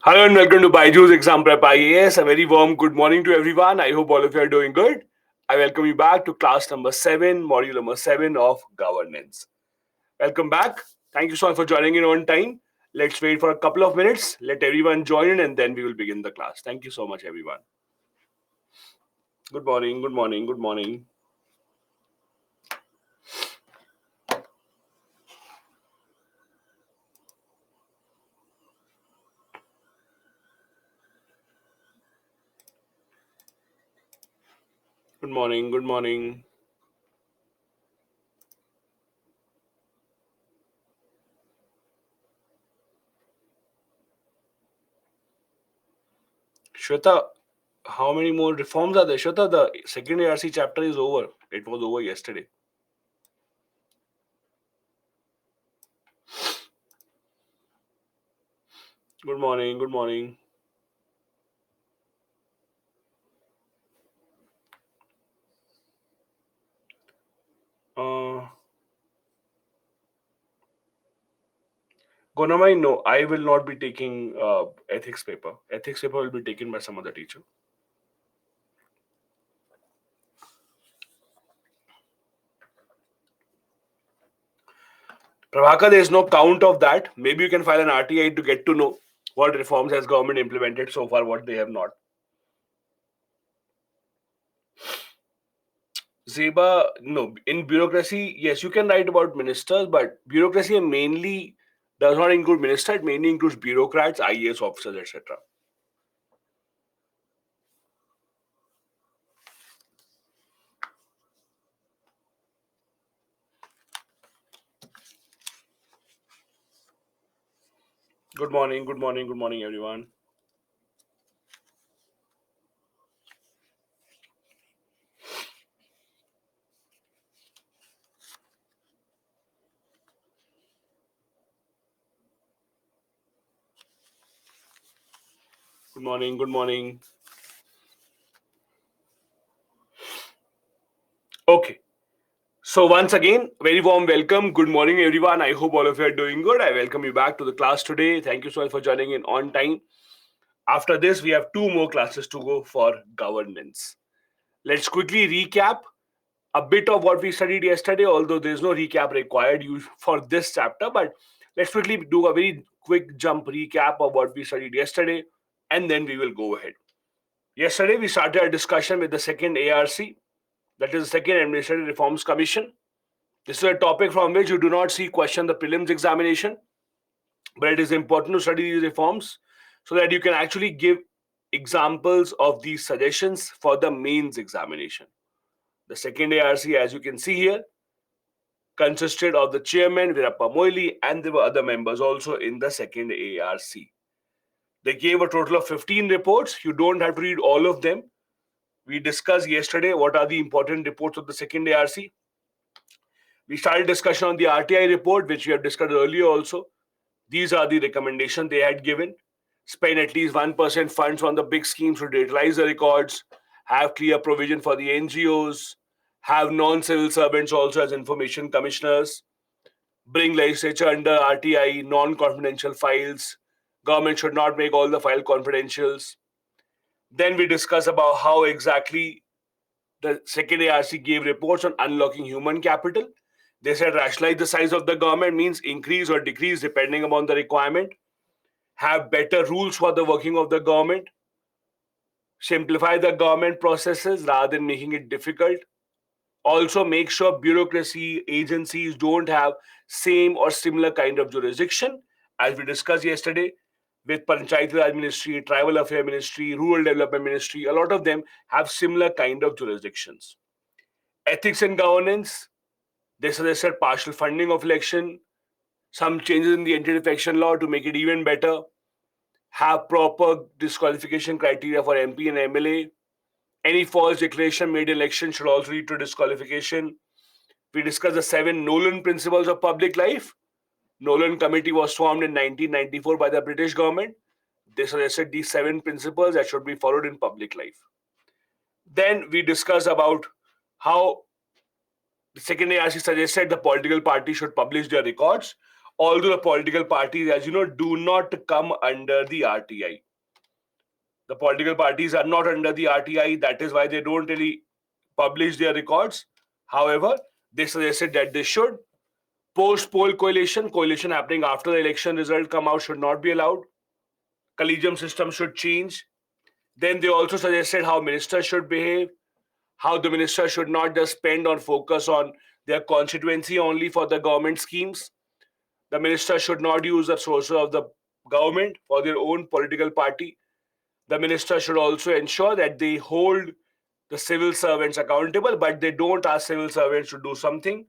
Hello and welcome to Baiju's Exam Prep IAS. A very warm good morning to everyone. I hope all of you are doing good. I welcome you back to class number 7, module number 7 of governance. Welcome back. Thank you so much for joining in on time. Let's wait for a couple of minutes. Let everyone join in and then we will begin the class. Thank you so much, everyone. Good morning, good morning, good morning. Good morning, good morning. Shweta, how many more reforms are there? Shweta, the second ARC chapter is over. It was over yesterday. Good morning, good morning. Uh, Gonamai, no, I will not be taking ethics paper. Ethics paper will be taken by some other teacher. Prabhakar, there is no count of that. Maybe you can file an RTI to get to know what reforms has government implemented so far, what they have not. Zeba, no, in bureaucracy, yes, you can write about ministers, but bureaucracy mainly does not include ministers, it mainly includes bureaucrats, IAS officers, etc. Good morning, good morning, good morning, everyone. Good morning, good morning. Okay. So once again, very warm welcome. Good morning, everyone. I hope all of you are doing good. I welcome you back to the class today. Thank you so much for joining in on time. After this, we have two more classes to go for governance. Let's quickly recap a bit of what we studied yesterday, although there's no recap required for this chapter. But let's quickly do a very quick jump recap of what we studied yesterday, and then we will go ahead. Yesterday, we started a discussion with the second ARC, that is the Second Administrative Reforms Commission. This is a topic from which you do not see question the prelims examination, but it is important to study these reforms so that you can actually give examples of these suggestions for the mains examination. The second ARC, as you can see here, consisted of the chairman, Virappa Moily, and there were other members also in the second ARC. They gave a total of 15 reports. You don't have to read all of them. We discussed yesterday what are the important reports of the second ARC. We started discussion on the RTI report, which we have discussed earlier also. These are the recommendations they had given. Spend at least 1% funds on the big schemes to digitalize the records, have clear provision for the NGOs, have non-civil servants also as information commissioners, bring legislature under RTI, non-confidential files. Government should not make all the file confidentials. Then we discuss about how exactly the second ARC gave reports on unlocking human capital. They said rationalize the size of the government means increase or decrease depending upon the requirement. Have better rules for the working of the government. Simplify the government processes rather than making it difficult. Also make sure bureaucracy agencies don't have same or similar kind of jurisdiction. As we discussed yesterday, with Panchayat Raj Ministry, Tribal Affairs Ministry, Rural Development Ministry, a lot of them have similar kind of jurisdictions. Ethics and governance, they suggested partial funding of election, some changes in the anti-defection law to make it even better, have proper disqualification criteria for MP and MLA. Any false declaration made in election should also lead to disqualification. We discussed the 7 Nolan principles of public life. Nolan Committee was formed in 1994 by the British government. They suggested these 7 principles that should be followed in public life. Then we discussed about how the second ARC suggested the political party should publish their records. although the political parties, as you know, do not come under the RTI. The political parties are not under the RTI. That is why they don't really publish their records. However, they suggested that they should. Post-poll coalition happening after the election result come out should not be allowed. Collegium system should change. Then they also suggested how ministers should behave, how the minister should not just spend or focus on their constituency only for the government schemes. The minister should not use the sources of the government for their own political party. The minister should also ensure that they hold the civil servants accountable, but they don't ask civil servants to do something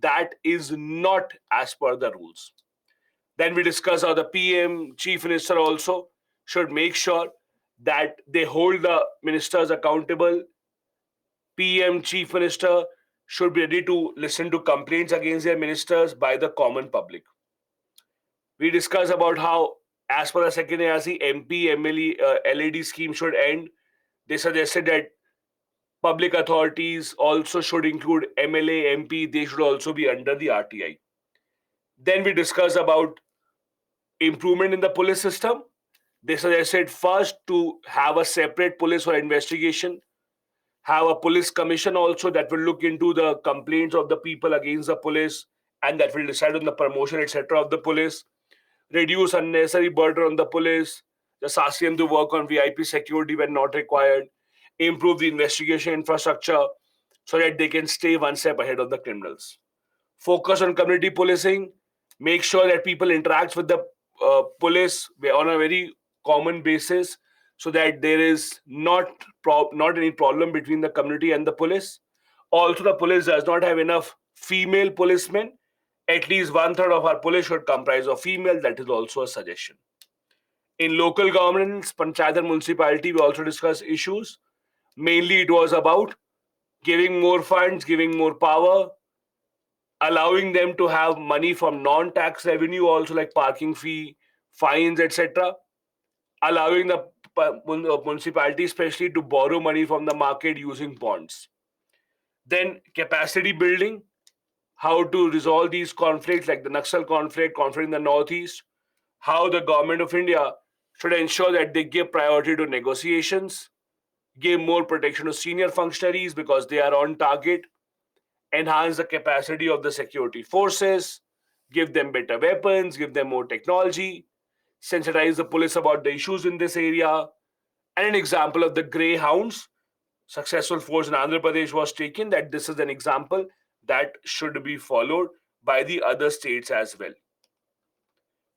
that is not as per the rules. Then we discuss how the PM, Chief Minister also should make sure that they hold the ministers accountable. PM, Chief Minister should be ready to listen to complaints against their ministers by the common public. We discuss about how, as per the second ARC, MP, MLE, LAD scheme should end. They suggested that public authorities also should include MLA, MP, they should also be under the RTI. Then we discuss about improvement in the police system. They suggested first to have a separate police for investigation, have a police commission also that will look into the complaints of the people against the police and that will decide on the promotion, etc. of the police, reduce unnecessary burden on the police, just ask them to work on VIP security when not required, improve the investigation infrastructure so that they can stay one step ahead of the criminals. Focus on community policing, make sure that people interact with the police on a very common basis so that there is not any problem between the community and the police. Also, the police does not have enough female policemen. At least one third of our police should comprise of female. That is also a suggestion. In local governance, panchayat and municipality, we also discussed issues. Mainly, it was about giving more funds, giving more power, allowing them to have money from non-tax revenue, also like parking fee, fines, etc. Allowing the municipality, especially, to borrow money from the market using bonds. Then capacity building, how to resolve these conflicts, like the Naxal conflict in the northeast, how the government of India should ensure that they give priority to negotiations, give more protection to senior functionaries because they are on target, enhance the capacity of the security forces, give them better weapons, give them more technology, sensitize the police about the issues in this area. And an example of the greyhounds, successful force in Andhra Pradesh was taken, that this is an example that should be followed by the other states as well.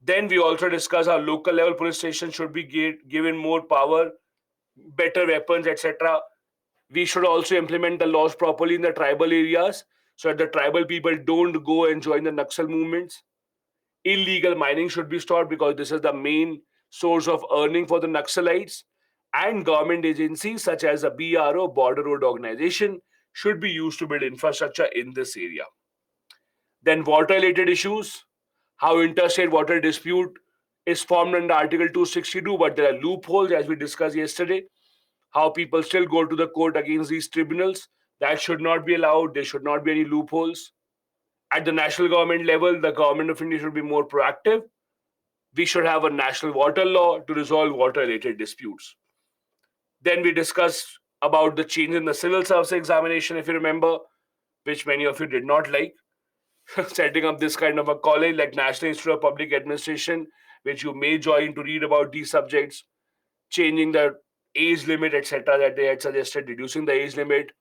Then we also discuss how local level police stations should be given more power, better weapons, etc. We should also implement the laws properly in the tribal areas so that the tribal people don't go and join the Naxal movements. Illegal mining should be stopped because this is the main source of earning for the Naxalites. And government agencies such as the BRO, Border Road Organization, should be used to build infrastructure in this area. Then water-related issues, how interstate water dispute is formed under Article 262, but there are loopholes as we discussed yesterday. How people still go to the court against these tribunals. That should not be allowed. There should not be any loopholes. At the national government level, the government of India should be more proactive. We should have a national water law to resolve water-related disputes. Then we discussed about the change in the civil service examination, if you remember, which many of you did not like. Setting up this kind of a college like National Institute of Public Administration, which you may join to read about these subjects, changing the age limit, etc., that they had suggested, reducing the age limit,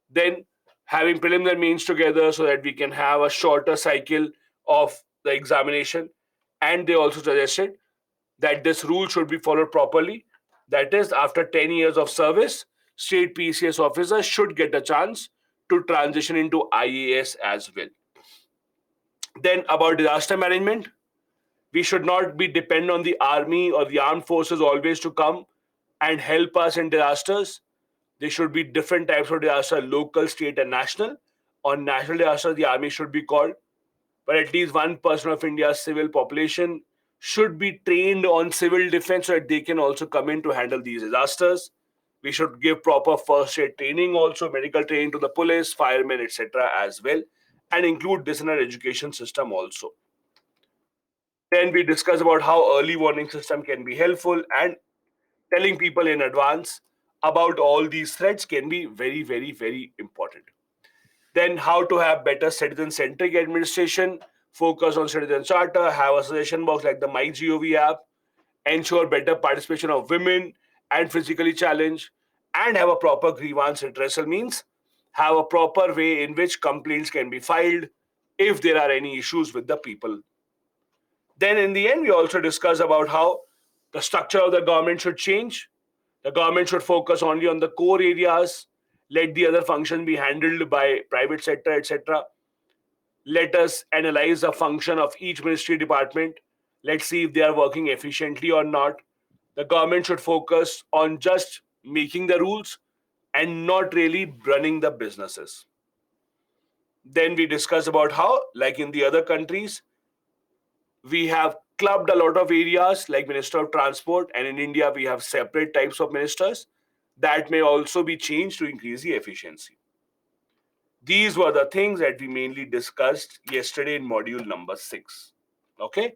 then having preliminary means together so that we can have a shorter cycle of the examination. And they also suggested that this rule should be followed properly. That is, after 10 years of service, state PCS officers should get a chance to transition into IAS as well. Then about disaster management, we should not be dependent on the army or the armed forces always to come and help us in disasters. There should be different types of disaster, local, state, and national. On national disaster, the army should be called, but at least 1% of India's civil population should be trained on civil defense so that they can also come in to handle these disasters. We should give proper first aid training, also medical training to the police, firemen, etc. as well, and include this in our education system also. Then we discuss about how early warning system can be helpful, and telling people in advance about all these threats can be very, very, very important. Then how to have better citizen-centric administration, focus on citizen charter, have a suggestion box like the MyGov app, ensure better participation of women and physically challenged, and have a proper grievance redressal means have a proper way in which complaints can be filed if there are any issues with the people. Then in the end, we also discuss about how the structure of the government should change. The government should focus only on the core areas, let the other functions be handled by private sector, etc. Let us analyze the function of each ministry department. Let's see if they are working efficiently or not. The government should focus on just making the rules and not really running the businesses. Then we discuss about how, like in the other countries, we have clubbed a lot of areas like Minister of Transport, and in India we have separate types of ministers that may also be changed to increase the efficiency. These were the things that we mainly discussed yesterday in module number 6. Okay.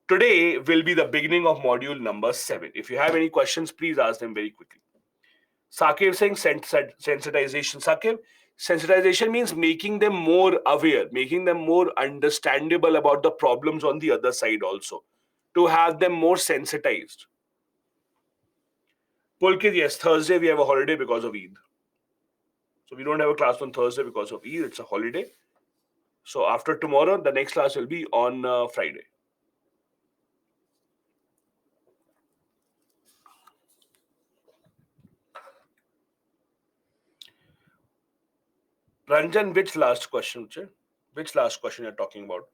Today will be the beginning of module number 7. If you have any questions, please ask them very quickly. Sakib saying sensitization. Sakib, sensitization means making them more aware, making them more understandable about the problems on the other side also, to have them more sensitized. Pulkit, yes, Thursday we have a holiday because of Eid. So we don't have a class on Thursday because of Eid, it's a holiday. So after tomorrow, the next class will be on Friday. Ranjan, which last question? Which last question you're talking about?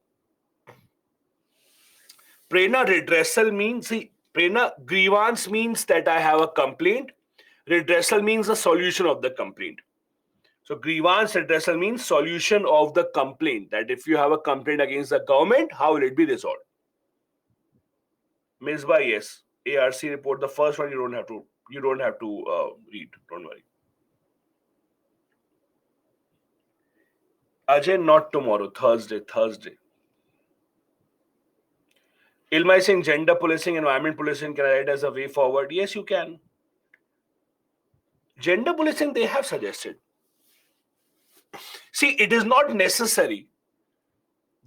Prerna, redressal means, see, Prerna, grievance means that I have a complaint. Redressal means the solution of the complaint. So grievance redressal means solution of the complaint. That if you have a complaint against the government, how will it be resolved? Misbah, yes. ARC report, the first one you don't have to read. Don't worry. Ajay, not tomorrow. Thursday. Ilmai saying gender policing, environment policing can I write as a way forward? Yes, you can. Gender policing they have suggested. See, it is not necessary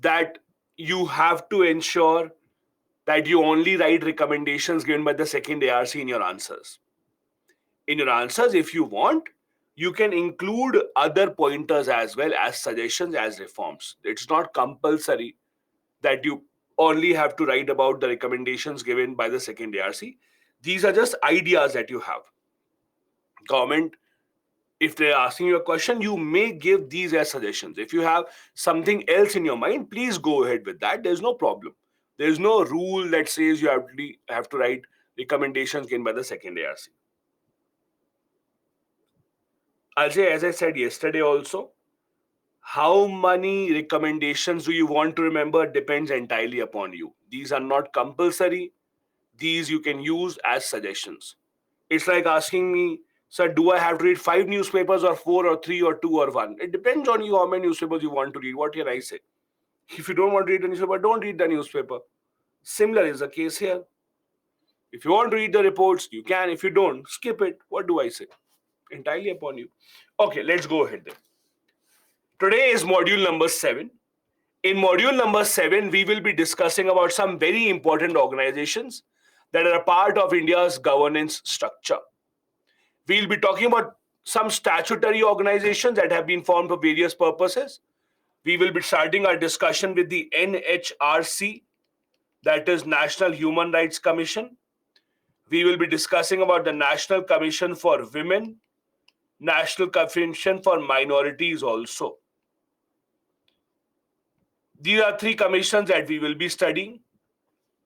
that you have to ensure that you only write recommendations given by the second ARC in your answers. In your answers, if you want, you can include other pointers as well as suggestions as reforms. It's not compulsory that you only have to write about the recommendations given by the second ARC. These are just ideas that you have. Government, if they're asking you a question, you may give these as suggestions. If you have something else in your mind, please go ahead with that. There's no problem. There's no rule that says you have to write recommendations given by the second ARC. Ajay, as I said yesterday also, how many recommendations do you want to remember depends entirely upon you. These are not compulsory. These you can use as suggestions. It's like asking me, sir, do I have to read 5 newspapers or 4 or 3 or 2 or 1? It depends on you how many newspapers you want to read. What can I say? If you don't want to read the newspaper, don't read the newspaper. Similar is the case here. If you want to read the reports, you can. If you don't, skip it. What do I say? Entirely upon you. Okay, let's go ahead then. Today is module number 7. In module number 7, we will be discussing about some very important organizations that are a part of India's governance structure. We'll be talking about some statutory organizations that have been formed for various purposes. We will be starting our discussion with the NHRC, that is National Human Rights Commission. We will be discussing about the National Commission for Women, National Commission for Minorities also. These are 3 commissions that we will be studying.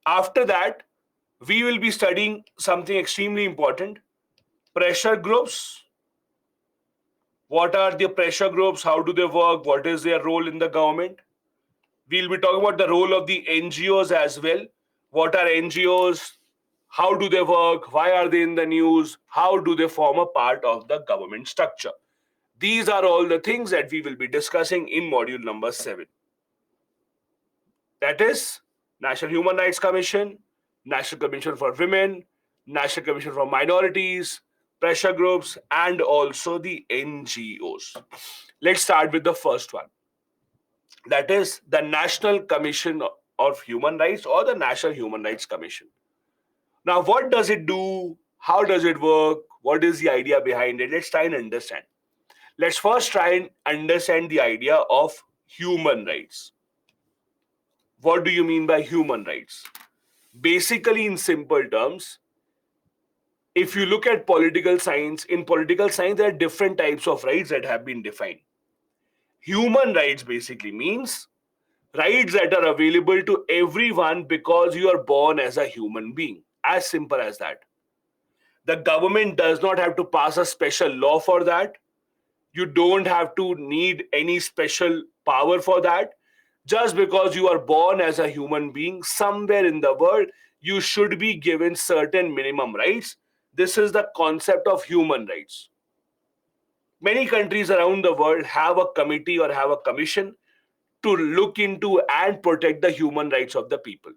After that, we will be studying something extremely important, pressure groups. What are the pressure groups? How do they work? What is their role in the government? We'll be talking about the role of the NGOs as well. What are NGOs? How do they work? Why are they in the news? How do they form a part of the government structure? These are all the things that we will be discussing in module number 7. That is National Human Rights Commission, National Commission for Women, National Commission for Minorities, pressure groups, and also the NGOs. Let's start with the first one. That is the National Commission of Human Rights or the National Human Rights Commission. Now, what does it do? How does it work? What is the idea behind it? Let's try and understand. Let's first try and understand the idea of human rights. What do you mean by human rights? Basically, in simple terms, if you look at political science, in political science, there are different types of rights that have been defined. Human rights basically means rights that are available to everyone because you are born as a human being. As simple as that. The government does not have to pass a special law for that. You don't have to need any special power for that. Just because you are born as a human being somewhere in the world, you should be given certain minimum rights. This is the concept of human rights. Many countries around the world have a committee or have a commission to look into and protect the human rights of the people.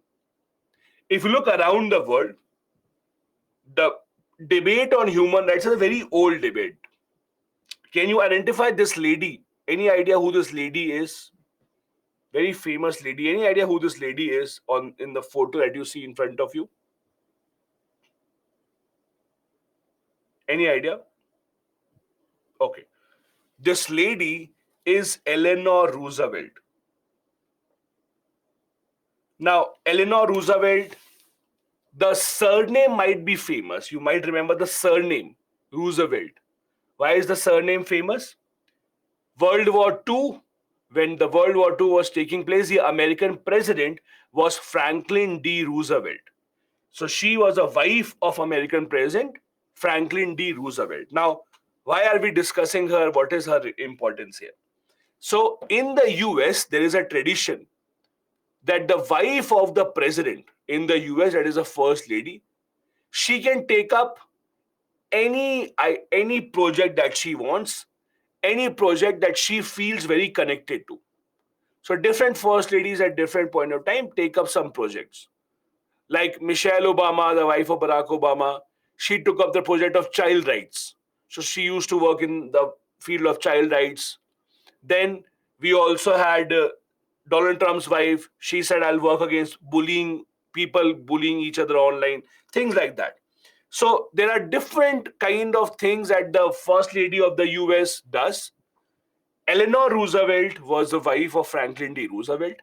If you look around the world, the debate on human rights is a very old debate. Can you identify this lady? Any idea who this lady is? Very famous lady. Any idea who this lady is on in the photo that you see in front of you? Any idea? Okay. This lady is Eleanor Roosevelt. Now, Eleanor Roosevelt, the surname might be famous. You might remember the surname Roosevelt. Why is the surname famous? World War II, when the World War II was taking place, the American president was Franklin D. Roosevelt. So she was a wife of American President Franklin D. Roosevelt. Now, why are we discussing her? What is her importance here? So in the US, there is a tradition that the wife of the president in the US, that is a first lady, she can take up any project that she wants, any project that she feels very connected to. So different first ladies at different point of time take up some projects. Like Michelle Obama, the wife of Barack Obama, she took up the project of child rights. So she used to work in the field of child rights. Then we also had Donald Trump's wife. She said, I'll work against bullying, people bullying each other online, things like that. So there are different kind of things that the first lady of the US does. Eleanor Roosevelt was the wife of Franklin D. Roosevelt.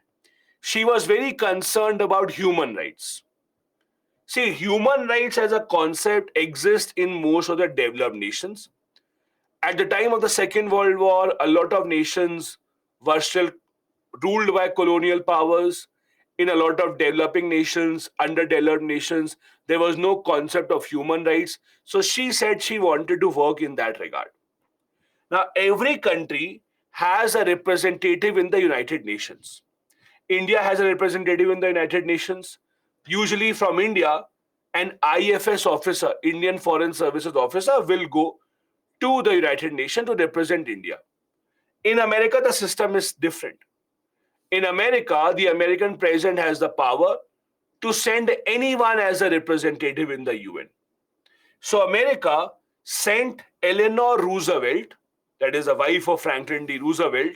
She was very concerned about human rights. See, human rights as a concept exists in most of the developed nations. At the time of the Second World War, a lot of nations were still ruled by colonial powers. In a lot of developing nations, underdeveloped nations, there was no concept of human rights. So she said she wanted to work in that regard. Now, every country has a representative in the United Nations. India has a representative in the United Nations. Usually from India, an IFS officer, Indian Foreign Services officer, will go to the United Nations to represent India. In America, the system is different. In America, the American president has the power to send anyone as a representative in the UN. So America sent Eleanor Roosevelt, that is the wife of Franklin D. Roosevelt,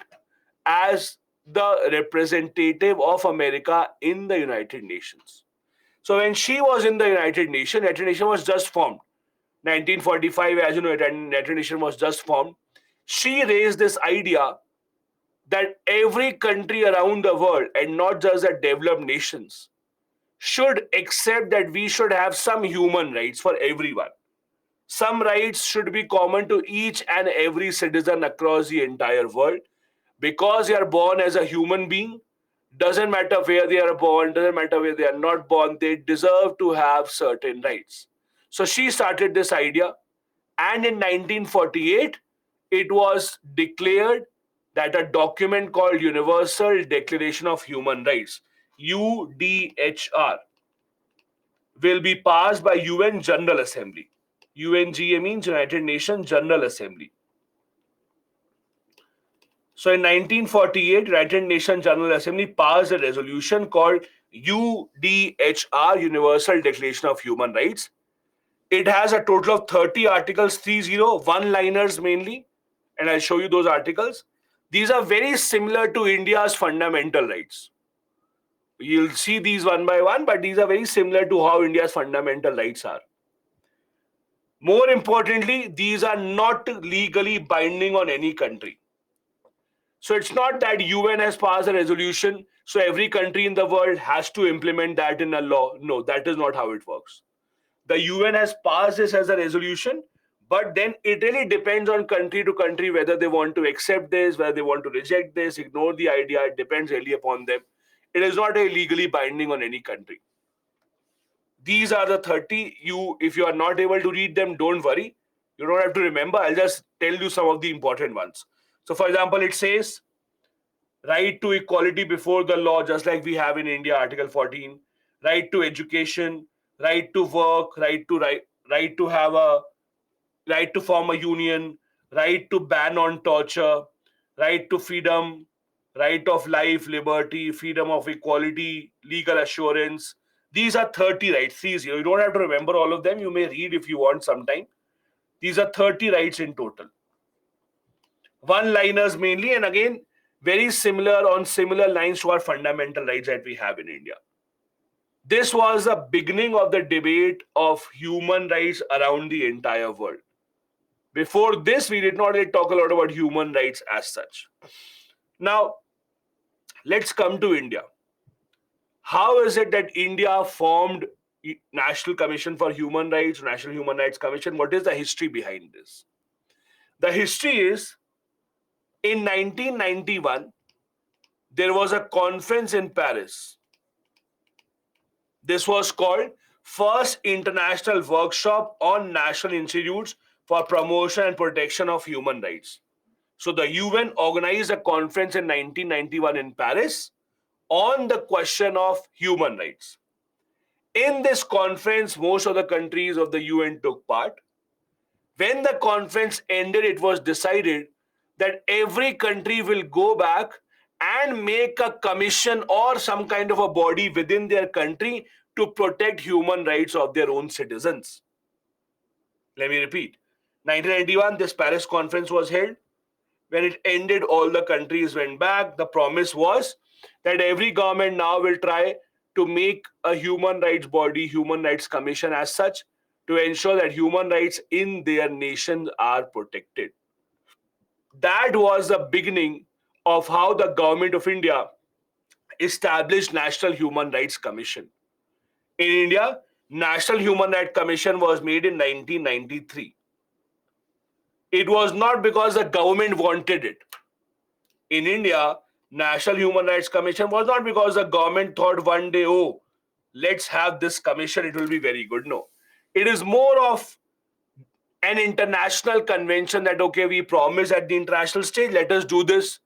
as the representative of America in the United Nations. So when she was in the United Nation was just formed. 1945, as you know, United Nation was just formed. She raised this idea that every country around the world, and not just the developed nations, should accept that we should have some human rights for everyone. Some rights should be common to each and every citizen across the entire world. Because they are born as a human being, doesn't matter where they are born, doesn't matter where they are not born, they deserve to have certain rights. So she started this idea, and in 1948, it was declared that a document called Universal Declaration of Human Rights, UDHR, will be passed by UN General Assembly. UNGA means United Nations General Assembly. So in 1948, United Nations General Assembly passed a resolution called UDHR, Universal Declaration of Human Rights. It has a total of 30 articles, 30, one-liners mainly, and I'll show you those articles. These are very similar to India's fundamental rights. You'll see these one by one, but these are very similar to how India's fundamental rights are. More importantly, these are not legally binding on any country. So it's not that UN has passed a resolution, so every country in the world has to implement that in a law. No, that is not how it works. The UN has passed this as a resolution, but then it really depends on country to country whether they want to accept this, whether they want to reject this, ignore the idea. It depends really upon them. It is not a legally binding on any country. These are the 30. If you are not able to read them, don't worry. You don't have to remember. I'll just tell you some of the important ones. So, for example, it says right to equality before the law, just like we have in India, Article 14. Right to education, right to work, right to have a right to form a union, right to ban on torture, right to freedom, right of life, liberty, freedom of equality, legal assurance. These are 30 rights. These, you don't have to remember all of them. You may read if you want sometime. These are 30 rights in total. One-liners mainly, and again, very similar on similar lines to our fundamental rights that we have in India. This was the beginning of the debate of human rights around the entire world. Before this, we did not really talk a lot about human rights as such. Now, let's come to India. How is it that India formed National Commission for Human Rights, National Human Rights Commission? What is the history behind this? The history is in 1991, there was a conference in Paris. This was called First International Workshop on National Institutes for Promotion and Protection of Human Rights. So the UN organized a conference in 1991 in Paris on the question of human rights. In this conference, most of the countries of the UN took part. When the conference ended, it was decided that every country will go back and make a commission or some kind of a body within their country to protect human rights of their own citizens. Let me repeat. 1991, this Paris conference was held. When it ended, all the countries went back. The promise was that every government now will try to make a human rights body, human rights commission as such, to ensure that human rights in their nations are protected. That was the beginning of how the government of India established National Human Rights Commission. In India, National Human Rights Commission was made in 1993. It was not because the government wanted it. In India, National Human Rights Commission was not because the government thought one day, oh, let's have this commission, it will be very good. No. It is more of an international convention that, okay, we promise at the international stage, let us do this.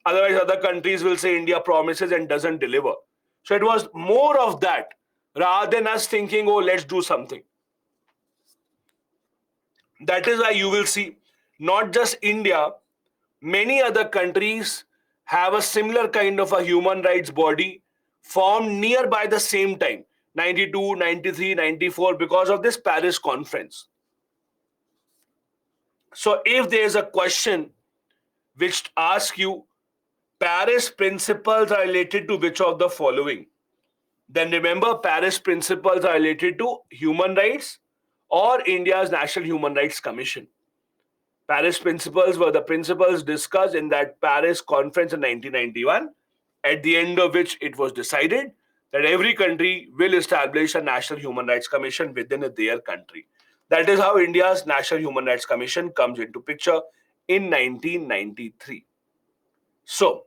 Otherwise, other countries will say India promises and doesn't deliver. So it was more of that rather than us thinking, oh, let's do something. That is why you will see not just India, many other countries have a similar kind of a human rights body formed nearby the same time, 92, 93, 94, because of this Paris conference. So if there is a question which asks you, Paris principles are related to which of the following? Then remember, Paris principles are related to human rights or India's National Human Rights Commission. Paris principles were the principles discussed in that Paris conference in 1991, at the end of which it was decided that every country will establish a National Human Rights Commission within their country. That is how India's National Human Rights Commission comes into picture in 1993. So,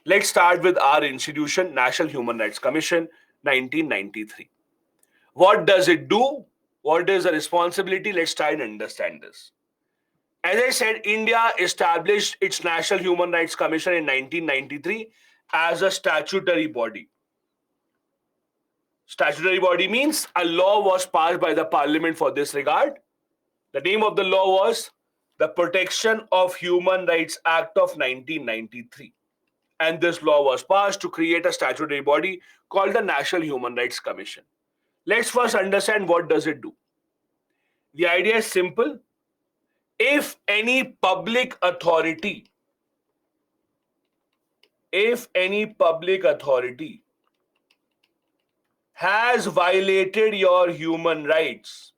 let's start with our institution, National Human Rights Commission, 1993. What does it do? What is the responsibility? Let's try and understand this. As I said, India established its National Human Rights Commission in 1993 as a statutory body. Statutory body means a law was passed by the parliament for this regard. The name of the law was the Protection of Human Rights Act of 1993. And this law was passed to create a statutory body called the National Human Rights Commission. Let's first understand what does it do. The idea is simple. If any public authority, has violated your human rights,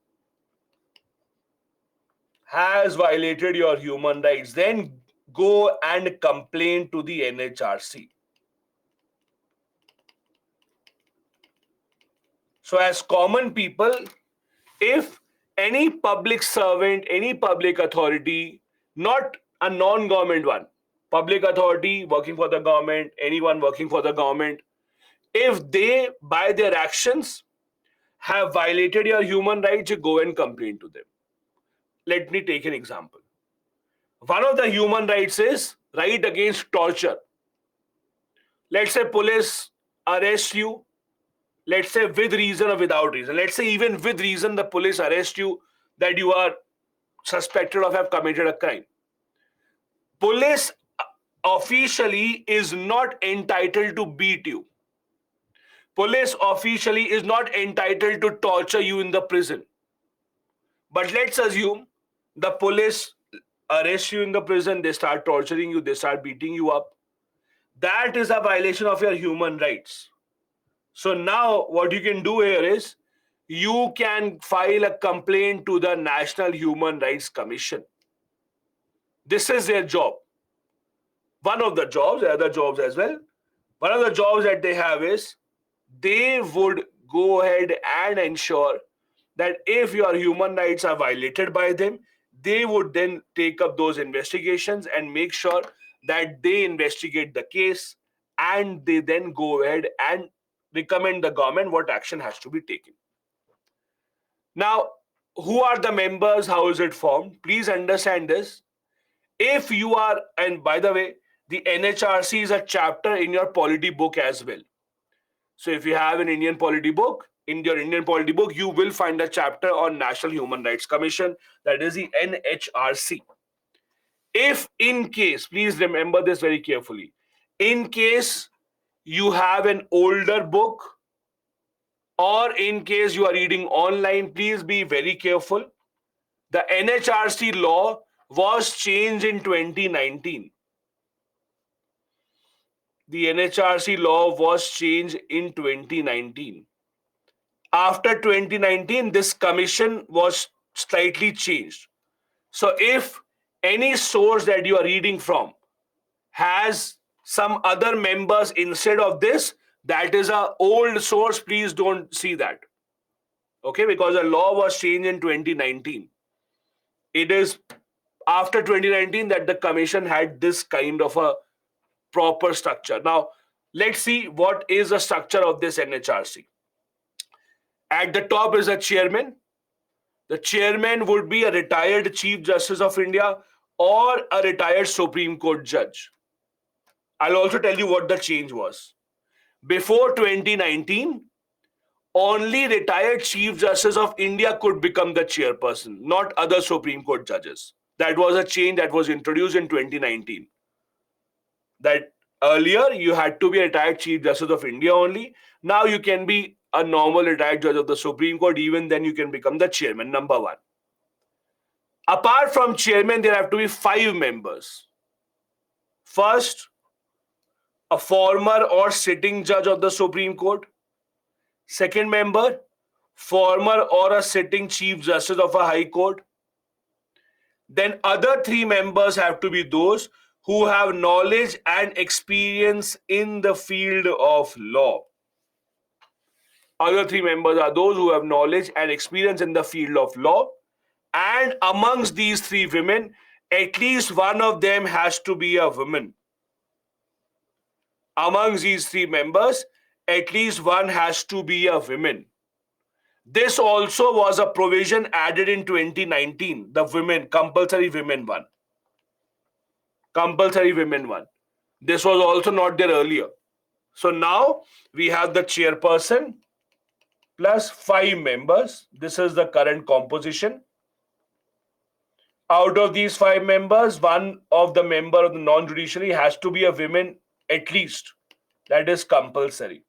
then go and complain to the NHRC. So as common people, if any public servant, any public authority, not a non-government one, public authority working for the government, anyone working for the government, if they, by their actions, have violated your human rights, you go and complain to them. Let me take an example. One of the human rights is right against torture. Let's say police arrest you, let's say with reason or without reason. Let's say even with reason the police arrest you that you are suspected of have committed a crime. Police officially is not entitled to beat you. Police officially is not entitled to torture you in the prison. But let's assume the police arrest you in the prison, they start torturing you, they start beating you up. That is a violation of your human rights. So now what you can do here is you can file a complaint to the National Human Rights Commission. This is their job. One of the jobs, there are other jobs as well. One of the jobs that they have is they would go ahead and ensure that if your human rights are violated by them, they would then take up those investigations and make sure that they investigate the case and they then go ahead and recommend the government what action has to be taken. Now, who are the members? How is it formed? Please understand this. If you are, and by the way, the NHRC is a chapter in your polity book as well. So if you have an Indian polity book, in your Indian polity book, you will find a chapter on National Human Rights Commission, that is the NHRC. If in case, please remember this very carefully, in case you have an older book or in case you are reading online, please be very careful. The NHRC law was changed in 2019. The NHRC law was changed in 2019. After 2019, this commission was slightly changed. So if any source that you are reading from has some other members instead of this, that is an old source. Please don't see that. Okay, because the law was changed in 2019. It is after 2019 that the commission had this kind of a proper structure. Now, let's see what is the structure of this NHRC. At the top is a chairman. The chairman would be a retired Chief Justice of India or a retired Supreme Court judge. I'll also tell you what the change was. Before 2019, only retired Chief Justice of India could become the chairperson, not other Supreme Court judges. That was a change that was introduced in 2019. That earlier you had to be a retired Chief Justice of India only. Now you can be a normal retired judge of the Supreme Court. Even then you can become the chairman, number one. Apart from chairman, there have to be 5 members. First, a former or sitting judge of the Supreme Court. Second member, former or a sitting Chief Justice of a High Court. Then other 3 members have to be those who have knowledge and experience in the field of law. Other 3 members are those who have knowledge and experience in the field of law. And amongst these 3 women, at least one of them has to be a woman. Amongst these 3 members, at least one has to be a woman. This also was a provision added in 2019, the women, compulsory women one. Compulsory women one. This was also not there earlier. So now we have the chairperson plus 5 members. This is the current composition. Out of these 5 members, one of the member of the non-judiciary has to be a woman at least. That is compulsory.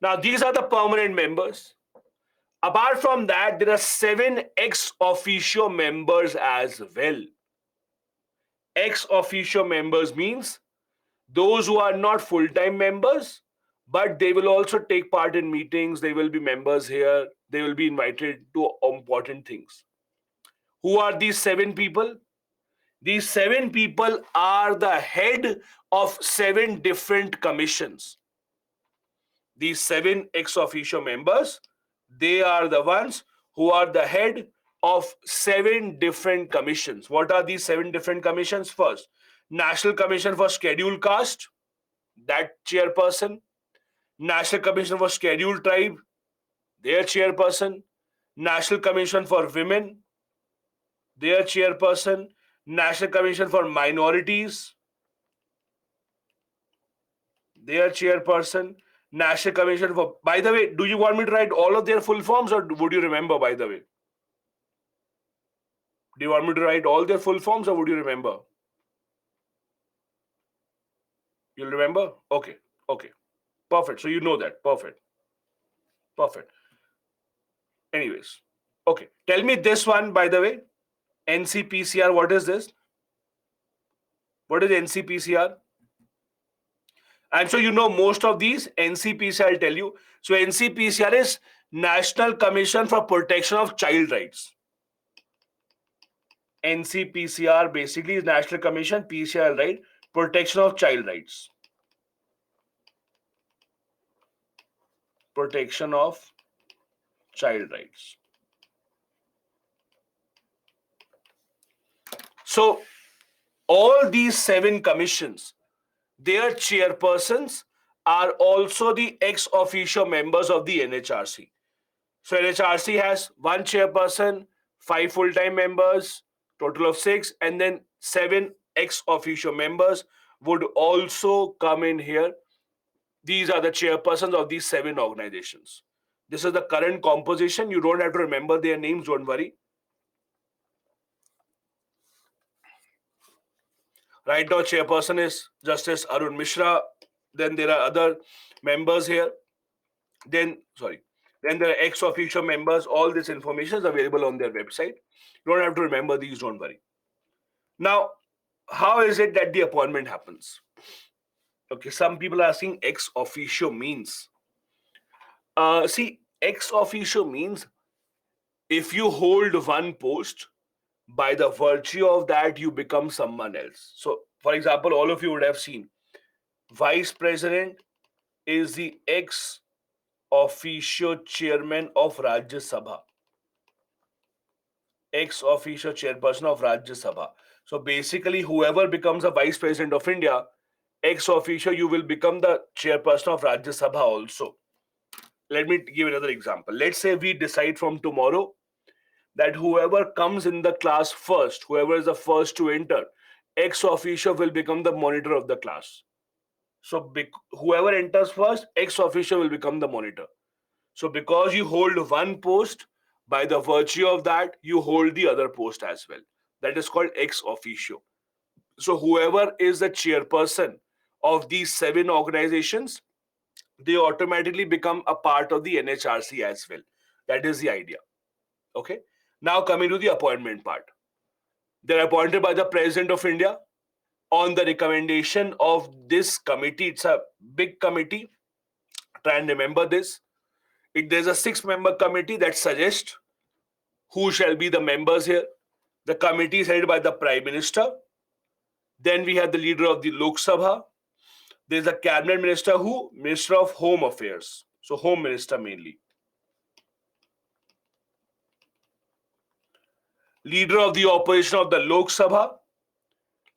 Now, these are the permanent members. Apart from that, there are 7 ex officio members as well. Ex officio members means those who are not full-time members, but they will also take part in meetings, they will be members here, they will be invited to important things. Who are these 7 people? These 7 people are the head of 7 different commissions. These 7 ex officio members, they are the ones who are the head of 7 different commissions. What are these 7 different commissions? First, National Commission for Scheduled Caste, that chairperson. National Commission for Scheduled Tribe, their chairperson. National Commission for Women, their chairperson. National Commission for Minorities, their chairperson. National Commission for, by the way, do you want me to write all of their full forms or would you remember, by the way? Do you want me to write all their full forms or would you remember? You'll remember? Okay. Okay. Perfect. So you know that. Perfect. Perfect. Anyways. Okay. Tell me this one, by the way. NCPCR, what is this? What is NCPCR? I'm sure you know most of these. NCPCR, I'll tell you. So NCPCR is National Commission for Protection of Child Rights. NCPCR basically is National Commission, PCR, right? Protection of Child Rights. Protection of Child Rights. So all these 7 commissions, their chairpersons are also the ex officio members of the NHRC. So NHRC has 1 chairperson, 5 full-time members, total of 6, and then 7 ex officio members would also come in here. These are the chairpersons of these 7 organizations. This is the current composition. You don't have to remember their names, don't worry. Right now, chairperson is Justice Arun Mishra. Then there are other members here. Then there are ex officio members. All this information is available on their website. You don't have to remember these, don't worry. Now, how is it that the appointment happens? Okay, some people are asking ex officio means. See, ex officio means if you hold one post, by the virtue of that, you become someone else. So, for example, all of you would have seen Vice President is the ex officio chairman of Rajya Sabha. Ex officio chairperson of Rajya Sabha. So basically, whoever becomes a Vice President of India, ex officio, you will become the chairperson of Rajya Sabha also. Let me give another example. Let's say we decide from tomorrow that whoever comes in the class first, whoever is the first to enter, ex officio will become the monitor of the class. So whoever enters first, ex officio will become the monitor. So because you hold one post, by the virtue of that, you hold the other post as well. That is called ex officio. So whoever is the chairperson of these 7 organizations, they automatically become a part of the NHRC as well. That is the idea. Okay. Now coming to the appointment part. They're appointed by the President of India on the recommendation of this committee. It's a big committee. Try and remember this. There's a 6-member committee that suggests who shall be the members here. The committee is headed by the Prime Minister. Then we have the leader of the Lok Sabha. There's a cabinet minister who? Minister of Home Affairs. So Home Minister mainly. Leader of the opposition of the Lok Sabha.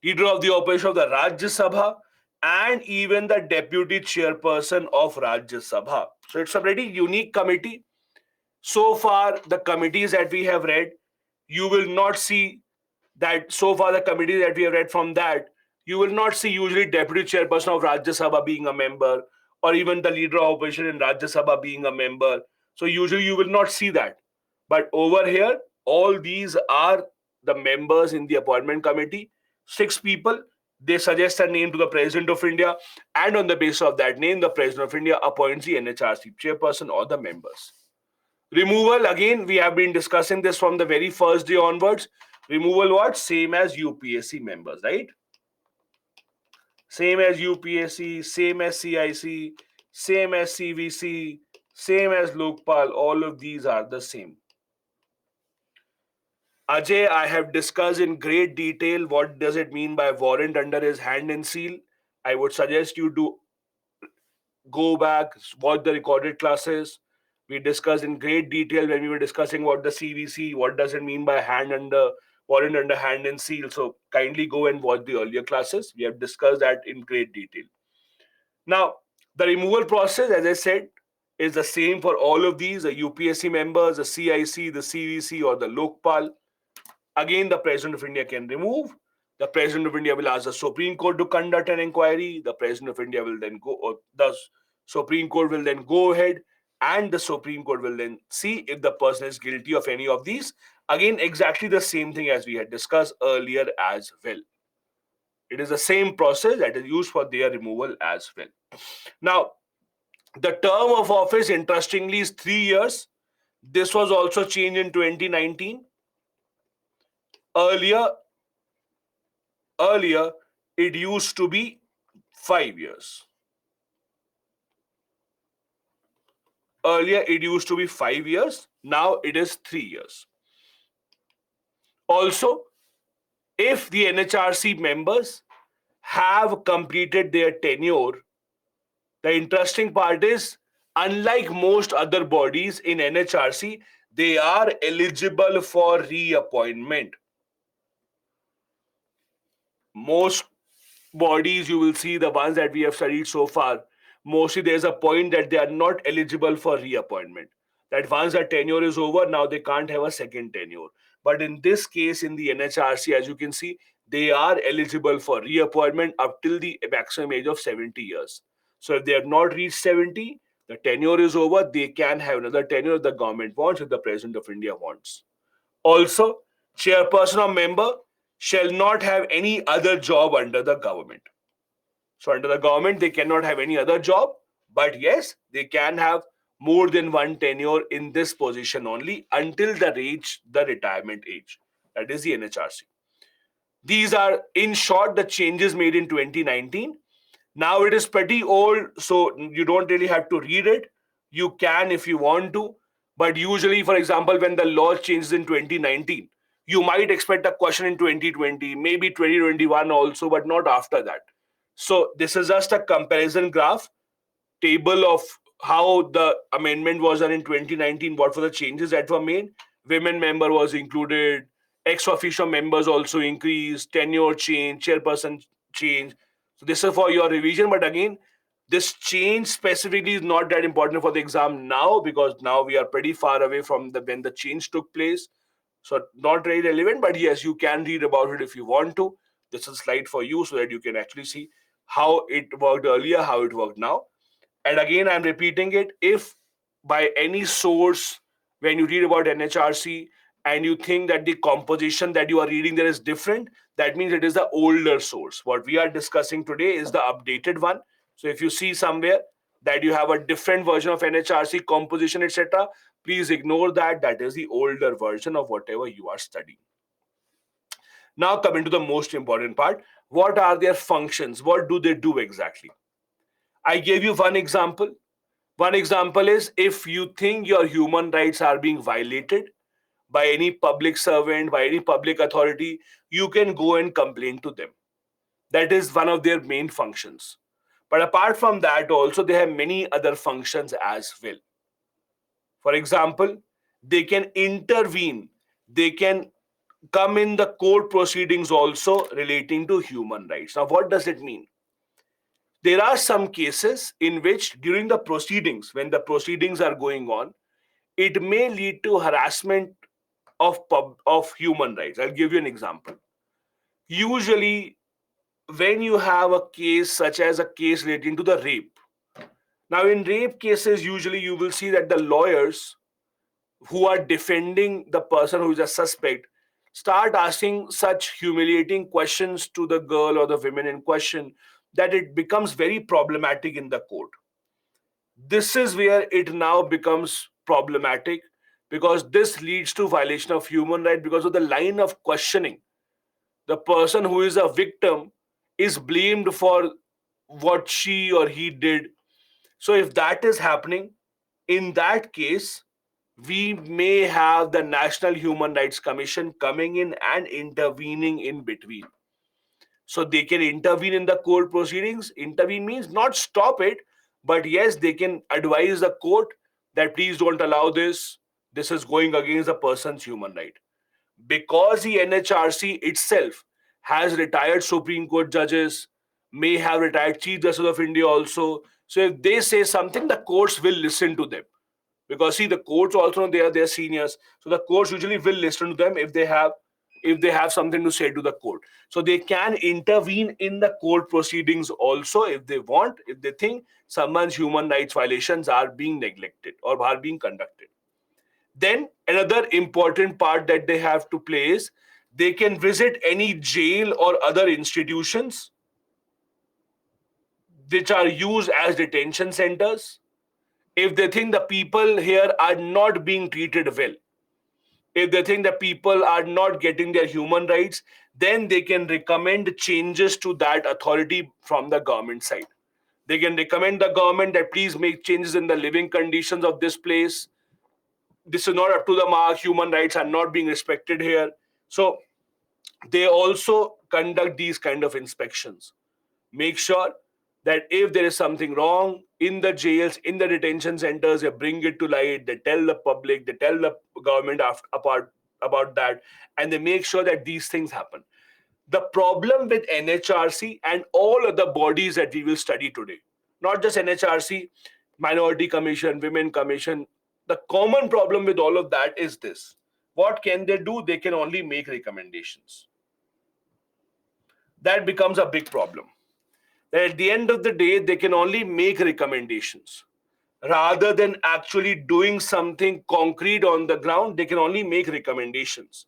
Leader of the opposition of the Rajya Sabha. And even the deputy chairperson of Rajya Sabha. So it's a very unique committee. So far, the committees that we have read, you will not see that so far the committees that we have read from that, you will not see usually deputy chairperson of Rajya Sabha being a member or even the leader of opposition in Rajya Sabha being a member. So usually you will not see that. But over here, all these are the members in the appointment committee. 6 people. They suggest a name to the President of India, and on the basis of that name, the President of India appoints the NHRC chairperson or the members. Removal, again, we have been discussing this from the very first day onwards. Removal what? Same as UPSC members, right? Same as UPSC, same as CIC, same as CVC, same as Lokpal. All of these are the same. Ajay, I have discussed in great detail what does it mean by warrant under his hand and seal. I would suggest you to go back, watch the recorded classes. We discussed in great detail when we were discussing what the CVC, what does it mean by hand under warrant under hand and seal. So kindly go and watch the earlier classes. We have discussed that in great detail. Now, the removal process, as I said, is the same for all of these, the UPSC members, the CIC, the CVC, or the Lokpal. Again, the President of India can remove. The President of India will ask the Supreme Court to conduct an inquiry. The President of India will then go, or the Supreme Court will then go ahead, and the Supreme Court will then see if the person is guilty of any of these. Again, exactly the same thing as we had discussed earlier as well. It is the same process that is used for their removal as well. Now, the term of office, interestingly, is 3 years. This was also changed in 2019. Earlier, it used to be 5 years. Earlier, it used to be 5 years. Now it is 3 years. Also, if the NHRC members have completed their tenure, the interesting part is, unlike most other bodies in NHRC, they are eligible for reappointment. Most bodies, you will see the ones that we have studied so far, mostly there's a point that they are not eligible for reappointment. That once their tenure is over, now they can't have a second tenure. But in this case, in the NHRC, as you can see, they are eligible for reappointment up till the maximum age of 70 years. So if they have not reached 70, the tenure is over, they can have another tenure if the government wants, if the President of India wants. Also, chairperson or member shall not have any other job under the government. So under the government, they cannot have any other job, but yes, they can have more than one tenure in this position only until they reach the retirement age. That is the NHRC. These are, in short, the changes made in 2019. Now it is pretty old, so you don't really have to read it. You can if you want to. But usually, for example, when the law changes in 2019, you might expect a question in 2020, maybe 2021 also, but not after that. So this is just a comparison graph table of how the amendment was done in 2019, what were the changes that were made. Women member was included, ex officio members also increased, tenure change, chairperson change. So this is for your revision, but again, this change specifically is not that important for the exam now, because now we are pretty far away from the when the change took place. So not very relevant, but yes, you can read about it if you want to. This is a slide for you so that you can actually see how it worked earlier, how it worked now. And again, I'm repeating it. If by any source, when you read about NHRC and you think that the composition that you are reading there is different, that means it is the older source. What we are discussing today is the updated one. So if you see somewhere that you have a different version of NHRC composition, etc., please ignore that. That is the older version of whatever you are studying. Now coming to the most important part, what are their functions? What do they do exactly? I gave you one example. One example is, if you think your human rights are being violated by any public servant, by any public authority, you can go and complain to them. That is one of their main functions. But apart from that, also, they have many other functions as well. For example, they can intervene, they can come in the court proceedings also relating to human rights. Now, what does it mean? There are some cases in which during the proceedings, when the proceedings are going on, it may lead to harassment of human rights. I'll give you an example. Usually, when you have a case such as a case relating to the rape, now in rape cases, usually you will see that the lawyers who are defending the person who is a suspect, start asking such humiliating questions to the girl or the women in question that it becomes very problematic in the court. This is where it now becomes problematic, because this leads to violation of human right, because of the line of questioning. The person who is a victim is blamed for what she or he did. So if that is happening, in that case, we may have the National Human Rights Commission coming in and intervening in between. So they can intervene in the court proceedings. Intervene means not stop it, but yes, they can advise the court that please don't allow this. This is going against the person's human right. Because the NHRC itself has retired Supreme Court judges, may have retired Chief Justice of India also. So if they say something, the courts will listen to them. Because see, the courts also know they are their seniors, so the courts usually will listen to them if they have something to say to the court. So they can intervene in the court proceedings also if they want, if they think someone's human rights violations are being neglected or are being conducted. Then another important part that they have to play is they can visit any jail or other institutions which are used as detention centers if they think the people here are not being treated well. If they think that people are not getting their human rights, then they can recommend changes to that authority from the government side. They can recommend the government that please make changes in the living conditions of this place. This is not up to the mark. Human rights are not being respected here. So they also conduct these kind of inspections. Make sure that if there is something wrong in the jails, in the detention centers, they bring it to light, they tell the public, they tell the government about that, and they make sure that these things happen. The problem with NHRC and all other bodies that we will study today, not just NHRC, Minority Commission, Women Commission, the common problem with all of that is this. What can they do? They can only make recommendations. That becomes a big problem. That at the end of the day, they can only make recommendations. Rather than actually doing something concrete on the ground, they can only make recommendations.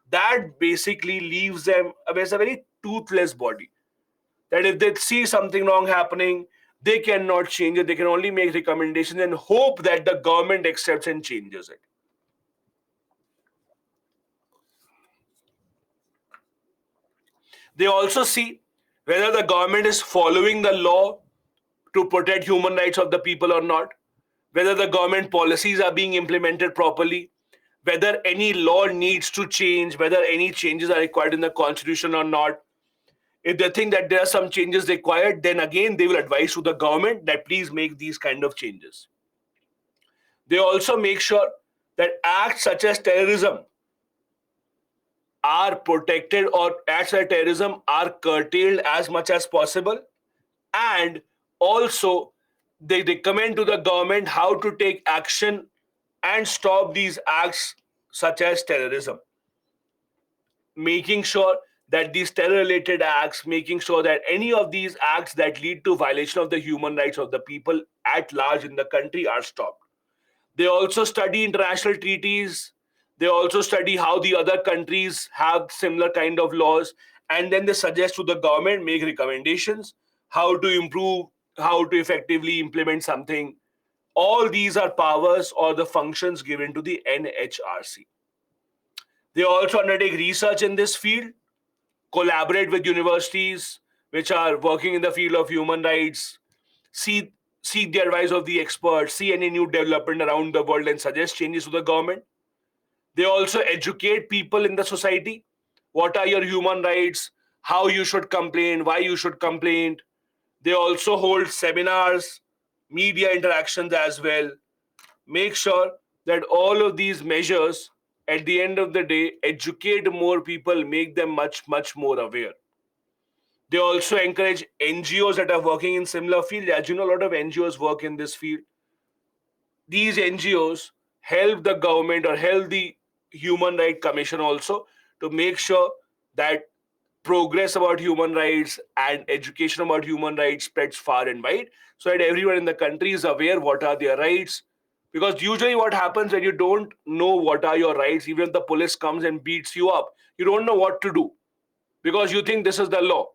That basically leaves them as a very toothless body. That if they see something wrong happening, they cannot change it. They can only make recommendations and hope that the government accepts and changes it. They also see whether the government is following the law to protect human rights of the people or not, whether the government policies are being implemented properly, whether any law needs to change, whether any changes are required in the constitution or not. If they think that there are some changes required, then again they will advise to the government that please make these kind of changes. They also make sure that acts such as terrorism are protected, or acts like terrorism are curtailed as much as possible. And also, they recommend to the government how to take action and stop these acts such as terrorism. Making sure that these terror related acts, making sure that any of these acts that lead to violation of the human rights of the people at large in the country are stopped. They also study international treaties. They also study how the other countries have similar kind of laws. And then they suggest to the government, make recommendations, how to improve, how to effectively implement something. All these are powers or the functions given to the NHRC. They also undertake research in this field, collaborate with universities which are working in the field of human rights, see, seek the advice of the experts, see any new development around the world and suggest changes to the government. They also educate people in the society. What are your human rights? How you should complain? Why you should complain? They also hold seminars, media interactions as well. Make sure that all of these measures, at the end of the day, educate more people, make them much, much more aware. They also encourage NGOs that are working in similar field. As you know, a lot of NGOs work in this field. These NGOs help the government or help the Human Rights Commission also to make sure that progress about human rights and education about human rights spreads far and wide, so that everyone in the country is aware what are their rights. Because usually what happens when you don't know what are your rights, even if the police comes and beats you up, You don't know what to do because you think this is the law.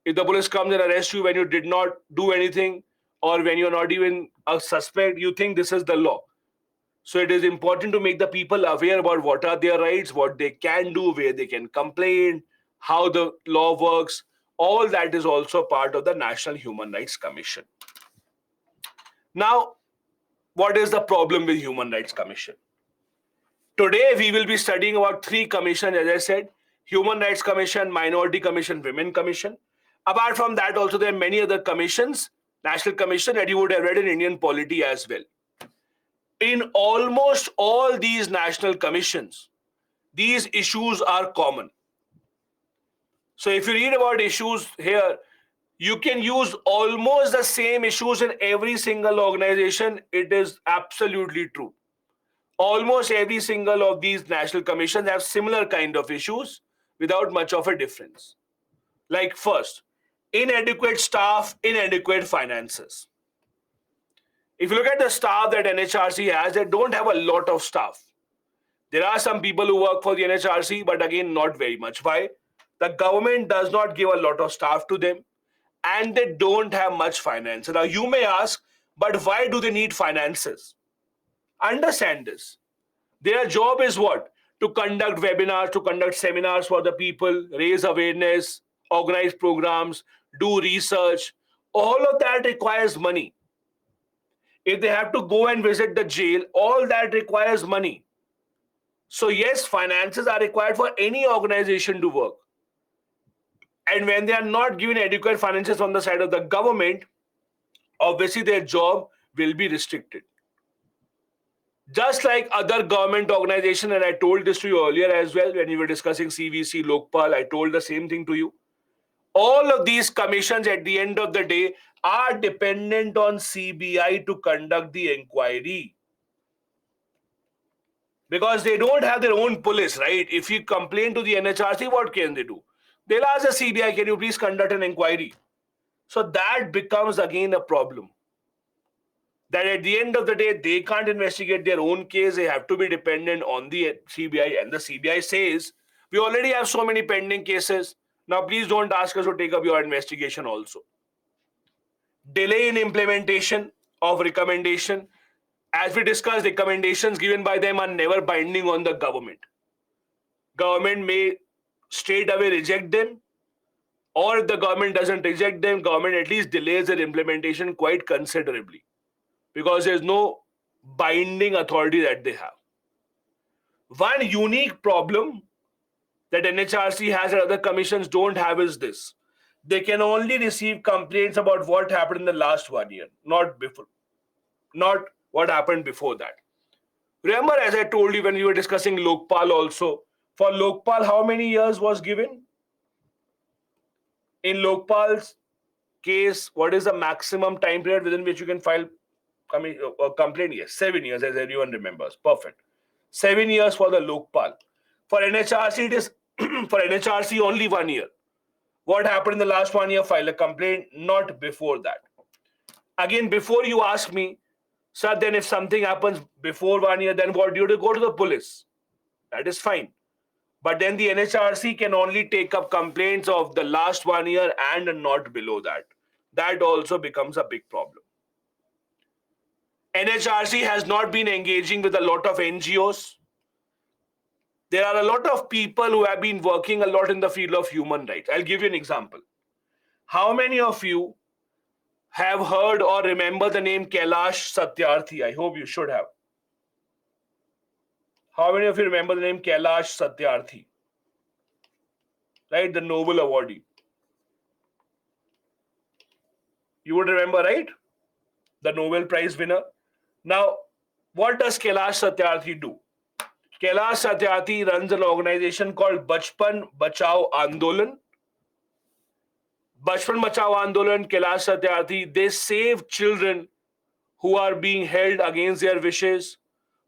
If the police comes and arrests you when you did not do anything or when you're not even a suspect, you think this is the law. So it is important to make the people aware about what are their rights, what they can do, where they can complain, how the law works. All that is also part of the National Human Rights Commission. Now, what is the problem with Human Rights Commission? Today, we will be studying about three commissions, as I said: Human Rights Commission, Minority Commission, Women Commission. Apart from that, also there are many other commissions, national commission that you would have read in Indian polity as well. In almost all these national commissions, these issues are common. So if you read about issues here, you can use almost the same issues in every single organization. It is absolutely true. Almost every single of these national commissions have similar kind of issues without much of a difference. Like first, inadequate staff, inadequate finances. If you look at the staff that NHRC has, they don't have a lot of staff. There are some people who work for the NHRC, but again, not very much. Why? The government does not give a lot of staff to them and they don't have much finance. Now, you may ask, but why do they need finances? Understand this. Their job is what? To conduct webinars, to conduct seminars for the people, raise awareness, organize programs, do research. All of that requires money. If they have to go and visit the jail, all that requires money. So yes, finances are required for any organization to work. And when they are not given adequate finances on the side of the government, obviously their job will be restricted. Just like other government organizations, and I told this to you earlier as well when we were discussing CVC, Lokpal, I told the same thing to you. All of these commissions at the end of the day are dependent on CBI to conduct the inquiry. Because they don't have their own police, right? If you complain to the NHRC, what can they do? They'll ask the CBI, can you please conduct an inquiry? So that becomes again a problem. That at the end of the day, they can't investigate their own case. They have to be dependent on the CBI. And the CBI says, we already have so many pending cases. Now, please don't ask us to take up your investigation also. Delay in implementation of recommendation. As we discussed, recommendations given by them are never binding on the government. Government may straight away reject them, or if the government doesn't reject them, government at least delays their implementation quite considerably because there's no binding authority that they have. One unique problem that NHRC has and other commissions don't have is this. They can only receive complaints about what happened in the last 1 year, not what happened before that. Remember, as I told you when we were discussing Lokpal also, for Lokpal, how many years was given? In Lokpal's case, what is the maximum time period within which you can file a complaint? Yes, 7 years, as everyone remembers. Perfect. 7 years for the Lokpal. For NHRC, it is for NHRC only 1 year. What happened in the last 1 year? File a complaint, not before that. Again, before you ask me, sir, then if something happens before 1 year, then what? You have to go to the police. That is fine. But then the NHRC can only take up complaints of the last 1 year and not below that. That also becomes a big problem. NHRC has not been engaging with a lot of NGOs. There are a lot of people who have been working a lot in the field of human rights. I'll give you an example. How many of you have heard or remember the name Kailash Satyarthi? I hope you should have. How many of you remember the name Kailash Satyarthi? Right, the Nobel awardee. You would remember, right? The Nobel Prize winner. Now, what does Kailash Satyarthi do? Kailash Satyarthi runs an organization called Bachpan Bachao Andolan. Bachpan Bachao Andolan, Kailash Satyarthi, they save children who are being held against their wishes,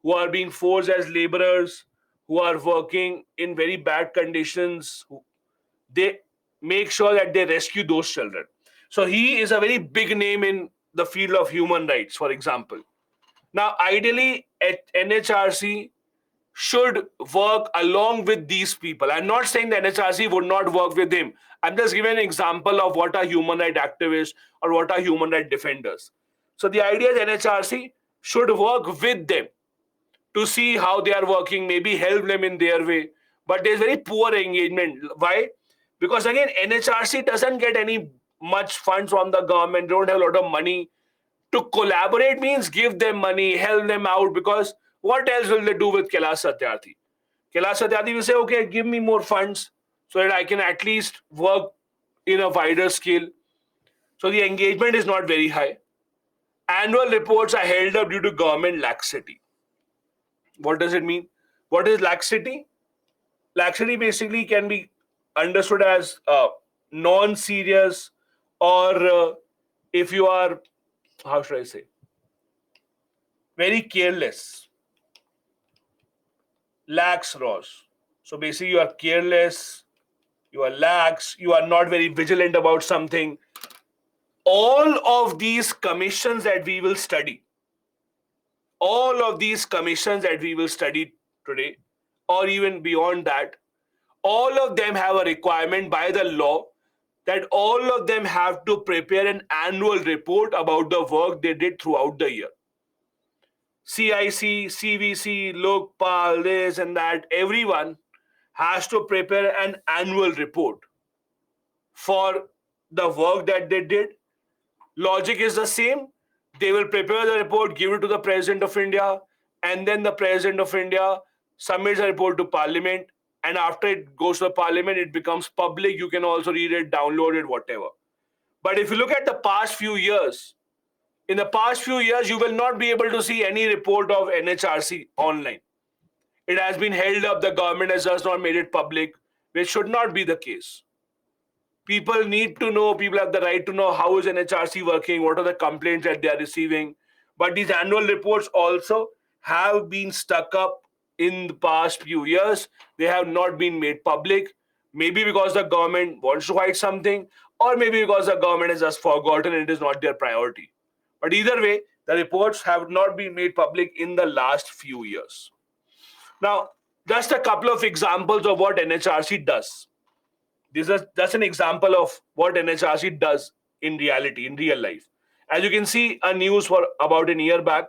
who are being forced as laborers, who are working in very bad conditions. They make sure that they rescue those children. So he is a very big name in the field of human rights, for example. Now, ideally, at NHRC, should work along with these people. I'm not saying the NHRC would not work with him. I'm just giving an example of what are human rights activists or what are human rights defenders. So the idea is NHRC should work with them to see how they are working, maybe help them in their way. But there's very poor engagement. Why? Because again, NHRC doesn't get any much funds from the government, they don't have a lot of money. To collaborate means give them money, help them out, because what else will they do with Kailash Satyarthi? Kailash Satyarthi will say, okay, give me more funds so that I can at least work in a wider scale. So the engagement is not very high. Annual reports are held up due to government laxity. What does it mean? What is laxity? Laxity basically can be understood as non-serious, or if you are, how should I say, very careless, lax laws. So basically you are careless, you are lax, you are not very vigilant about something. All of these commissions that we will study, all of these commissions that we will study today, or even beyond that, all of them have a requirement by the law that all of them have to prepare an annual report about the work they did throughout the year. CIC, CVC, Lokpal, this and that, everyone has to prepare an annual report for the work that they did. Logic is the same. They will prepare the report, give it to the President of India, and then the President of India submits the report to Parliament. And after it goes to the Parliament, it becomes public. You can also read it, download it, whatever. But if you look at the past few years, in the past few years, you will not be able to see any report of NHRC online. It has been held up. The government has just not made it public, which should not be the case. People need to know, people have the right to know how is NHRC working, what are the complaints that they are receiving. But these annual reports also have been stuck up in the past few years. They have not been made public, maybe because the government wants to hide something, or maybe because the government has just forgotten and it is not their priority. But either way, the reports have not been made public in the last few years. Now, just a couple of examples of what NHRC does. This is just an example of what NHRC does in reality, in real life. As you can see, a news for about a year back.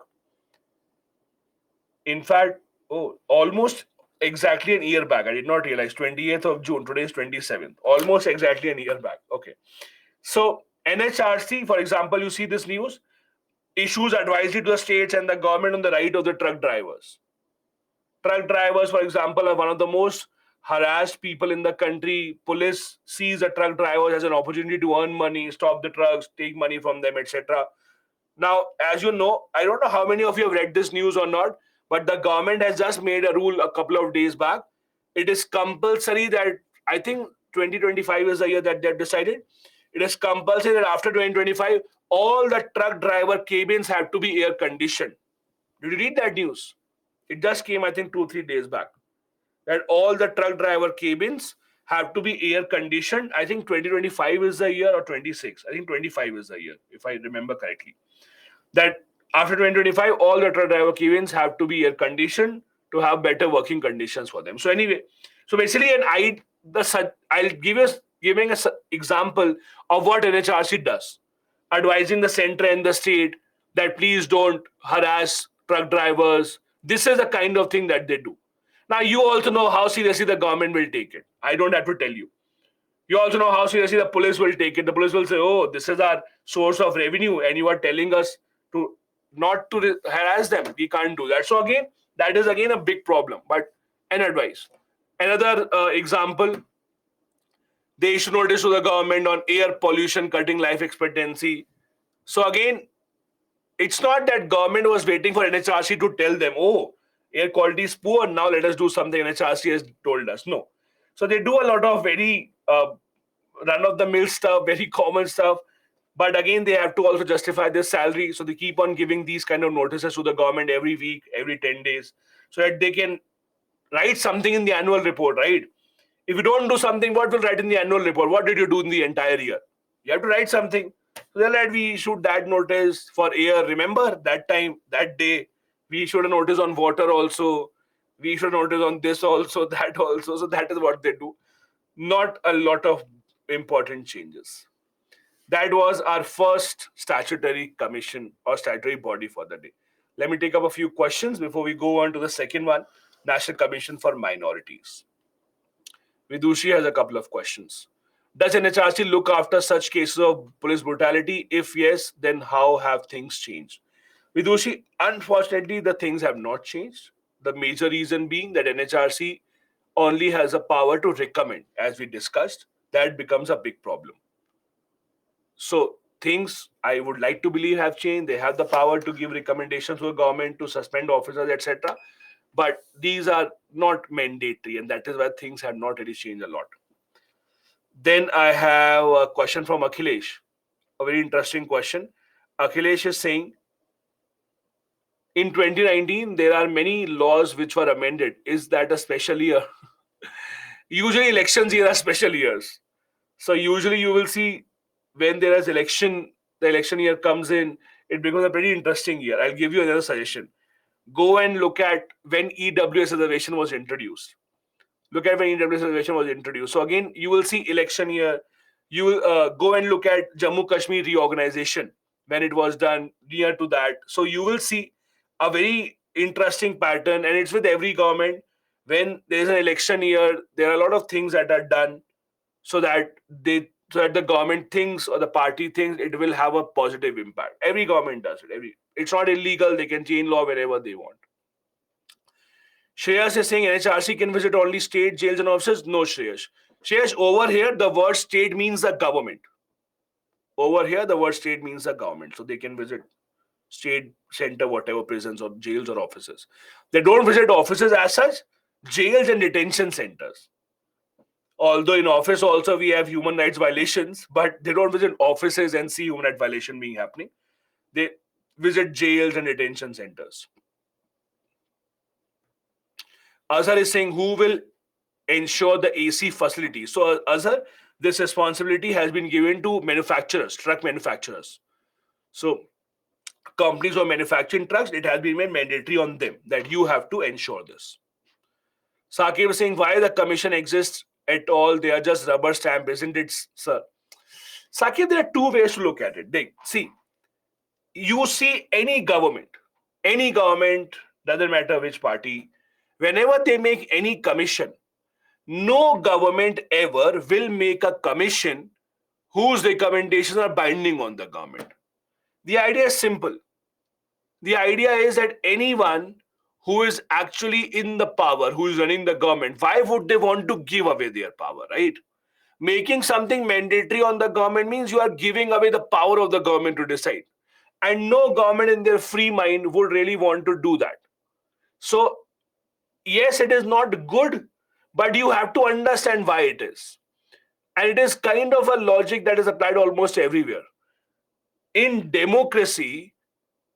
In fact, almost exactly a year back. I did not realize 28th of June. Today is 27th. Almost exactly a year back. Okay. So NHRC, for example, you see this news, issues advisory to the states and the government on the right of the truck drivers. Truck drivers, for example, are one of the most harassed people in the country. Police sees the truck drivers as an opportunity to earn money, stop the trucks, take money from them, etc. Now, as you know, I don't know how many of you have read this news or not, but the government has just made a rule a couple of days back. It is compulsory that, I think 2025 is the year that they've decided. It is compulsory that after 2025, all the truck driver cabins have to be air conditioned. Did you read that news? It just came, I think, 2-3 days back. That all the truck driver cabins have to be air conditioned. I think 2025 is the year, or 26. I think 25 is the year, if I remember correctly. That after 2025, all the truck driver cabins have to be air conditioned to have better working conditions for them. So anyway, so basically, I'll giving an example of what NHRC does, advising the center and the state that please don't harass truck drivers. This is the kind of thing that they do. Now, you also know how seriously the government will take it. I don't have to tell you. You also know how seriously the police will take it. The police will say, oh, this is our source of revenue, and you are telling us to not to harass them. We can't do that. So again, that is again a big problem. But an advice. Another example, they issue notice to the government on air pollution cutting life expectancy. So again, it's not that government was waiting for NHRC to tell them, oh, air quality is poor, now let us do something NHRC has told us. No. So they do a lot of very run-of-the-mill stuff, very common stuff. But again, they have to also justify their salary. So they keep on giving these kind of notices to the government every week, every 10 days, so that they can write something in the annual report, right? If you don't do something, what will write in the annual report? What did you do in the entire year? You have to write something. So then let we issued that notice for air. Remember that time, that day, we issued a notice on water also. we should notice on this also, that also. So that is what they do. Not a lot of important changes. That was our first statutory commission or statutory body for the day. Let me take up a few questions before we go on to the second one, National Commission for Minorities. Vidushi has a couple of questions. Does NHRC look after such cases of police brutality? If yes, then how have things changed? Vidushi, unfortunately, the things have not changed. The major reason being that NHRC only has a power to recommend, as we discussed. That becomes a big problem. So things I would like to believe have changed. They have the power to give recommendations to the government to suspend officers, etc. But these are not mandatory, and that is why things have not really changed a lot. Then I have a question from Akhilesh, a very interesting question. Akhilesh is saying, in 2019, there are many laws which were amended. Is that a special year? Usually, elections year are special years. So usually you will see when there is election, the election year comes in, it becomes a pretty interesting year. I'll give you another suggestion. Go and look at when EWS reservation was introduced. Look at when EWS reservation was introduced. So again, you will see election year. You will go and look at Jammu Kashmir reorganization when it was done near to that. So you will see a very interesting pattern, and it's with every government. When there is an election year, there are a lot of things that are done so that the government thinks or the party thinks it will have a positive impact. Every government does it. It's not illegal. They can change law whenever they want. Shreyas is saying NHRC can visit only state jails and offices. No, Shreyas. Shreyas, over here, the word state means the government. Over here, the word state means the government. So they can visit state center, whatever prisons or jails or offices. They don't visit offices as such, jails and detention centers. Although in office also we have human rights violations, but they don't visit offices and see human rights violation being happening. They visit jails and detention centers. Azhar is saying, who will ensure the AC facility? So Azhar, this responsibility has been given to manufacturers, truck manufacturers. So companies who are manufacturing trucks, it has been made mandatory on them that you have to ensure this. Sakib is saying, why the commission exists at all? They are just rubber stamp, isn't it, sir? Sakib, there are two ways to look at it. See, you see any government, doesn't matter which party, whenever they make any commission, no government ever will make a commission whose recommendations are binding on the government. The idea is simple. The idea is that anyone who is actually in the power, who is running the government, why would they want to give away their power, right? Making something mandatory on the government means you are giving away the power of the government to decide. And no government in their free mind would really want to do that. So, yes, it is not good, but you have to understand why it is. And it is kind of a logic that is applied almost everywhere. In democracy,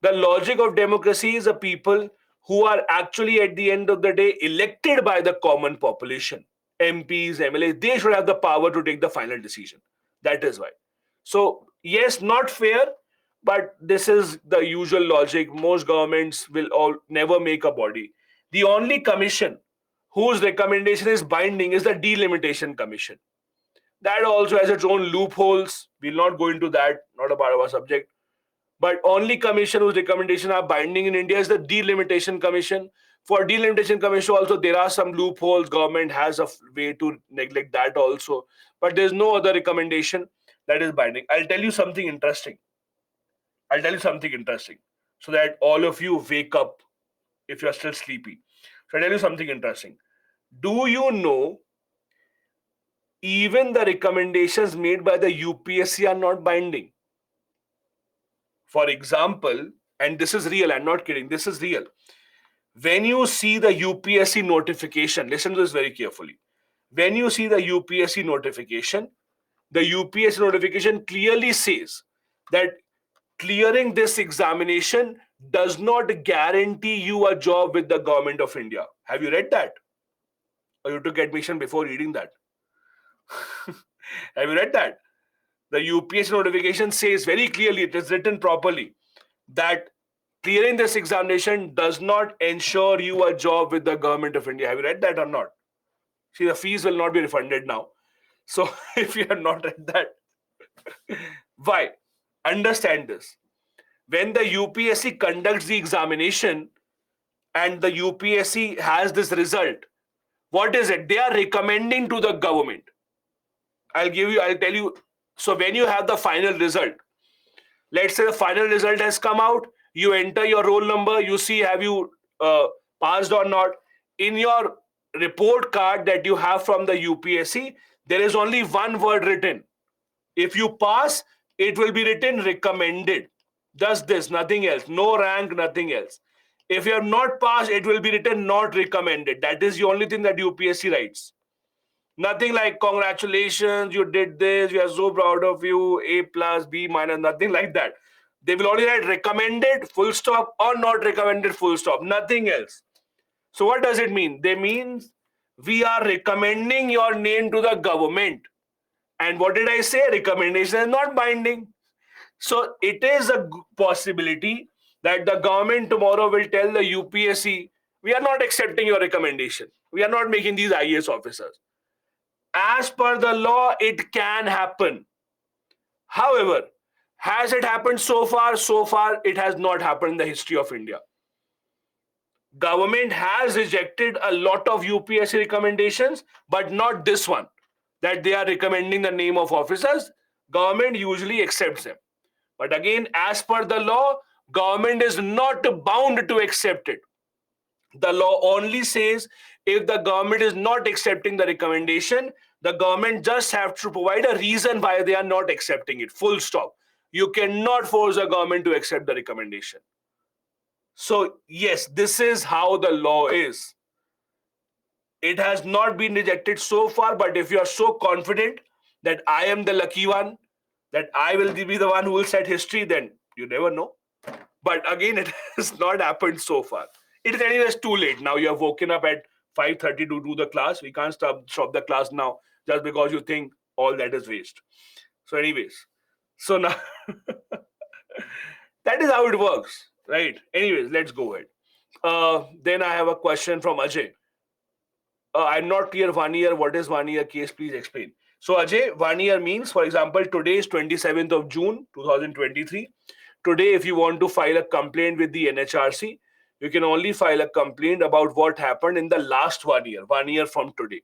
the logic of democracy is a people who are actually at the end of the day elected by the common population. MPs, MLAs, they should have the power to take the final decision. That is why. So, yes, not fair, but this is the usual logic. Most governments will all never make a body. The only commission whose recommendation is binding is the Delimitation Commission. That also has its own loopholes. We'll not go into that, not a part of our subject. But only commission whose recommendations are binding in India is the Delimitation Commission. For Delimitation Commission also, there are some loopholes. Government has a way to neglect that also. But there's no other recommendation that is binding. I'll tell you something interesting. So that all of you wake up if you're still sleepy. So I'll tell you something interesting. Do you know even the recommendations made by the UPSC are not binding? For example, and this is real, I'm not kidding, this is real. When you see the UPSC notification, listen to this very carefully. When you see the UPSC notification, clearly says that clearing this examination does not guarantee you a job with the government of India. Have you read that? Or you took admission before reading that? Have you read that? The UPSC notification says very clearly, it is written properly, that clearing this examination does not ensure you a job with the government of India. Have you read that or not? See, the fees will not be refunded now. So if you have not read that, why? Understand this. When the UPSC conducts the examination and the UPSC has this result, what is it? They are recommending to the government. I'll tell you. So when you have the final result, let's say the final result has come out, you enter your roll number, you see have you passed or not. In your report card that you have from the UPSC, there is only one word written. If you pass, it will be written recommended. Just this, nothing else. No rank, nothing else. If you have not passed, it will be written not recommended. That is the only thing that UPSC writes. Nothing like congratulations, you did this, we are so proud of you, A plus, B minus, nothing like that. They will only write recommended, full stop, or not recommended, full stop, nothing else. So what does it mean? They mean we are recommending your name to the government. And what did I say? Recommendation is not binding. So it is a possibility that the government tomorrow will tell the UPSC, we are not accepting your recommendation. We are not making these IAS officers. As per the law, it can happen. However, has it happened so far? So far, it has not happened in the history of India. Government has rejected a lot of UPSC recommendations, but not this one, that they are recommending the name of officers. Government usually accepts them. But again, as per the law, government is not bound to accept it. The law only says if the government is not accepting the recommendation, the government just have to provide a reason why they are not accepting it. Full stop. You cannot force the government to accept the recommendation. So yes, this is how the law is. It has not been rejected so far, but if you are so confident that I am the lucky one, that I will be the one who will set history, then you never know. But again, it has not happened so far. It is anyways too late. Now you have woken up at 5:30 to do the class. We can't stop the class now just because you think all that is waste. So anyways, so now that is how it works, right? Anyways, let's go ahead. Then I have a question from Ajay. I'm not clear 1 year. What is 1 year case? Please explain. So Ajay, 1 year means, for example, today is 27th of June, 2023. Today, if you want to file a complaint with the NHRC, you can only file a complaint about what happened in the last 1 year from today.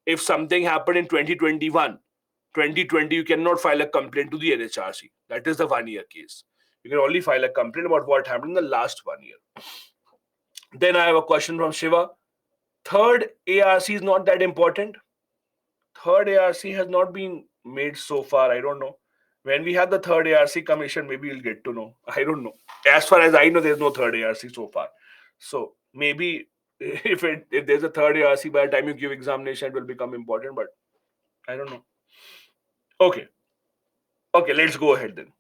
If something happened in 2021, 2020, you cannot file a complaint to the NHRC. That is the 1 year case. You can only file a complaint about what happened in the last 1 year. Then I have a question from Shiva. Third ARC is not that important. Third ARC has not been made so far. I don't know. When we have the third ARC commission, maybe we'll get to know. I don't know. As far as I know, there's no third ARC so far. So maybe if there's a third ARC, by the time you give examination, it will become important. But I don't know. Okay. Okay, let's go ahead then.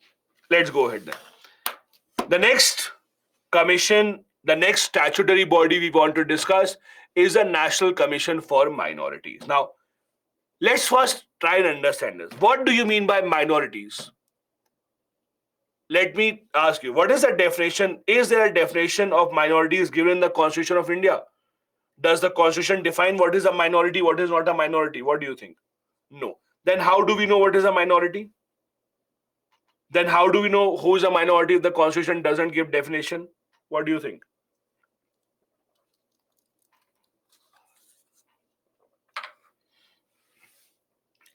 The next commission, the next statutory body we want to discuss is a National Commission for Minorities. Now, let's first try and understand this. What do you mean by minorities? Let me ask you, what is the definition? Is there a definition of minorities given in the Constitution of India? Does the Constitution define what is a minority, what is not a minority? What do you think? No. Then how do we know what is a minority? Then how do we know who is a minority if the Constitution doesn't give definition? What do you think?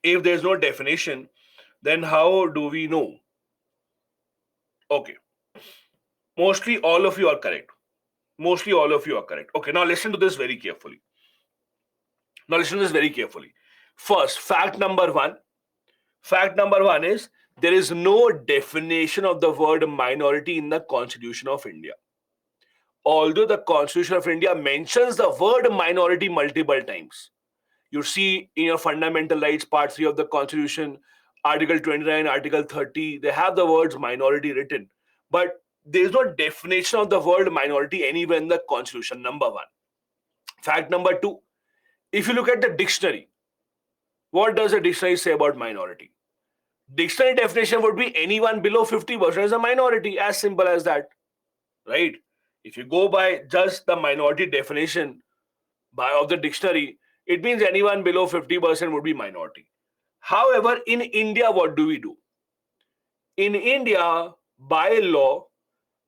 If there's no definition, then how do we know? Okay. Mostly all of you are correct. Okay, now listen to this very carefully. First, fact number one is there is no definition of the word minority in the Constitution of India. Although the Constitution of India mentions the word minority multiple times. You see in your fundamental rights, part 3 of the Constitution, Article 29, Article 30, they have the words minority written. But there is no definition of the word minority anywhere in the Constitution, number one. Fact number two, if you look at the dictionary, what does the dictionary say about minority? Dictionary definition would be anyone below 50% is a minority, as simple as that. right? If you go by just the minority definition of the dictionary, it means anyone below 50% would be minority. However, in India, what do we do? In India, by law,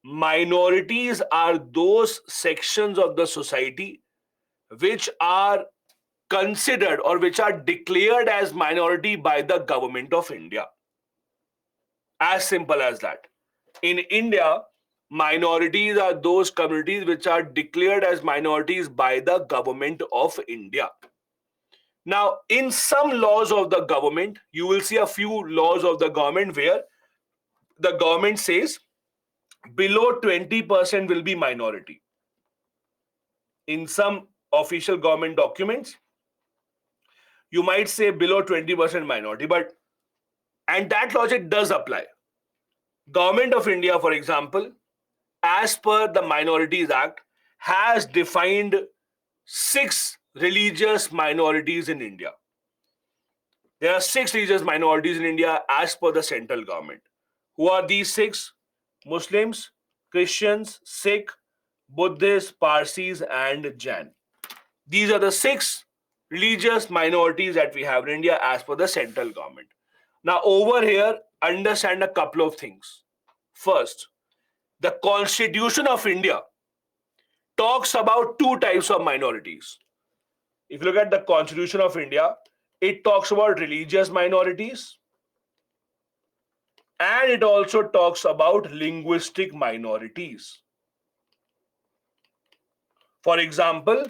minorities are those sections of the society which are considered or which are declared as minority by the government of India. As simple as that. In India, minorities are those communities which are declared as minorities by the government of India. Now, in some laws of the government, you will see a few laws of the government where the government says below 20% will be minority. In some official government documents, you might say below 20% minority, and that logic does apply. Government of India, for example, as per the Minorities Act, has defined 6 religious minorities in India. There are 6 religious minorities in India as per the central government. Who are these 6? Muslims, Christians, Sikh, Buddhists, Parsis, and Jain. These are the 6 religious minorities that we have in India as per the central government. Now, over here, understand a couple of things. First, the Constitution of India talks about 2 types of minorities. If you look at the Constitution of India, it talks about religious minorities and it also talks about linguistic minorities. For example,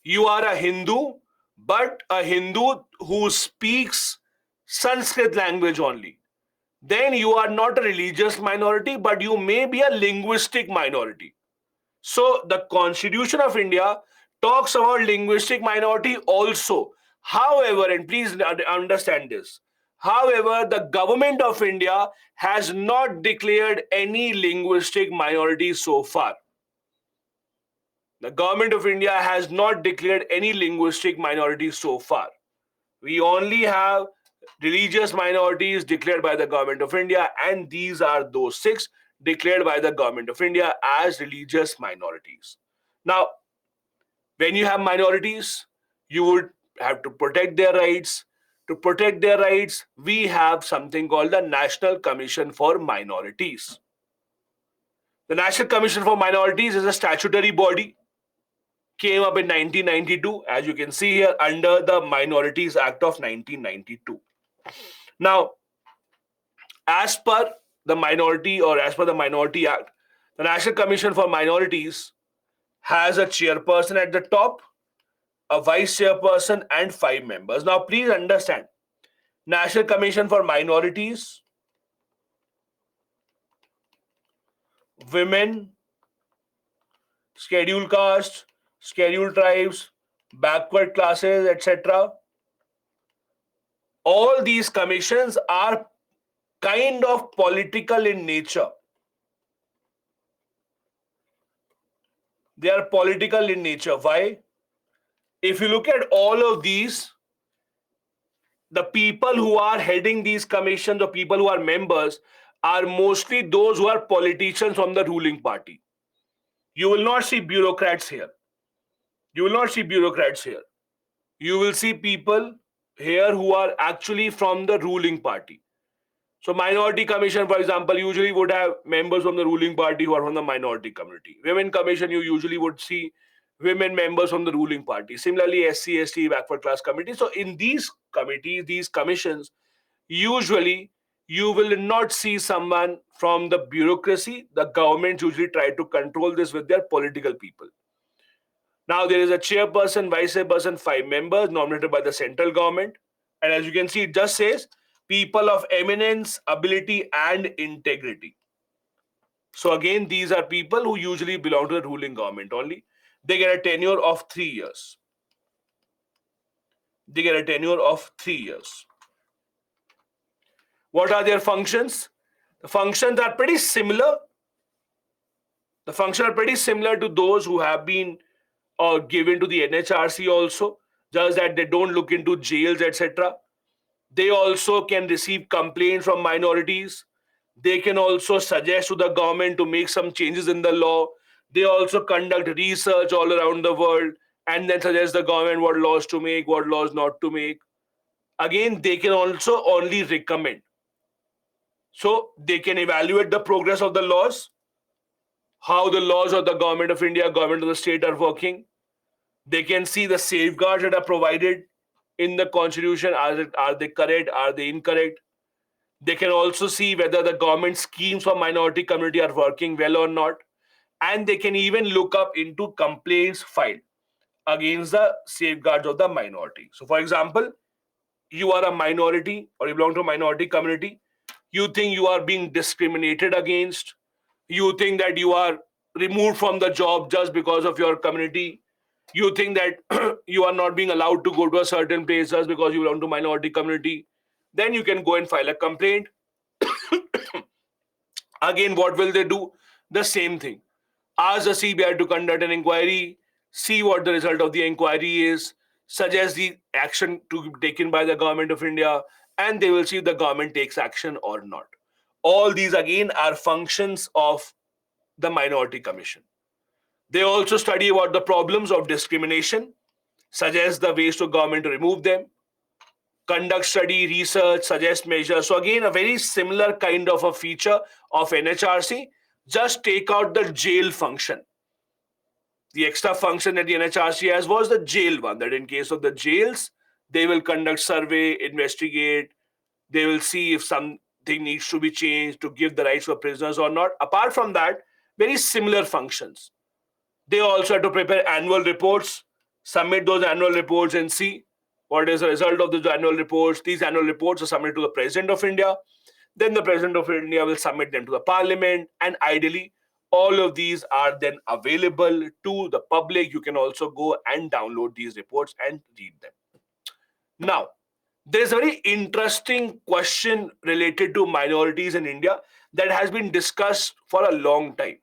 you are a Hindu, but a Hindu who speaks Sanskrit language only. Then you are not a religious minority, but you may be a linguistic minority. So the Constitution of India talks about linguistic minority also. However, and please understand this, however, the government of India has not declared any linguistic minority so far. The government of India has not declared any linguistic minority so far. We only have religious minorities declared by the government of India, and these are those 6 declared by the government of India as religious minorities. Now, when you have minorities, you would have to protect their rights. To protect their rights, we have something called the National Commission for Minorities. The National Commission for Minorities is a statutory body, came up in 1992, as you can see here, under the Minorities Act of 1992. Now, as per the Minority Act, the National Commission for Minorities has a chairperson at the top, a vice chairperson, and 5 members. Now, please understand, National Commission for Minorities, women, scheduled caste, scheduled tribes, backward classes, etc. All these commissions are kind of political in nature. They are political in nature. Why? If you look at all of these, the people who are heading these commissions or people who are members are mostly those who are politicians from the ruling party. You will not see bureaucrats here. You will not see bureaucrats here. You will see people here who are actually from the ruling party. So Minority Commission, for example, usually would have members from the ruling party who are from the minority community. Women Commission, you usually would see women members from the ruling party. Similarly, SC, ST, backward class committee. So in these committees, these commissions, usually you will not see someone from the bureaucracy. The government usually try to control this with their political people. Now there is a chairperson, vice chairperson, 5 members nominated by the central government. And as you can see, it just says people of eminence, ability, and integrity. So again, these are people who usually belong to the ruling government only. They get a tenure of 3 years. They get a tenure of 3 years. What are their functions? The functions are pretty similar. The functions are pretty similar to those who have been given to the NHRC also, just that they don't look into jails, etc. They also can receive complaints from minorities. They can also suggest to the government to make some changes in the law. They also conduct research all around the world and then suggest the government what laws to make, what laws not to make. Again, they can also only recommend. So they can evaluate the progress of the laws, how the laws of the government of India, government of the state are working. They can see the safeguards that are provided in the constitution. Are they correct? Are they incorrect? They can also see whether the government schemes for minority community are working well or not. And they can even look up into complaints filed against the safeguards of the minority. So, for example, you are a minority or you belong to a minority community, you think you are being discriminated against, you think that you are removed from the job just because of your community, you think that you are not being allowed to go to a certain place just because you belong to minority community, then you can go and file a complaint. Again, what will they do? The same thing. Ask the CBI to conduct an inquiry, see what the result of the inquiry is, suggest the action to be taken by the government of India, and they will see if the government takes action or not. All these again are functions of the Minority Commission. They also study about the problems of discrimination, suggest the ways to government to remove them, conduct study, research, suggest measures. So again, a very similar kind of a feature of NHRC. Just take out the jail function. The extra function that the NHRC has was the jail one, that in case of the jails, they will conduct survey, investigate, they will see if something needs to be changed to give the rights for prisoners or not. Apart from that, very similar functions. They also have to prepare annual reports, submit those annual reports and see what is the result of those annual reports. These annual reports are submitted to the President of India. Then the President of India will submit them to the Parliament, and ideally, all of these are then available to the public. You can also go and download these reports and read them. Now, there's a very interesting question related to minorities in India that has been discussed for a long time.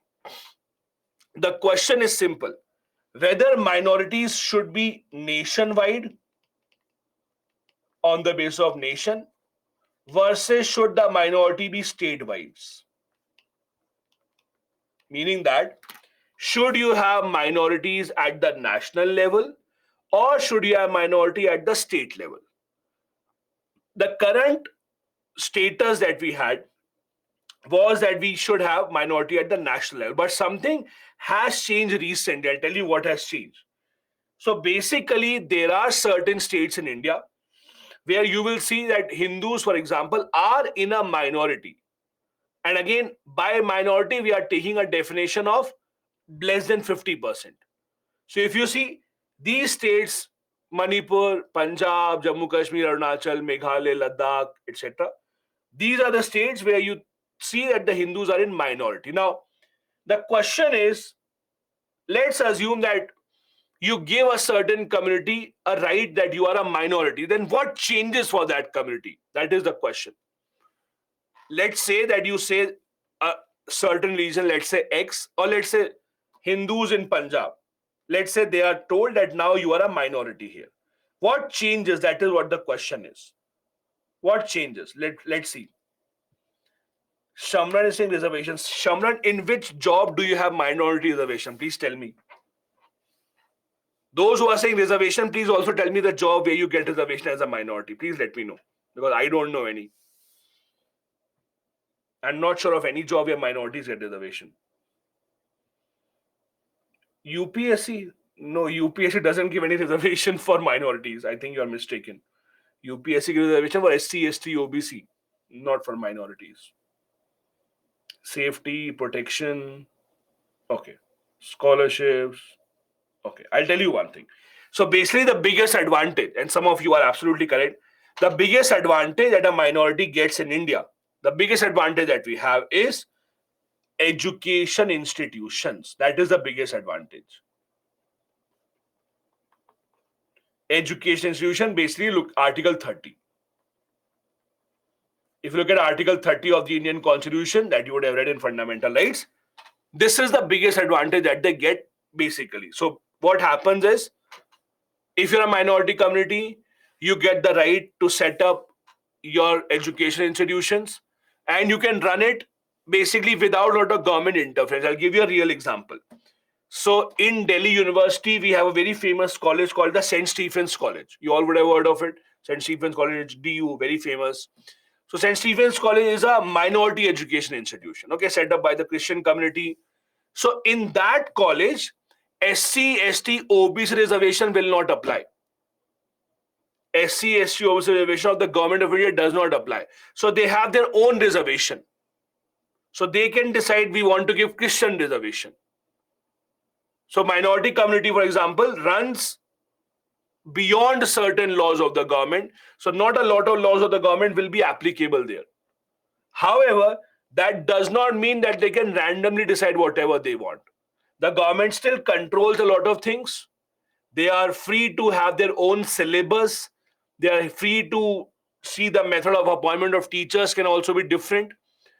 The question is simple: whether minorities should be nationwide on the basis of nation versus should the minority be statewide. Meaning that should you have minorities at the national level or should you have minority at the state level? The current status that we had was that we should have minority at the national level, but something has changed recently. I'll tell you what has changed. So basically, there are certain states in India where you will see that Hindus, for example, are in a minority. And again, by minority, we are taking a definition of less than 50%. So if you see these states, Manipur, Punjab, Jammu Kashmir, Arunachal, Meghalaya, Ladakh, etc., these are the states where you see that the Hindus are in minority. Now, the question is, let's assume that you give a certain community a right that you are a minority, then what changes for that community? That is the question. Let's say that you say a certain region, let's say X, or let's say Hindus in Punjab. Let's say they are told that now you are a minority here. What changes? That is what the question is. What changes? Let's see. Shamran is saying reservations. Shamran, in which job do you have minority reservation? Please tell me. Those who are saying reservation, please also tell me the job where you get reservation as a minority. Please let me know, because I don't know any. I'm not sure of any job where minorities get reservation. UPSC? No, UPSC doesn't give any reservation for minorities. I think you are mistaken. UPSC gives reservation for SC, ST, OBC, not for minorities. Safety, protection, okay. Scholarships, okay. I'll tell you one thing. So basically the biggest advantage, and some of you are absolutely correct, the biggest advantage that a minority gets in India, the biggest advantage that we have is education institutions. That is the biggest advantage. Education institution, basically look Article 30. If you look at Article 30 of the Indian Constitution that you would have read in Fundamental Rights, this is the biggest advantage that they get basically. So what happens is, if you're a minority community, you get the right to set up your education institutions. and you can run it basically without a lot of government interference. I'll give you a real example. So in Delhi University, we have a very famous college called the St. Stephen's College. You all would have heard of it. St. Stephen's College, DU, very famous. So St. Stephen's College is a minority education institution, okay, set up by the Christian community. So in that college, SC, ST, OBC reservation will not apply. SC, ST, OBC reservation of the government of India does not apply. So they have their own reservation. So they can decide we want to give Christian reservation. So minority community, for example, runs beyond certain laws of the government. So not a lot of laws of the government will be applicable there. However, that does not mean that they can randomly decide whatever they want. The government still controls a lot of things. They are free to have their own syllabus. They are free to see the method of appointment of teachers can also be different.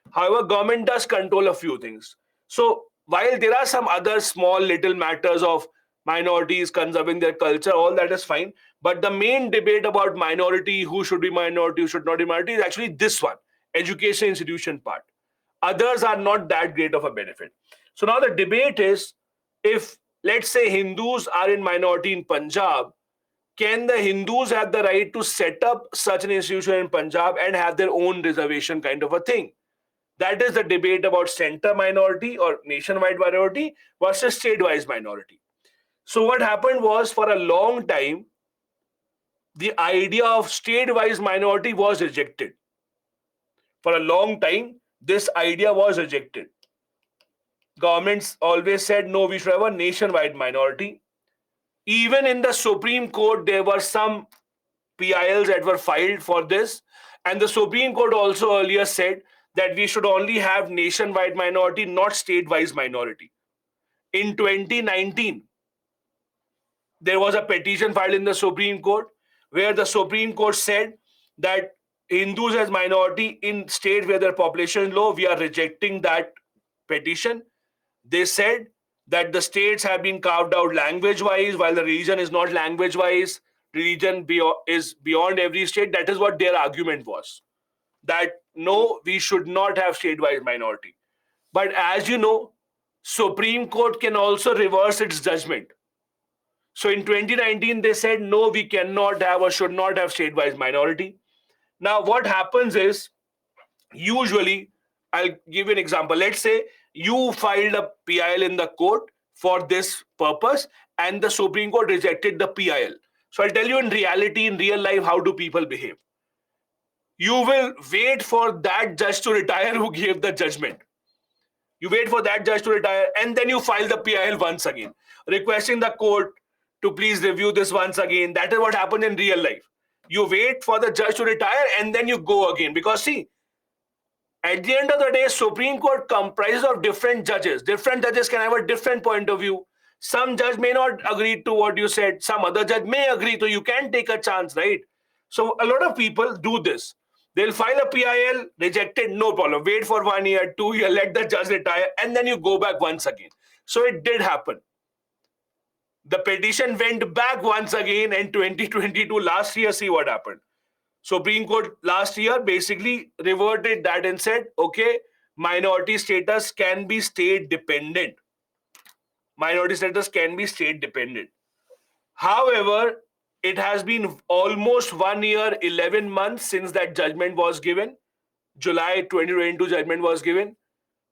However, government does control a few things. So while there are some other small little matters of minorities conserving their culture, all that is fine. But the main debate about minority, who should be minority, who should not be minority, is actually this one, education institution part. Others are not that great of a benefit. So now the debate is, if let's say Hindus are in minority in Punjab, can the Hindus have the right to set up such an institution in Punjab and have their own reservation kind of a thing? That is the debate about center minority or nationwide minority versus state-wise minority. So what happened was, for a long time, the idea of state-wise minority was rejected. For a long time, this idea was rejected. Governments always said, no, we should have a nationwide minority. Even in the Supreme Court, there were some PILs that were filed for this. And the Supreme Court also earlier said that we should only have nationwide minority, not state-wise minority. In 2019, there was a petition filed in the Supreme Court where the Supreme Court said that Hindus as minority in states where their population is low, we are rejecting that petition. They said that the states have been carved out language-wise, while the region is not language-wise. Religion is beyond every state. That is what their argument was. That no, we should not have state-wise minority. But as you know, Supreme Court can also reverse its judgment. So in 2019, they said, no, we cannot have or should not have state-wise minority. Now, what happens is, usually, I'll give you an example. Let's say you filed a PIL in the court for this purpose and the Supreme Court rejected the PIL. So I'll tell you in reality, in real life, how do people behave. You will wait for that judge to retire who gave the judgment. You wait for that judge to retire and then you file the PIL once again, requesting the court to please review this once again. That is what happened in real life. You wait for the judge to retire and then you go again. Because see, at the end of the day, Supreme Court comprises of different judges. Different judges can have a different point of view. Some judge may not agree to what you said. Some other judge may agree. So you can take a chance, right? So a lot of people do this. They'll file a PIL, rejected, no problem. Wait for 1 year, 2 years, let the judge retire, and then you go back once again. So it did happen. The petition went back once again in 2022, last year. See what happened. Supreme Court last year basically reverted that and said, okay, minority status can be state dependent. Minority status can be state dependent. However, it has been almost 1 year, 11 months since that judgment was given. July 2022 judgment was given.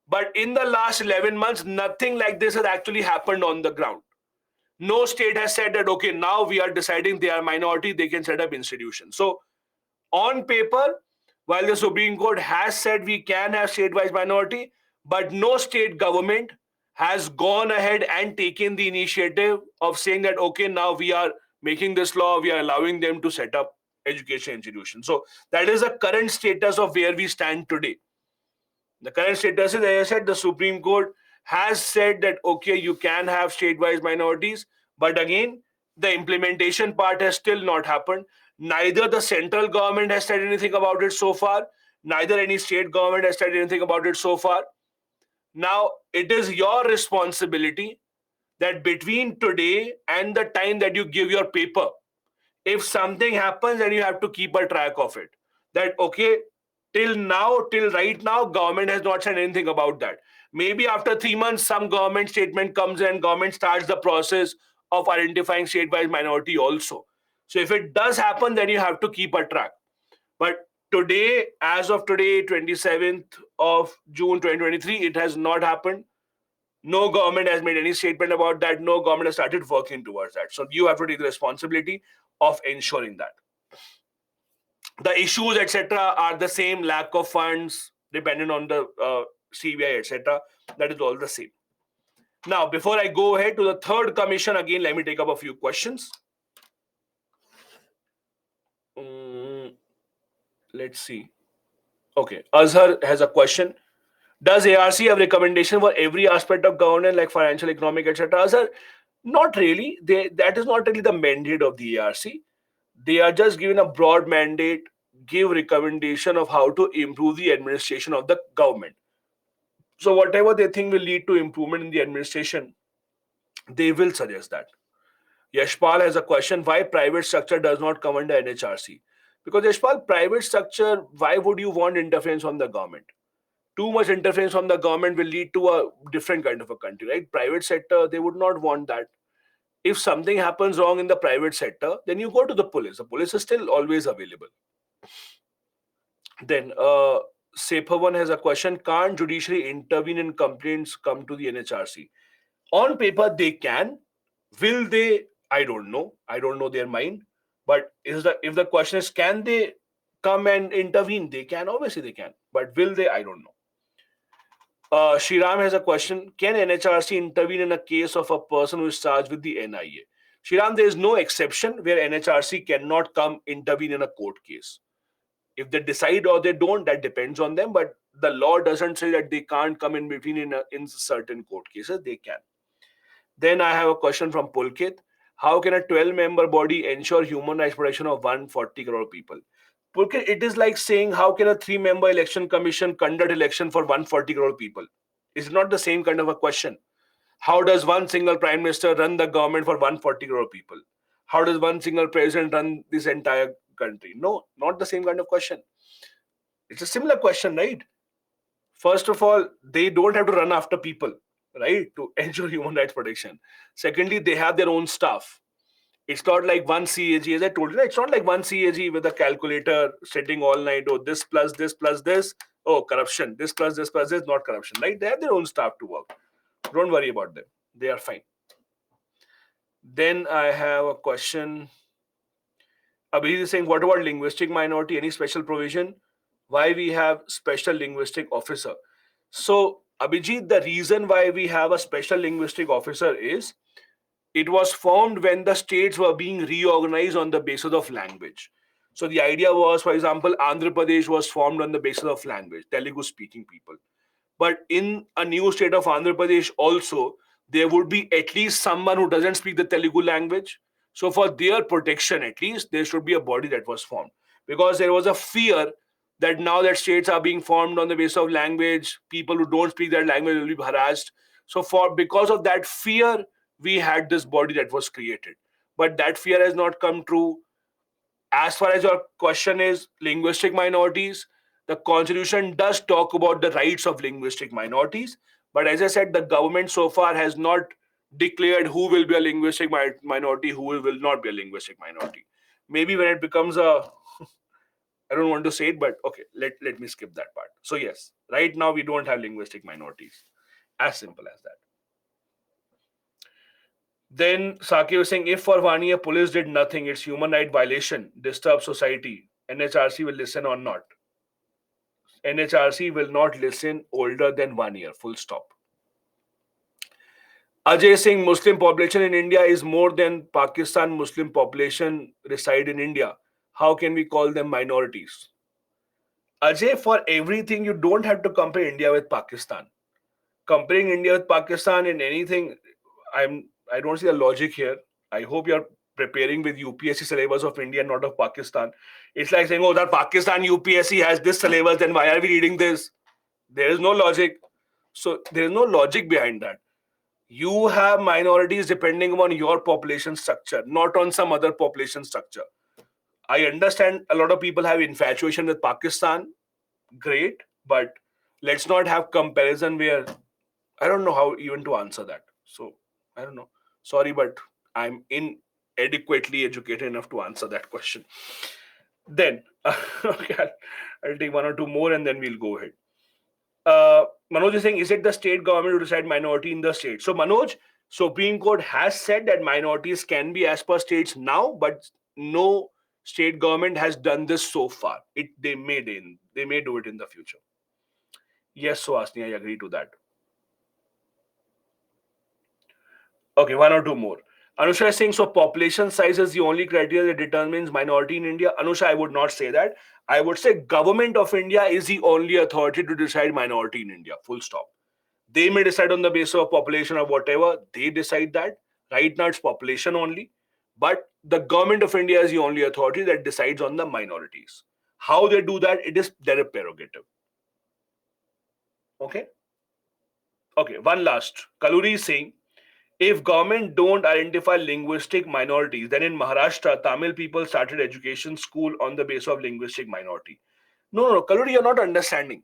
But in the last 11 months, nothing like this has actually happened on the ground. No state has said that, okay, now we are deciding they are minority, they can set up institutions. So on paper, while the Supreme Court has said we can have state-wise minority, but no state government has gone ahead and taken the initiative of saying that, okay, now we are making this law, we are allowing them to set up education institutions. So that is the current status of where we stand today. The current status is, as I said, the Supreme Court has said that, okay, you can have state-wise minorities, but again, the implementation part has still not happened. Neither the central government has said anything about it so far, neither any state government has said anything about it so far. Now, it is your responsibility that between today and the time that you give your paper, if something happens, then you have to keep a track of it. That, okay, Till right now, government has not said anything about that. Maybe after 3 months, some government statement comes and government starts the process of identifying state-wise minority also. So if it does happen, then you have to keep a track. But today, as of today, 27th of June 2023, it has not happened. No government has made any statement about that. No government has started working towards that. So you have to take the responsibility of ensuring that. The issues, etc., are the same. Lack of funds, dependent on the CBI, etc. That is all the same. Now, before I go ahead to the third commission, again, let me take up a few questions. Let's see. Okay, Azhar has a question. Does ARC have recommendation for every aspect of governance, like financial, economic, etc.? Azhar, not really. That is not really the mandate of the ARC. They are just given a broad mandate, give recommendation of how to improve the administration of the government. So whatever they think will lead to improvement in the administration, they will suggest that. Yashpal has a question: why private structure does not come under NHRC? Because Yashpal, private structure, why would you want interference from the government? Too much interference from the government will lead to a different kind of a country, right? Private sector, they would not want that. If something happens wrong in the private sector, then you go to the police. The police is still always available. Then Sephavan has a question: can't judiciary intervene in complaints come to the NHRC? On paper, they can. Will they? I don't know. I don't know their mind. But if the question is, can they come and intervene? They can. Obviously, they can. But will they? I don't know. Shriram has a question. Can NHRC intervene in a case of a person who is charged with the NIA? Shriram, there is no exception where NHRC cannot come intervene in a court case. If they decide or they don't, that depends on them. But the law doesn't say that they can't come in between in certain court cases. They can. Then I have a question from Pulkit. How can a 12-member body ensure human rights protection of 140 crore people? Pulkit, it is like saying, how can a 3-member election commission conduct election for 140 crore people? It's not the same kind of a question. How does one single prime minister run the government for 140 crore people? How does one single president run this entire country? No, not the same kind of question. It's a similar question, right? First of all, they don't have to run after people, right, to ensure human rights protection. Secondly, they have their own staff. It's not like one CAG, as I told you, it's not like one CAG with a calculator sitting all night. Oh, this plus this plus this. Oh, corruption. This plus this plus this, not corruption, right? They have their own staff to work. Don't worry about them. They are fine. Then I have a question. Abhijit is saying, what about linguistic minority? Any special provision? Why we have special linguistic officer? So, Abhijit, the reason why we have a special linguistic officer is it was formed when the states were being reorganized on the basis of language. So the idea was, for example, Andhra Pradesh was formed on the basis of language, Telugu speaking people. But in a new state of Andhra Pradesh also, there would be at least someone who doesn't speak the Telugu language. So for their protection, at least, there should be a body that was formed. Because there was a fear that now that states are being formed on the basis of language, people who don't speak that language will be harassed. So because of that fear, we had this body that was created. But that fear has not come true. As far as your question is, linguistic minorities, the constitution does talk about the rights of linguistic minorities. But as I said, the government so far has not declared who will be a linguistic minority, who will not be a linguistic minority. Maybe when it becomes I don't want to say it, but okay, let me skip that part. So yes, right now we don't have linguistic minorities. As simple as that. Then Saki was saying, if for 1 year police did nothing, it's human right violation, disturb society. NHRC will listen or not. NHRC will not listen older than 1 year. Full stop. Ajay Singh, Muslim population in India is more than Pakistan Muslim population reside in India. How can we call them minorities? Ajay, for everything, you don't have to compare India with Pakistan. Comparing India with Pakistan in anything, I don't see the logic here. I hope you're preparing with UPSC syllabus of India, not of Pakistan. It's like saying, oh, that Pakistan UPSC has this syllabus, then why are we reading this? There is no logic. So there is no logic behind that. You have minorities depending on your population structure, not on some other population structure. I understand a lot of people have infatuation with Pakistan. great, but let's not have comparison where I don't know how even to answer that. So I don't know. Sorry, but I'm inadequately educated enough to answer that question. Then, okay, I'll take one or two more and then we'll go ahead. Manoj is saying, is it the state government to decide minority in the state? So, Manoj, Supreme Court has said that minorities can be as per states now, but no state government has done this so far. They may do it in the future. Yes, so Asni, I agree to that. Okay, one or two more. Anusha is saying, so population size is the only criteria that determines minority in India. Anusha, I would not say that. I would say government of India is the only authority to decide minority in India. Full stop. They may decide on the basis of population or whatever. They decide that. Right now, it's population only. But the government of India is the only authority that decides on the minorities. How they do that, it is their prerogative. Okay? Okay, one last. Kaluri is saying, if government don't identify linguistic minorities, then in Maharashtra, Tamil people started education school on the basis of linguistic minority. No, Kaluri, you're not understanding.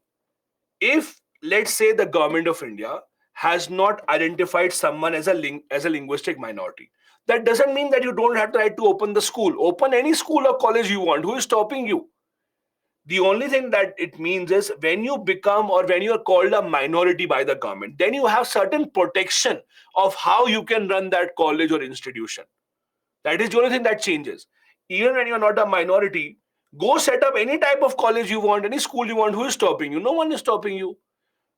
If let's say the government of India has not identified someone as a linguistic minority, that doesn't mean that you don't have the right to open the school. Open any school or college you want. Who is stopping you? The only thing that it means is when you become or when you are called a minority by the government, then you have certain protection of how you can run that college or institution. That is the only thing that changes. Even when you're not a minority, go set up any type of college you want, any school you want. Who is stopping you? No one is stopping you.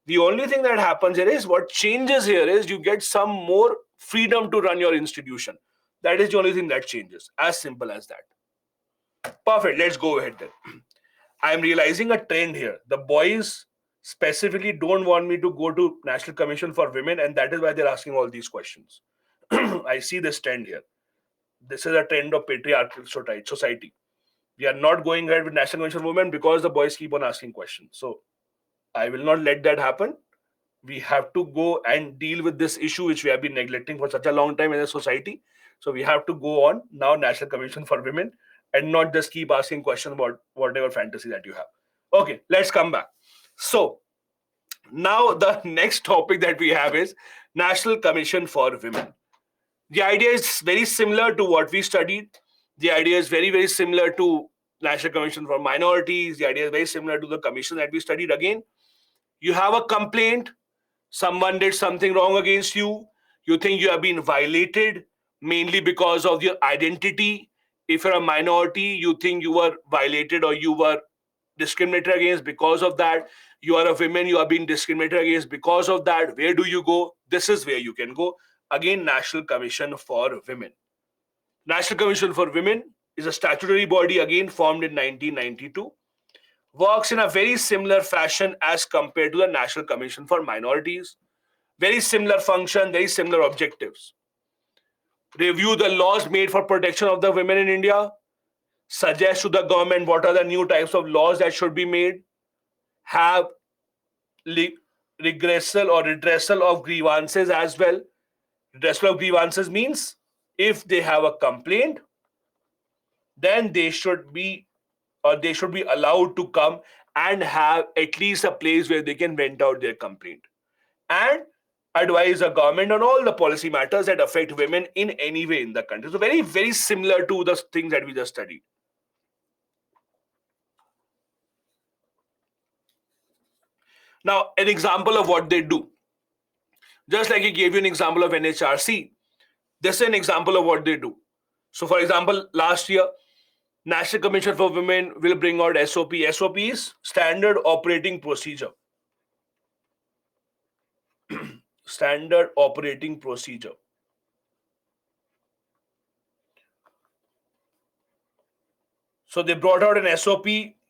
The only thing that happens here is what changes here is you get some more freedom to run your institution. That is the only thing that changes. As simple as that. Perfect. Let's go ahead then. I'm realizing a trend here. The boys specifically don't want me to go to National Commission for Women, and that is why they're asking all these questions. I see this trend here. This is a trend of patriarchal society. We are not going ahead with National Commission for Women because the boys keep on asking questions. So I will not let that happen. We have to go and deal with this issue which we have been neglecting for such a long time in a society. So we have to go on now National Commission for Women and not just keep asking questions about whatever fantasy that you have. Okay, let's come back. So now the next topic that we have is National Commission for Women. The idea is very similar to what we studied. The idea is very, very similar to National Commission for Minorities. The idea is very similar to the commission that we studied. Again, you have a complaint, someone did something wrong against you, you think you have been violated mainly because of your identity. If you're a minority, you think you were violated or you were discriminated against because of that. You are a woman, you are being discriminated against because of that. Where do you go? This is where you can go. Again, National Commission for Women. National Commission for Women is a statutory body again formed in 1992. Works in a very similar fashion as compared to the National Commission for Minorities. Very similar function, very similar objectives. Review the laws made for protection of the women in India. Suggest to the government what are the new types of laws that should be made. Have regressal or redressal of grievances as well. Redressal of grievances means if they have a complaint, then they should be allowed to come and have at least a place where they can vent out their complaint and advise the government on all the policy matters that affect women in any way in the country. So very, very similar to the things that we just studied. Now, an example of what they do. Just like I gave you an example of NHRC, this is an example of what they do. So, for example, last year, National Commission for Women will bring out SOP. SOP is Standard Operating Procedure. Standard Operating Procedure. So they brought out an SOP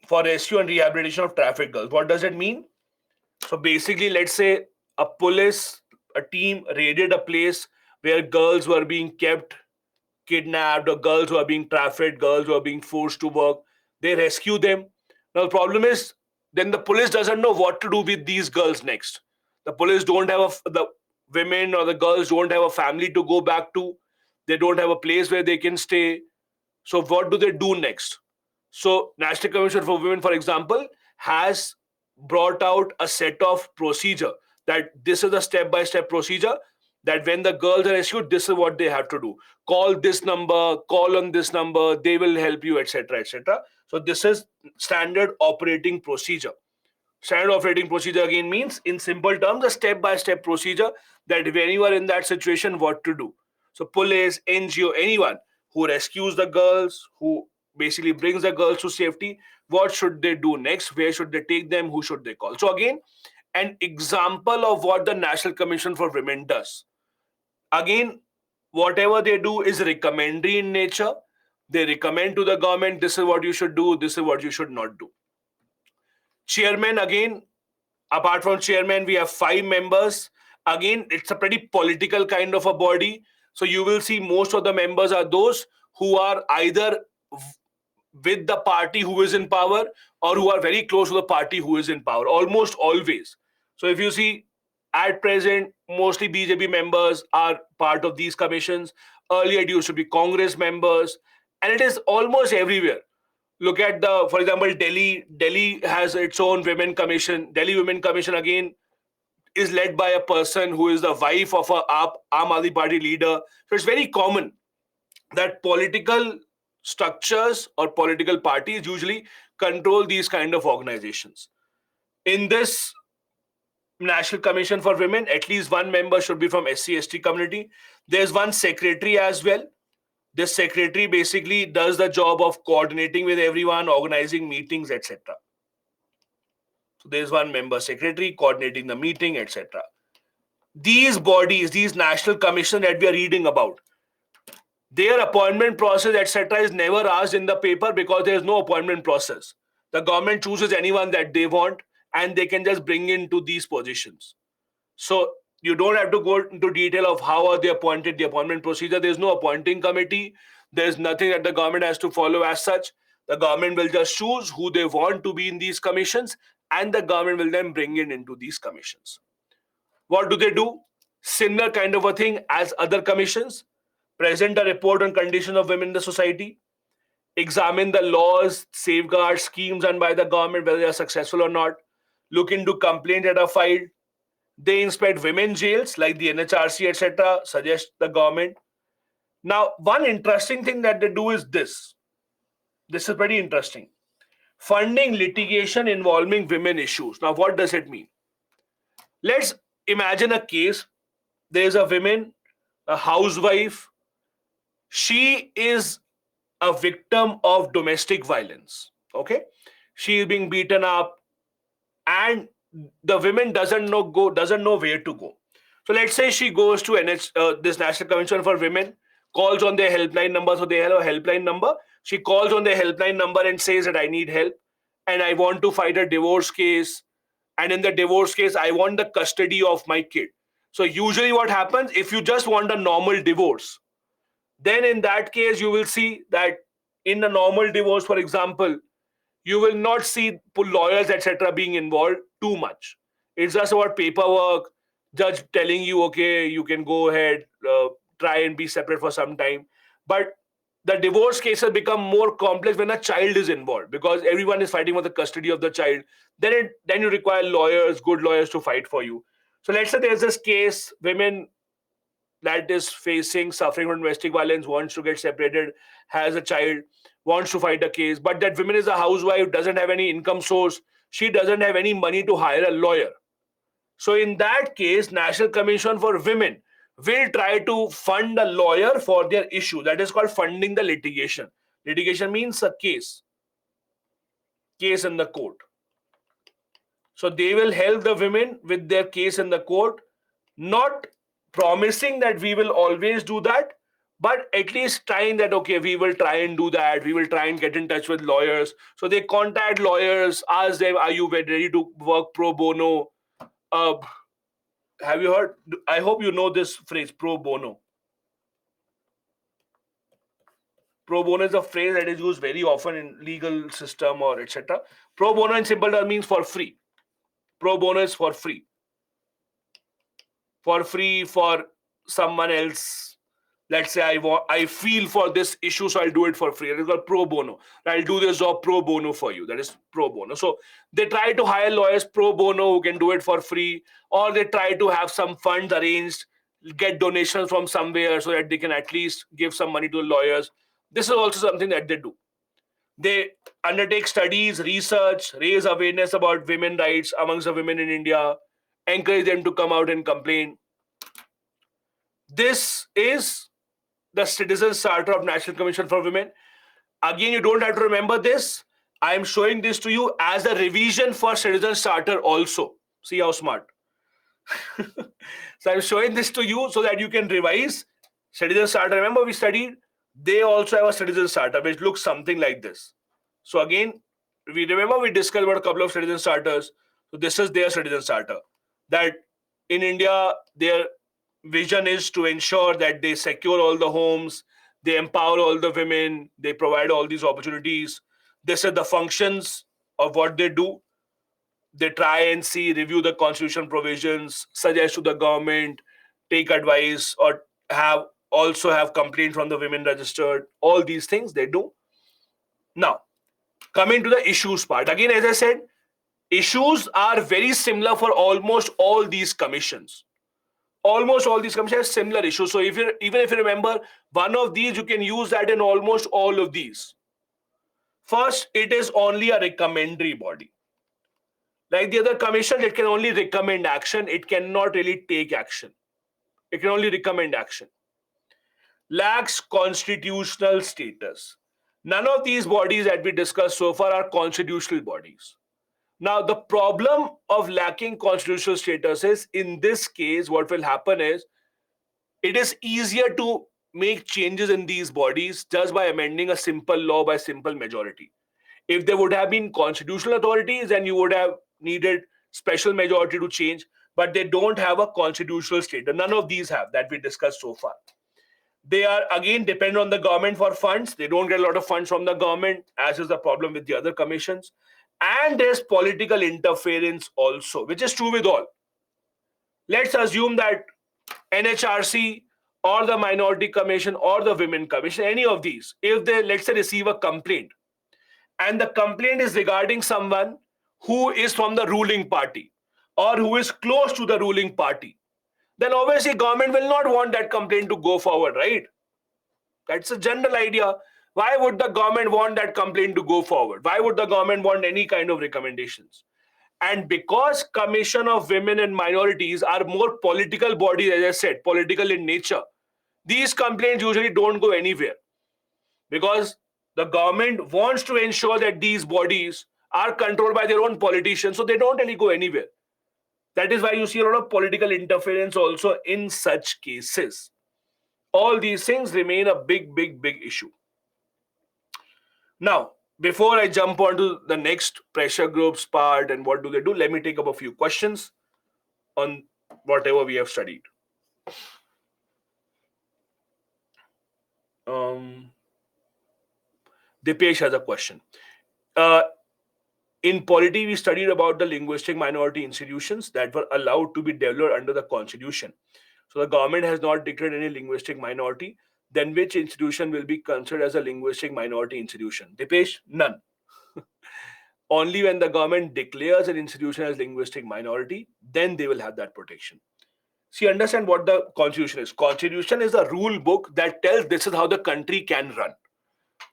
for rescue and rehabilitation of trafficked girls. What does it mean? So basically, let's say a team raided a place where girls were being kept, kidnapped, or girls who are being trafficked, girls who are being forced to work. They rescue them. Now the problem is, then the police doesn't know what to do with these girls next. The police don't have the women or the girls don't have a family to go back to. They don't have a place where they can stay. So what do they do next? So National Commission for Women, for example, has brought out a set of procedure that this is a step-by-step procedure that when the girls are rescued, this is what they have to do. Call this number, call on this number, they will help you, etc., etc. So this is standard operating procedure. Standard operating procedure again means, in simple terms, a step-by-step procedure that when you are in that situation, what to do. So police, NGO, anyone who rescues the girls, who basically brings the girls to safety, what should they do next? Where should they take them? Who should they call? So again, an example of what the National Commission for Women does. Again, whatever they do is recommendatory in nature. They recommend to the government, this is what you should do, this is what you should not do. Chairman, again, apart from chairman, we have 5 members. Again, it's a pretty political kind of a body. So you will see most of the members are those who are either with the party who is in power or who are very close to the party who is in power, almost always. So if you see, at present, mostly BJP members are part of these commissions. Earlier, it used to be Congress members, and it is almost everywhere. Look at for example, Delhi. Delhi has its own women commission. Delhi Women Commission again is led by a person who is the wife of a Aam Aadmi Party leader. So it's very common that political structures or political parties usually control these kind of organizations. In this National Commission for Women, at least one member should be from SC/ST community. There's one secretary as well. This secretary basically does the job of coordinating with everyone, organizing meetings, etc. So there's one member secretary coordinating the meeting, etc. These bodies, these national commission that we are reading about, their appointment process, etc., is never asked in the paper because there is no appointment process. The government chooses anyone that they want and they can just bring into these positions. So you don't have to go into detail of how are they appointed, the appointment procedure. There's no appointing committee. There's nothing that the government has to follow as such. The government will just choose who they want to be in these commissions, and the government will then bring it into these commissions. What do they do? Similar kind of a thing as other commissions. Present a report on condition of women in the society. Examine the laws, safeguards, schemes done by the government, whether they are successful or not. Look into complaints that are filed. They inspect women jails like the NHRC, etc., suggest the government. Now, one interesting thing that they do is this. This is very interesting. Funding litigation involving women issues. Now, what does it mean? Let's imagine a case. There's a woman, a housewife. She is a victim of domestic violence. Okay? She is being beaten up, and the woman doesn't know where to go. So let's say she goes to this National Commission for Women, calls on their helpline number. So they have a helpline number. She calls on their helpline number and says that I need help and I want to fight a divorce case. And in the divorce case, I want the custody of my kid. So usually what happens, if you just want a normal divorce, then in that case, you will see that in a normal divorce, for example, you will not see lawyers, etc., being involved too much. It's just about paperwork, judge telling you, okay, you can go ahead, try and be separate for some time. But the divorce cases become more complex when a child is involved because everyone is fighting for the custody of the child. Then you require lawyers, good lawyers to fight for you. So let's say there's this case, women that is suffering from domestic violence, wants to get separated, has a child, wants to fight a case, but that woman is a housewife, doesn't have any income source, she doesn't have any money to hire a lawyer. So in that case, National Commission for Women will try to fund a lawyer for their issue. That is called funding the litigation. Litigation means a case in the court. So they will help the women with their case in the court, not promising that we will always do that, but at least trying that, okay, we will try and do that. We will try and get in touch with lawyers. So they contact lawyers, ask them, are you ready to work pro bono? Have you heard? I hope you know this phrase, pro bono. Pro bono is a phrase that is used very often in legal system or etc. Pro bono in simple terms means for free. Pro bono is for free. For free for someone else. Let's say I feel for this issue, so I'll do it for free. It is called pro bono. I'll do this job pro bono for you. That is pro bono. So they try to hire lawyers pro bono who can do it for free, or they try to have some funds arranged, get donations from somewhere so that they can at least give some money to the lawyers. This is also something that they do. They undertake studies, research, raise awareness about women rights amongst the women in India, encourage them to come out and complain. This is the Citizens Charter of National Commission for Women. Again, you don't have to remember this. I am showing this to you as a revision for Citizens Charter also. See how smart. So I'm showing this to you so that you can revise Citizens Charter. Remember we studied? They also have a Citizens Charter which looks something like this. So again, we remember we discussed about a couple of Citizens Charters. So this is their Citizens Charter. That in India, their vision is to ensure that they secure all the homes, they empower all the women, they provide all these opportunities. This is the functions of what they do. They try and see, review the constitution provisions, suggest to the government, take advice, or have complaint from the women registered. All these things they do. Now, coming to the issues part. Again, as I said, issues are very similar for almost all these commissions. Almost all these commissions have similar issues. So even if you remember one of these, you can use that in almost all of these. First, it is only a recommendatory body. Like the other commission, it can only recommend action. It cannot really take action. It can only recommend action. Lacks constitutional status. None of these bodies that we discussed so far are constitutional bodies. Now, the problem of lacking constitutional status is, in this case, what will happen is, it is easier to make changes in these bodies just by amending a simple law by simple majority. If there would have been constitutional authorities, then you would have needed special majority to change, but they don't have a constitutional status. None of these have that we discussed so far. They are again dependent on the government for funds. They don't get a lot of funds from the government, as is the problem with the other commissions. And there's political interference also, which is true with all. Let's assume that NHRC or the Minority Commission or the Women Commission, any of these, if they, let's say, receive a complaint, and the complaint is regarding someone who is from the ruling party or who is close to the ruling party, then obviously government will not want that complaint to go forward, right? That's a general idea. Why would the government want that complaint to go forward? Why would the government want any kind of recommendations? And because Commission of Women and Minorities are more political bodies, as I said, political in nature, these complaints usually don't go anywhere, because the government wants to ensure that these bodies are controlled by their own politicians, so they don't really go anywhere. That is why you see a lot of political interference also in such cases. All these things remain a big, big, big issue. Now, before I jump on to the next pressure groups part and what do they do, let me take up a few questions on whatever we have studied. Dipesh has a question. In polity, we studied about the linguistic minority institutions that were allowed to be developed under the constitution. So the government has not declared any linguistic minority. Then which institution will be considered as a linguistic minority institution? Dipesh, none. Only when the government declares an institution as linguistic minority, then they will have that protection. See, understand what the constitution is. Constitution is a rule book that tells this is how the country can run.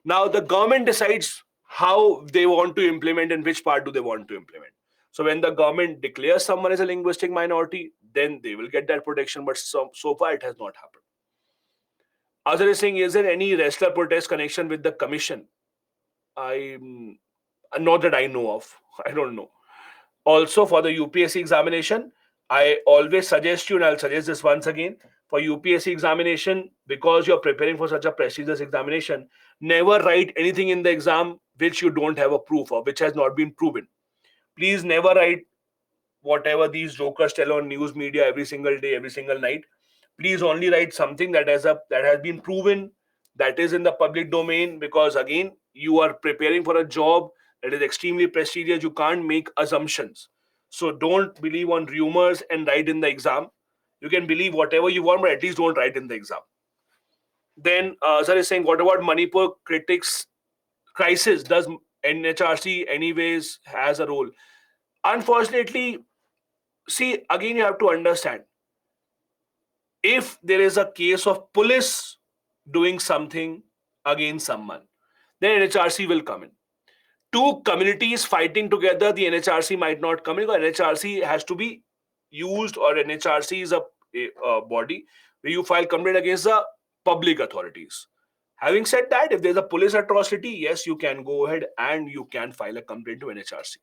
Now the government decides how they want to implement and which part do they want to implement. So when the government declares someone as a linguistic minority, then they will get that protection. But so far it has not happened. Other thing, is there any wrestler protest connection with the commission? Not that I know of. I don't know. Also, for the UPSC examination, I always suggest you, and I'll suggest this once again, for UPSC examination, because you're preparing for such a prestigious examination, never write anything in the exam which you don't have a proof of, which has not been proven. Please never write whatever these jokers tell on news media every single day, every single night. Please only write something that has been proven, that is in the public domain, because again, you are preparing for a job that is extremely prestigious. You can't make assumptions. So don't believe on rumors and write in the exam. You can believe whatever you want, but at least don't write in the exam. Then Azhar is saying, what about Manipur critics crisis? Does NHRC anyways has a role? Unfortunately, see, again, you have to understand, if there is a case of police doing something against someone, then NHRC will come in. Two communities fighting together, the NHRC might not come in, because NHRC has to be used, or NHRC is a body where you file complaint against the public authorities. Having said that, if there's a police atrocity, yes, you can go ahead and you can file a complaint to NHRC.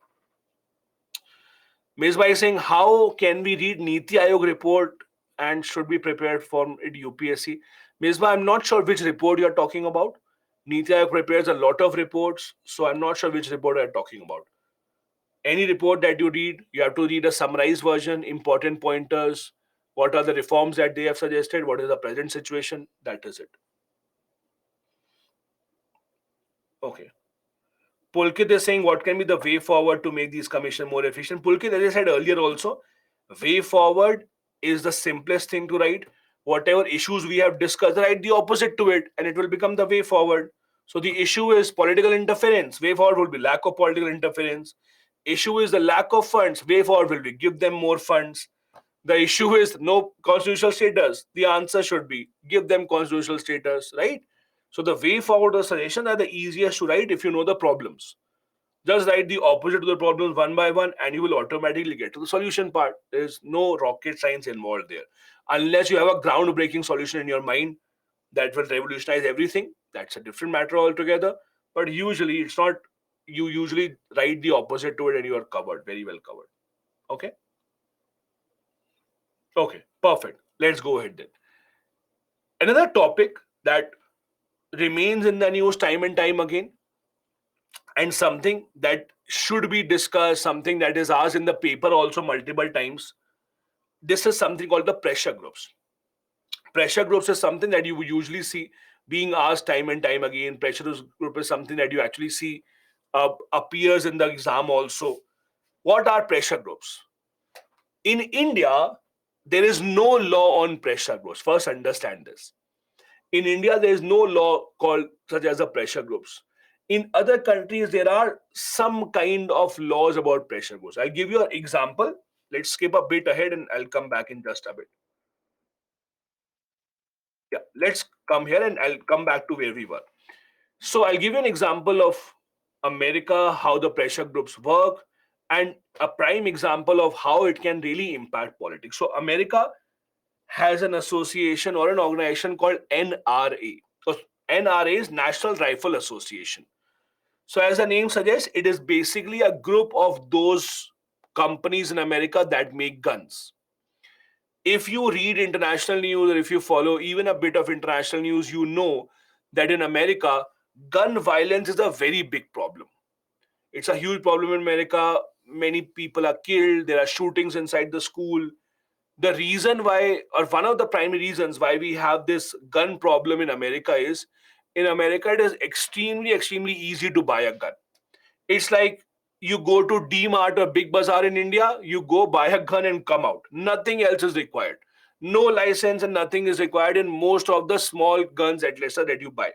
Misbah is saying, how can we read Niti Aayog report and should be prepared for it UPSC? Misbah, I'm not sure which report you're talking about. Niti Aayog prepares a lot of reports, so I'm not sure which report you're talking about. Any report that you read, you have to read a summarized version, important pointers, what are the reforms that they have suggested, what is the present situation, that is it. Okay. Pulkit is saying, what can be the way forward to make these commission more efficient? Pulkit, as I said earlier also, way forward is the simplest thing to write. Whatever issues we have discussed, write the opposite to it, and it will become the way forward. So the issue is political interference. Way forward will be lack of political interference. Issue is the lack of funds. Way forward will be give them more funds. The issue is no constitutional status. The answer should be give them constitutional status, right? So the way forward or suggestion are the easiest to write if you know the problems. Just write the opposite to the problems one by one, and you will automatically get to the solution part. There's no rocket science involved there. Unless you have a groundbreaking solution in your mind that will revolutionize everything, that's a different matter altogether. But usually it's not, you usually write the opposite to it and you are covered, very well covered. Okay? Okay, perfect. Let's go ahead then. Another topic that remains in the news time and time again, and something that should be discussed, something that is asked in the paper also multiple times. This is something called the pressure groups. Pressure groups is something that you usually see being asked time and time again. Pressure group is something that you actually see appears in the exam also. What are pressure groups? In India, there is no law on pressure groups. First, understand this. In India, there is no law called such as the pressure groups. In other countries, there are some kind of laws about pressure groups. I'll give you an example. Let's skip a bit ahead and I'll come back in just a bit. Yeah, let's come here and I'll come back to where we were. So I'll give you an example of America, how the pressure groups work, and a prime example of how it can really impact politics. So America has an association or an organization called NRA. So NRA is National Rifle Association. So as the name suggests, it is basically a group of those companies in America that make guns. If you read international news or if you follow even a bit of international news, you know that in America, gun violence is a very big problem. It's a huge problem in America. Many people are killed. There are shootings inside the school. The reason why, or one of the primary reasons why we have this gun problem in America is, in America, it is extremely easy to buy a gun. It's like you go to D-Mart or Big Bazaar in India, you go buy a gun and come out. Nothing else is required. No license and nothing is required in most of the small guns at lesser that you buy.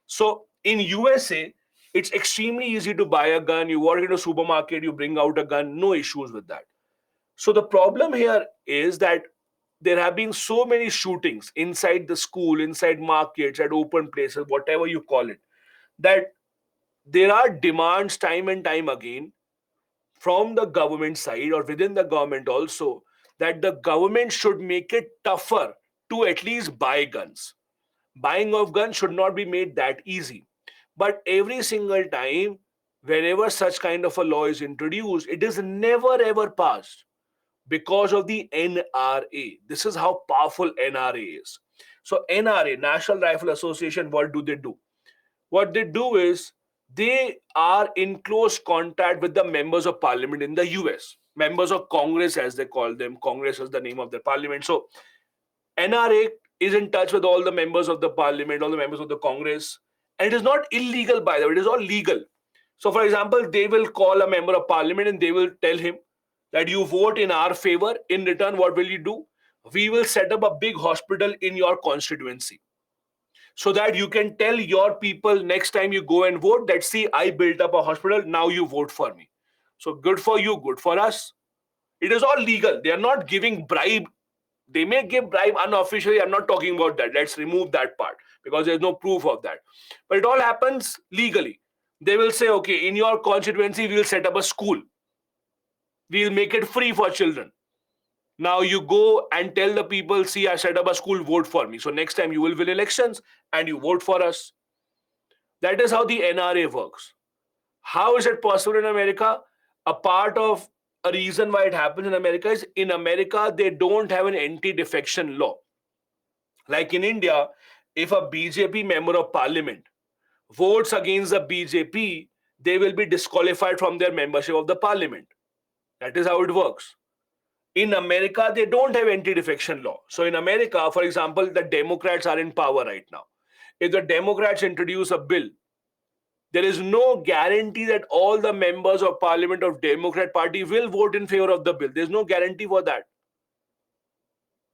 So in USA, it's extremely easy to buy a gun. You walk into a supermarket, you bring out a gun, no issues with that. So the problem here is that there have been so many shootings inside the school, inside markets, at open places, whatever you call it, that there are demands time and time again from the government side or within the government also, that the government should make it tougher to at least buy guns. Buying of guns should not be made that easy. But every single time, wherever such kind of a law is introduced, it is never ever passed because of the NRA. This is how powerful NRA is. So, NRA, National Rifle Association, what do they do? What they do is they are in close contact with the members of parliament in the US, members of Congress, as they call them. Congress is the name of their parliament. So, NRA is in touch with all the members of the parliament, all the members of the Congress. And it is not illegal, by the way, it is all legal. So, for example, they will call a member of parliament and they will tell him that you vote in our favor. In return, what will you do? We will set up a big hospital in your constituency. so that you can tell your people next time you go and vote that, see, I built up a hospital, now you vote for me. So good for you, good for us. It is all legal. They are not giving bribe. They may give bribe unofficially. I'm not talking about that. Let's remove that part because there's no proof of that. But it all happens legally. They will say, okay, in your constituency, we'll set up a school. We'll make it free for children. Now you go and tell the people, see, I set up a school, vote for me. So next time you will win elections and you vote for us. That is how the NRA works. How is it possible in America? A part of a reason why it happens in America is in America, they don't have an anti-defection law. Like in India, if a BJP member of parliament votes against the BJP, they will be disqualified from their membership of the parliament. That is how it works. In America, they don't have anti-defection law. So in America, for example, the Democrats are in power right now. If the Democrats introduce a bill, there is no guarantee that all the members of parliament of Democrat party will vote in favor of the bill. There's no guarantee for that.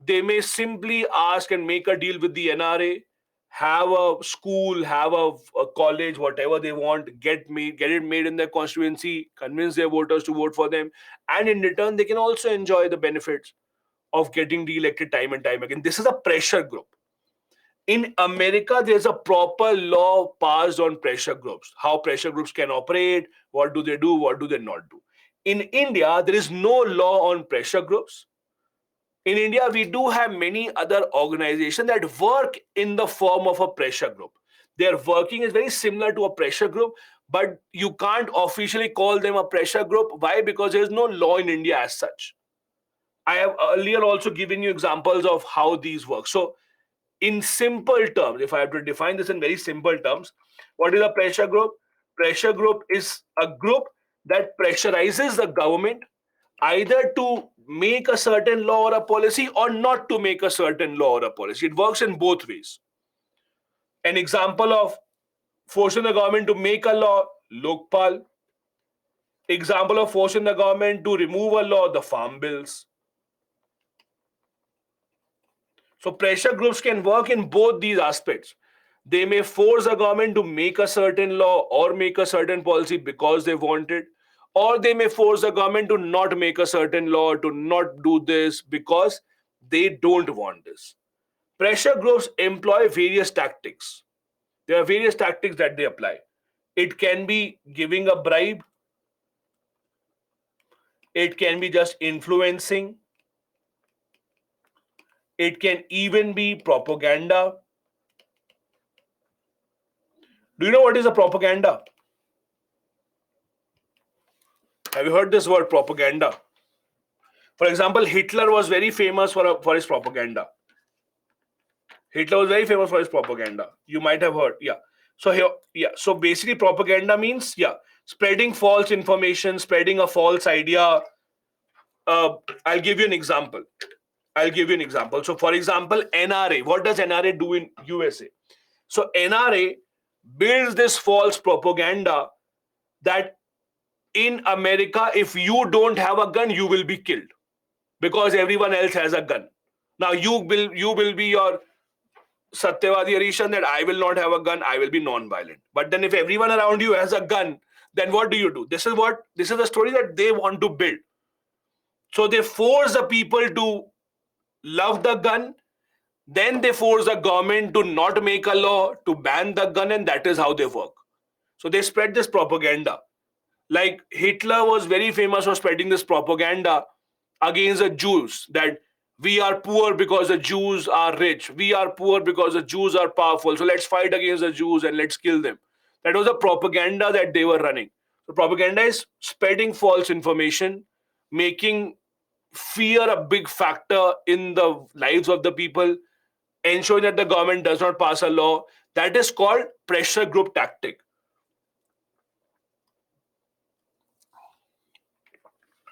They may simply ask and make a deal with the NRA, have a school, have a college, whatever they want, get it made in their constituency, convince their voters to vote for them, and in return, they can also enjoy the benefits of getting re-elected time and time again. This is a pressure group. In America, there's a proper law passed on pressure groups, how pressure groups can operate, what do they do, what do they not do. In India, there is no law on pressure groups. In India, we do have many other organizations that work in the form of a pressure group. Their working is very similar to a pressure group, but you can't officially call them a pressure group. Why? Because there is no law in India as such. I have earlier also given you examples of how these work. So, in simple terms, if I have to define this in very simple terms, what is a pressure group? Pressure group is a group that pressurizes the government either to make a certain law or a policy or not to make a certain law or a policy. It works in both ways. An example of forcing the government to make a law, Lokpal. Example of forcing the government to remove a law, the farm bills. So pressure groups can work in both these aspects. They may force the government to make a certain law or make a certain policy because they want it, or they may force the government to not make a certain law, to not do this because they don't want this. Pressure groups employ various tactics. There are various tactics that they apply. It can be giving a bribe. It can be just influencing. It can even be propaganda. Do you know what is a propaganda? Have you heard this word propaganda? For example, Hitler was very famous for his propaganda. Hitler was very famous for his propaganda. You might have heard. Yeah. So basically propaganda means, spreading false information, spreading a false idea. I'll give you an example. So for example, NRA. What does NRA do in USA? So NRA builds this false propaganda that in America, if you don't have a gun, you will be killed because everyone else has a gun. Now you will be your Satyavadi Arishan that I will not have a gun, I will be non-violent. But then if everyone around you has a gun, then what do? This is the story that they want to build. So they force the people to love the gun, then they force the government to not make a law to ban the gun, and that is how they work. So they spread this propaganda. Like Hitler was very famous for spreading this propaganda against the Jews that we are poor because the Jews are rich. We are poor because the Jews are powerful. So let's fight against the Jews and let's kill them. That was a propaganda that they were running. So propaganda is spreading false information, making fear a big factor in the lives of the people, ensuring that the government does not pass a law. That is called pressure group tactic.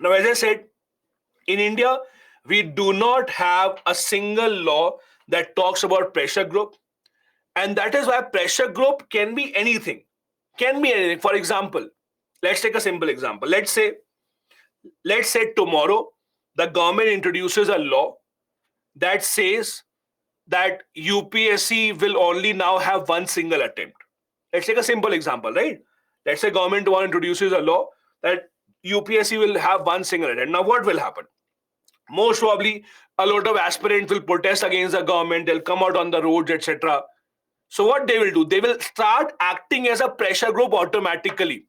Now, as I said, in India, we do not have a single law that talks about pressure group. And that is why pressure group can be anything. Can be anything. For example, let's take a simple example. Let's say tomorrow the government introduces a law that says that UPSC will only now have one single attempt. Let's take a simple example, right? Let's say government one introduces a law that UPSC will have one single attempt. Now what will happen? Most probably a lot of aspirants will protest against the government, they'll come out on the roads, etc. So what they will do, they will start acting as a pressure group automatically.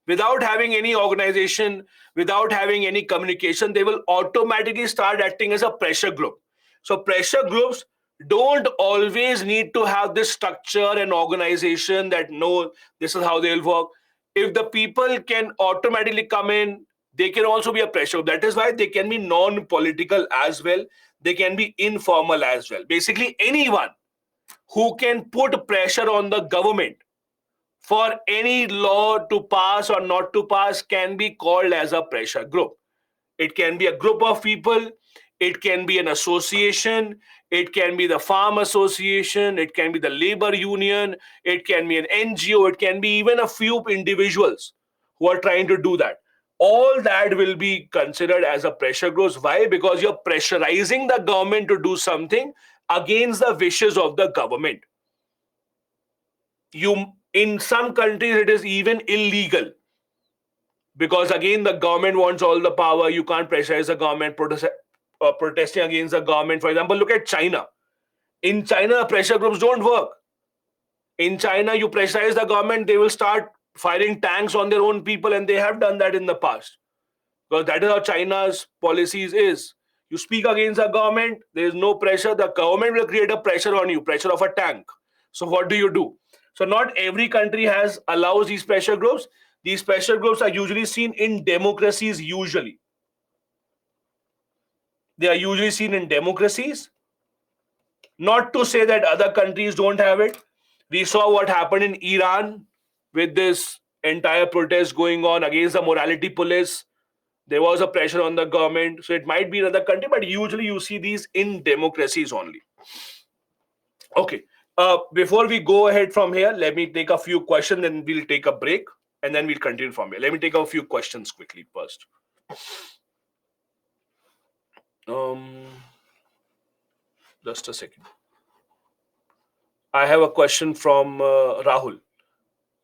Without having any organization, without having any communication, they will automatically start acting as a pressure group. So pressure groups don't always need to have this structure and organization that no, this is how they'll work. If the people can automatically come in, they can also be a pressure group. That is why they can be non-political as well. They can be informal as well. Basically, anyone who can put pressure on the government for any law to pass or not to pass can be called as a pressure group. It can be a group of people, it can be an association, it can be the farm association, it can be the labor union, it can be an NGO, it can be even a few individuals who are trying to do that. All that will be considered as a pressure group. Why? Because you're pressurizing the government to do something against the wishes of the government. You, in some countries it is even illegal, because again the government wants all the power. You can't pressurize the government. Protesting against the government, for example, look at China. In China, pressure groups don't work. In China, you pressurize the government, they will start firing tanks on their own people, and they have done that in the past, because that is how China's policies is. You speak against the government, there is no pressure. The government will create a pressure on you, pressure of a tank. So what do? So not every country has allows these pressure groups. These pressure groups are usually seen in democracies. Usually, they are usually seen in democracies. Not to say that other countries don't have it. We saw what happened in Iran with this entire protest going on against the morality police. There was a pressure on the government. So it might be another country, but usually you see these in democracies only. Okay. Before we go ahead from here, let me take a few questions, then we'll take a break, and then we'll continue from here. Let me take a few questions quickly first. Um, just a second. I have a question from Rahul.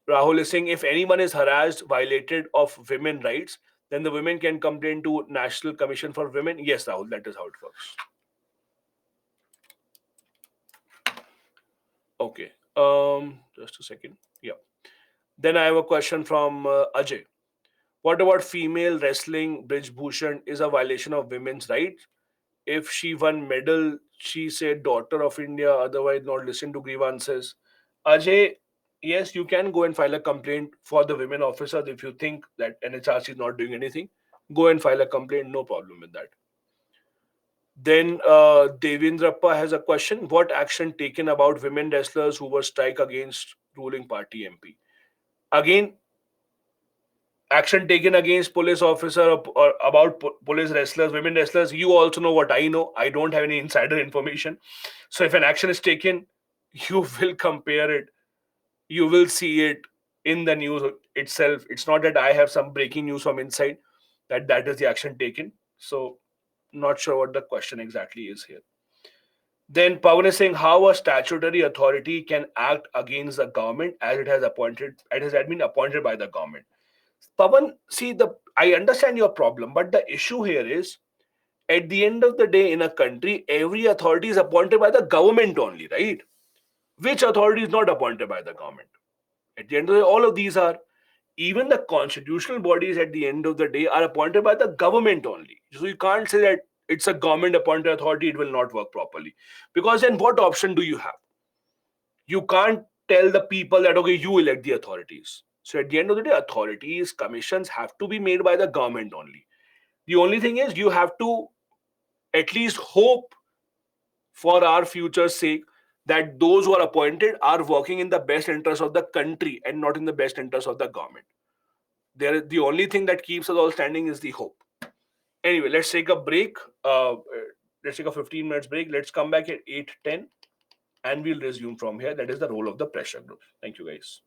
Rahul is saying if anyone is harassed, violated of women rights, then the women can complain to National Commission for Women. Yes, Rahul, that is how it works. Okay. Just a second. Yeah. Then I have a question from Ajay. What about female wrestling? Bridge Bhushan is a violation of women's rights. If she won medal, she said daughter of India, otherwise not listen to grievances. Ajay, yes, you can go and file a complaint for the women officers if you think that NHRC is not doing anything. Go and file a complaint, no problem with that. Then Devendrappa has a question. What action taken about women wrestlers who were strike against ruling party MP? Again, action taken against police officer or about police wrestlers, women wrestlers. You also know what I know. I don't have any insider information. So if an action is taken, you will compare it. You will see it in the news itself. It's not that I have some breaking news from inside that is the action taken. So not sure what the question exactly is here. Then Pawan is saying how a statutory authority can act against the government as it has been appointed by the government. Pawan, see I understand your problem, but the issue here is at the end of the day in a country, every authority is appointed by the government only, right? Which authority is not appointed by the government? At the end of the day, all of these are. Even the constitutional bodies at the end of the day are appointed by the government only. So you can't say that it's a government appointed authority, it will not work properly. Because then what option do you have? You can't tell the people that, okay, you elect the authorities. So at the end of the day, authorities, commissions have to be made by the government only. The only thing is you have to at least hope for our future's sake that those who are appointed are working in the best interest of the country and not in the best interest of the government. The only thing that keeps us all standing is the hope. Anyway, let's take a break. Let's take a 15 minutes break. Let's come back at 8:10 and we'll resume from here. That is the role of the pressure group. Thank you, guys.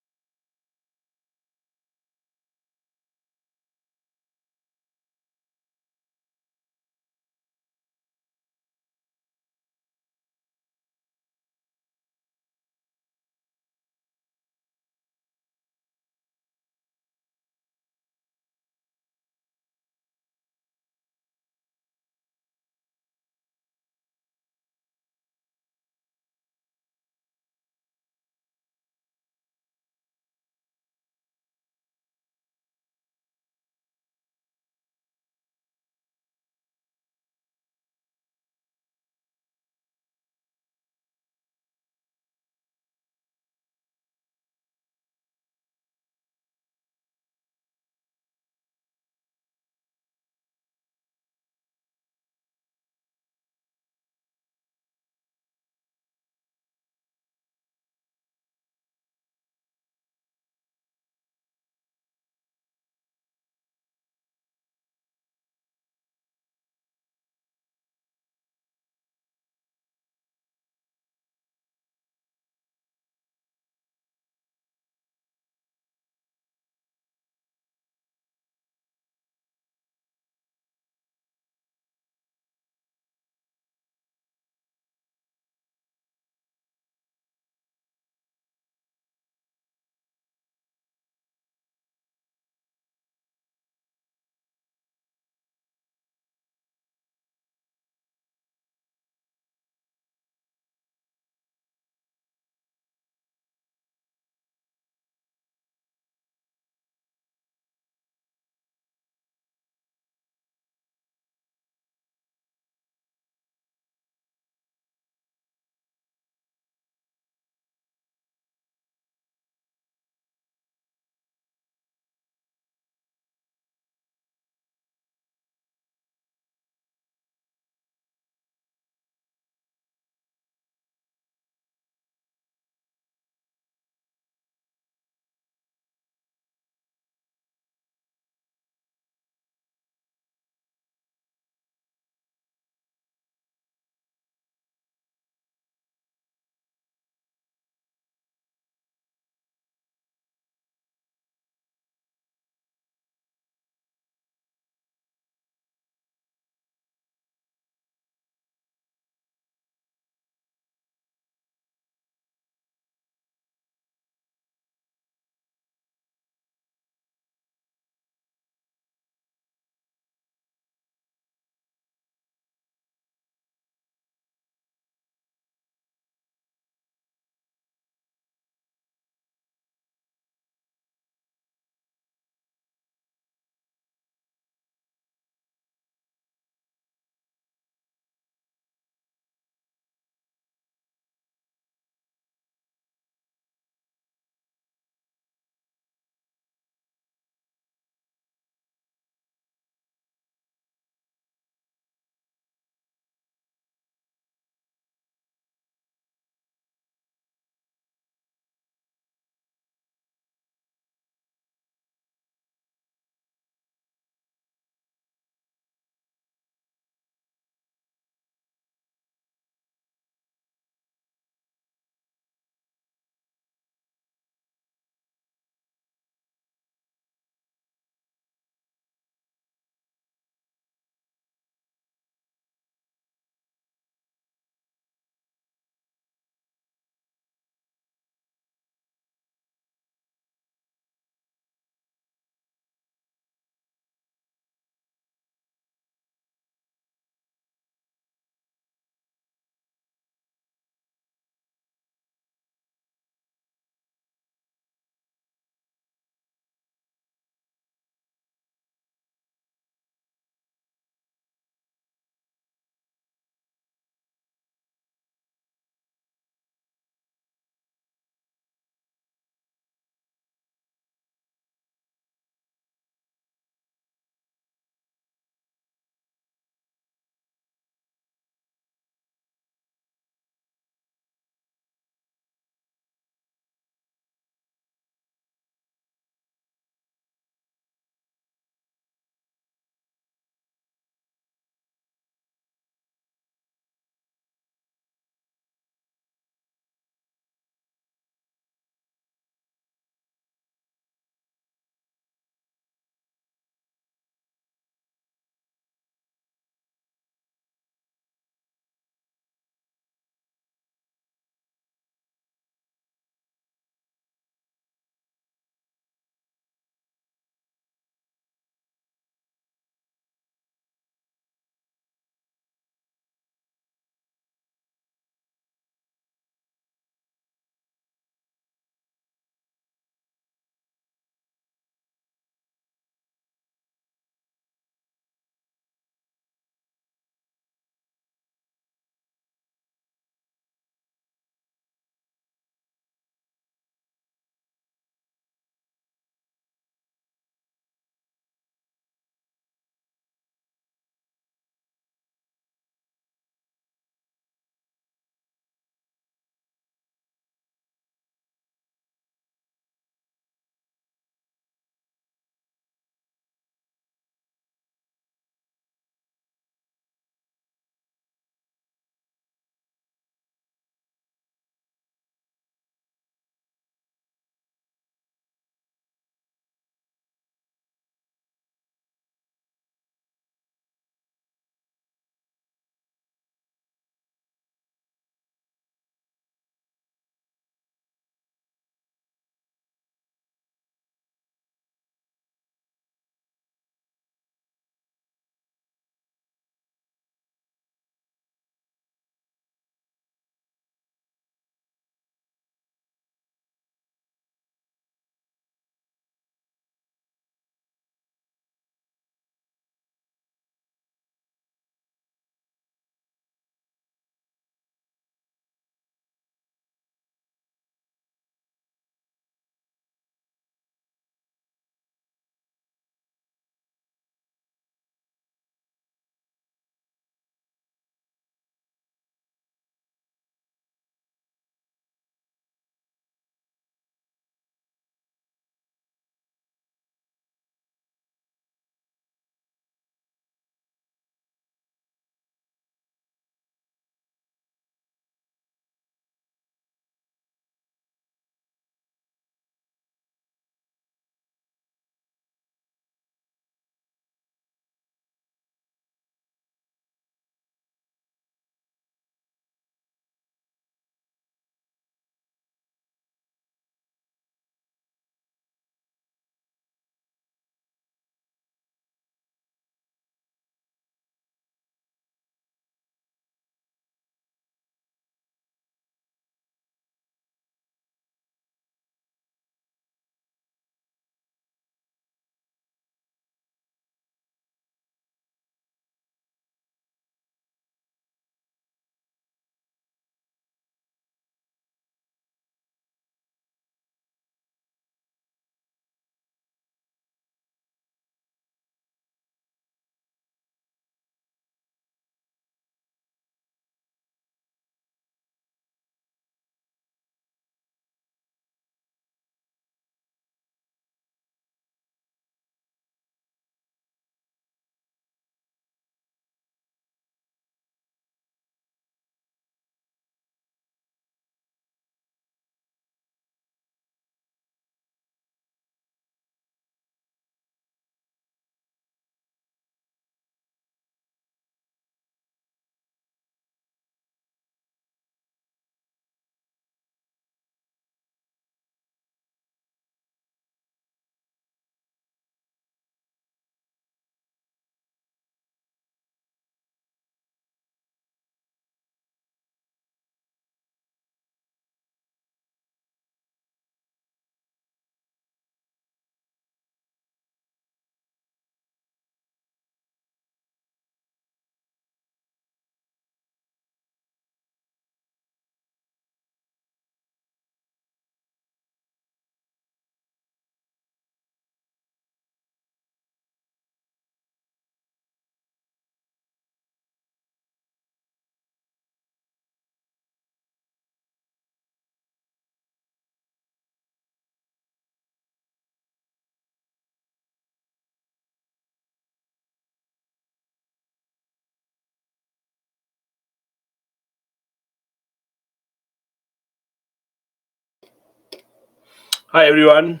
Hi everyone.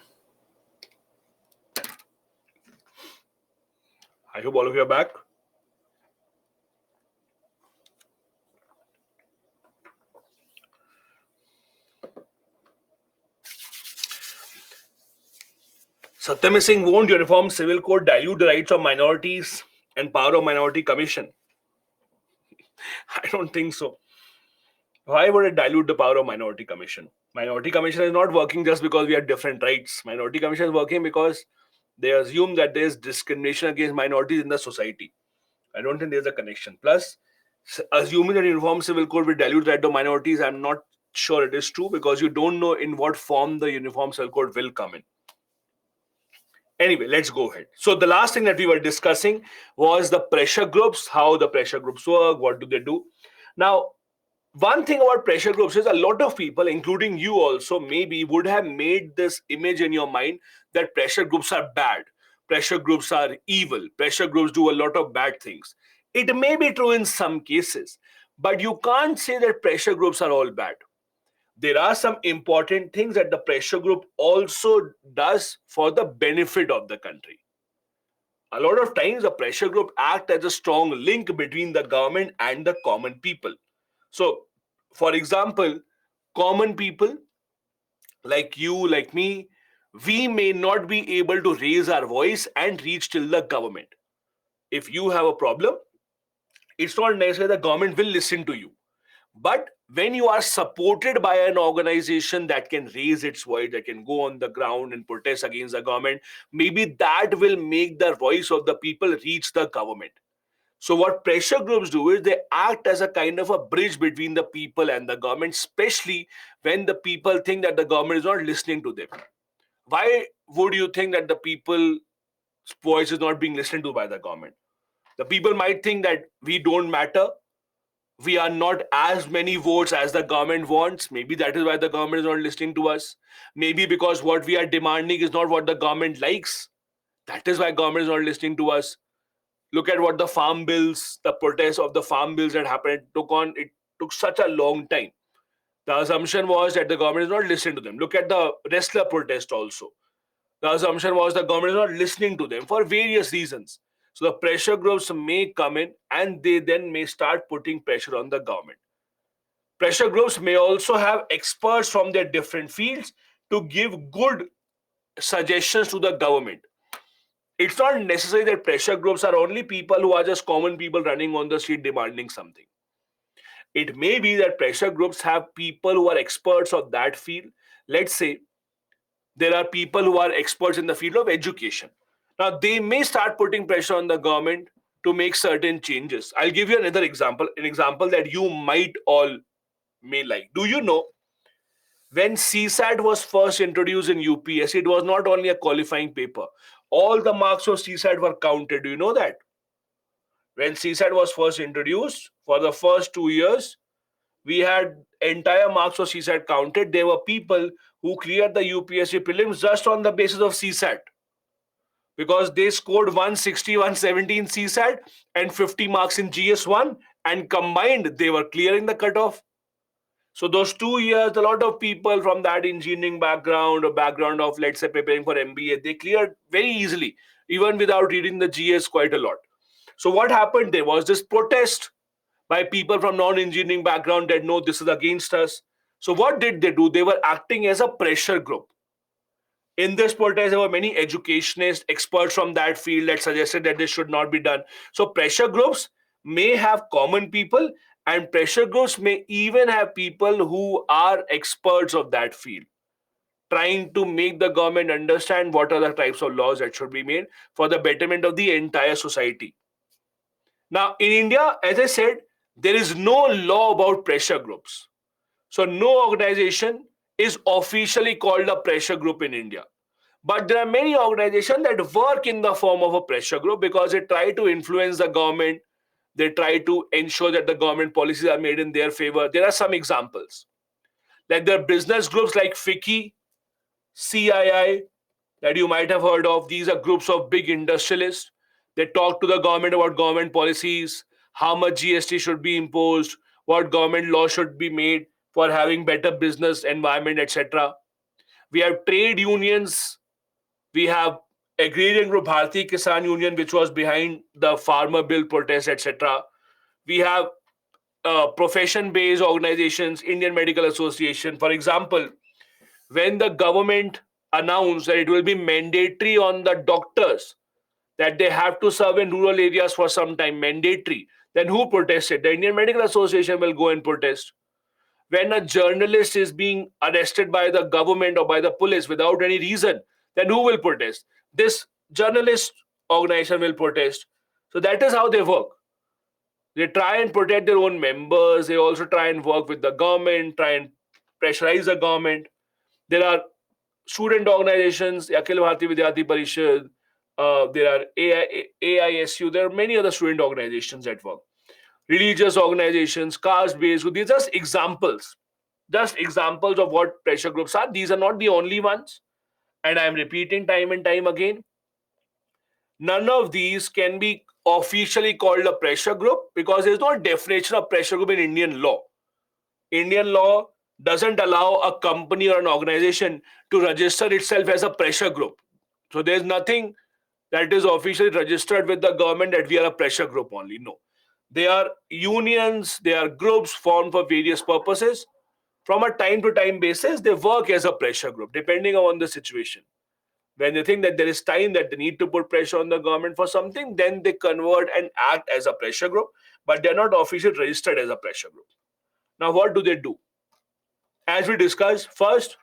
I hope all of you are back. Satyam is saying, won't Uniform Civil Code dilute the rights of minorities and power of Minority Commission? I don't think so. Why would it dilute the power of Minority Commission? Minority Commission is not working just because we have different rights. Minority Commission is working because they assume that there is discrimination against minorities in the society. I don't think there's a connection. Plus, assuming that Uniform Civil Code will dilute the right of minorities, I'm not sure it is true because you don't know in what form the Uniform Civil Code will come in. Anyway, let's go ahead. So the last thing that we were discussing was the pressure groups, how the pressure groups work, what do they do. Now, one thing about pressure groups is a lot of people, including you also, maybe would have made this image in your mind that pressure groups are bad, pressure groups are evil, pressure groups do a lot of bad things. It may be true in some cases, but you can't say that pressure groups are all bad. There are some important things that the pressure group also does for the benefit of the country. A lot of times the pressure group act as a strong link between the government and the common people. So for example, common people like you, like me, we may not be able to raise our voice and reach till the government. If you have a problem, it's not necessary the government will listen to you. But when you are supported by an organization that can raise its voice, that can go on the ground and protest against the government, maybe that will make the voice of the people reach the government. So, what pressure groups do is they act as a kind of a bridge between the people and the government, especially when the people think that the government is not listening to them. Why would you think that the people's voice is not being listened to by the government? The people might think that we don't matter, we are not as many votes as the government wants. Maybe that is why the government is not listening to us. Maybe because what we are demanding is not what the government likes. That is why government is not listening to us. Look at what the farm bills, the protests of the farm bills that happened it took such a long time. The assumption was that the government is not listening to them. Look at the wrestler protest also. The assumption was the government is not listening to them for various reasons. So the pressure groups may come in and they then may start putting pressure on the government. Pressure groups may also have experts from their different fields to give good suggestions to the government. It's not necessary that pressure groups are only people who are just common people running on the street demanding something. It may be that pressure groups have people who are experts of that field. Let's say there are people who are experts in the field of education. Now, they may start putting pressure on the government to make certain changes. I'll give you another example, an example that you might all may like. Do you know when CSAT was first introduced in UPSC, it was not only a qualifying paper. All the marks of CSAT were counted. Do you know that? When CSAT was first introduced, for the first 2 years, we had entire marks of CSAT counted. There were people who cleared the UPSC prelims just on the basis of CSAT because they scored 160, 170 in CSAT and 50 marks in GS1, and combined they were clearing the cutoff. So those 2 years, a lot of people from that engineering background or background of, let's say, preparing for MBA, they cleared very easily, even without reading the GS quite a lot. So what happened? There was this protest by people from non-engineering background that no, this is against us. So what did they do? They were acting as a pressure group. In this protest, there were many educationists, experts from that field that suggested that this should not be done. So pressure groups may have common people, and pressure groups may even have people who are experts of that field, trying to make the government understand what are the types of laws that should be made for the betterment of the entire society. Now, in India, as I said, there is no law about pressure groups. So, no organization is officially called a pressure group in India. But there are many organizations that work in the form of a pressure group because they try to influence the government. They try to ensure that the government policies are made in their favor. There are some examples. Like there are business groups like FICCI, CII, that you might have heard of. These are groups of big industrialists. They talk to the government about government policies, how much GST should be imposed, what government law should be made for having better business environment, etc. We have trade unions. We have agrarian group Bharati Kisan Union, which was behind the farmer bill protest, etc. We have profession-based organizations, Indian Medical Association. For example, when the government announced that it will be mandatory on the doctors that they have to serve in rural areas for some time, mandatory, then who protested? The Indian Medical Association will go and protest. When a journalist is being arrested by the government or by the police without any reason, then who will protest? This journalist organization will protest. So that is how they work. They try and protect their own members. They also try and work with the government, try and pressurize the government. There are student organizations, Akhil Bharati Vidyarthi Parishad, there are AISU, there are many other student organizations at work. Religious organizations, caste-based, these are just examples of what pressure groups are. These are not the only ones. And I'm repeating time and time again, none of these can be officially called a pressure group because there's no definition of pressure group in Indian law. Indian law doesn't allow a company or an organization to register itself as a pressure group. So there's nothing that is officially registered with the government that we are a pressure group only. No. They are unions, they are groups formed for various purposes. From a time to time basis, they work as a pressure group depending on the situation. When they think that there is time that they need to put pressure on the government for something, then they convert and act as a pressure group, but they're not officially registered as a pressure group. Now, what do they do? As we discussed, first,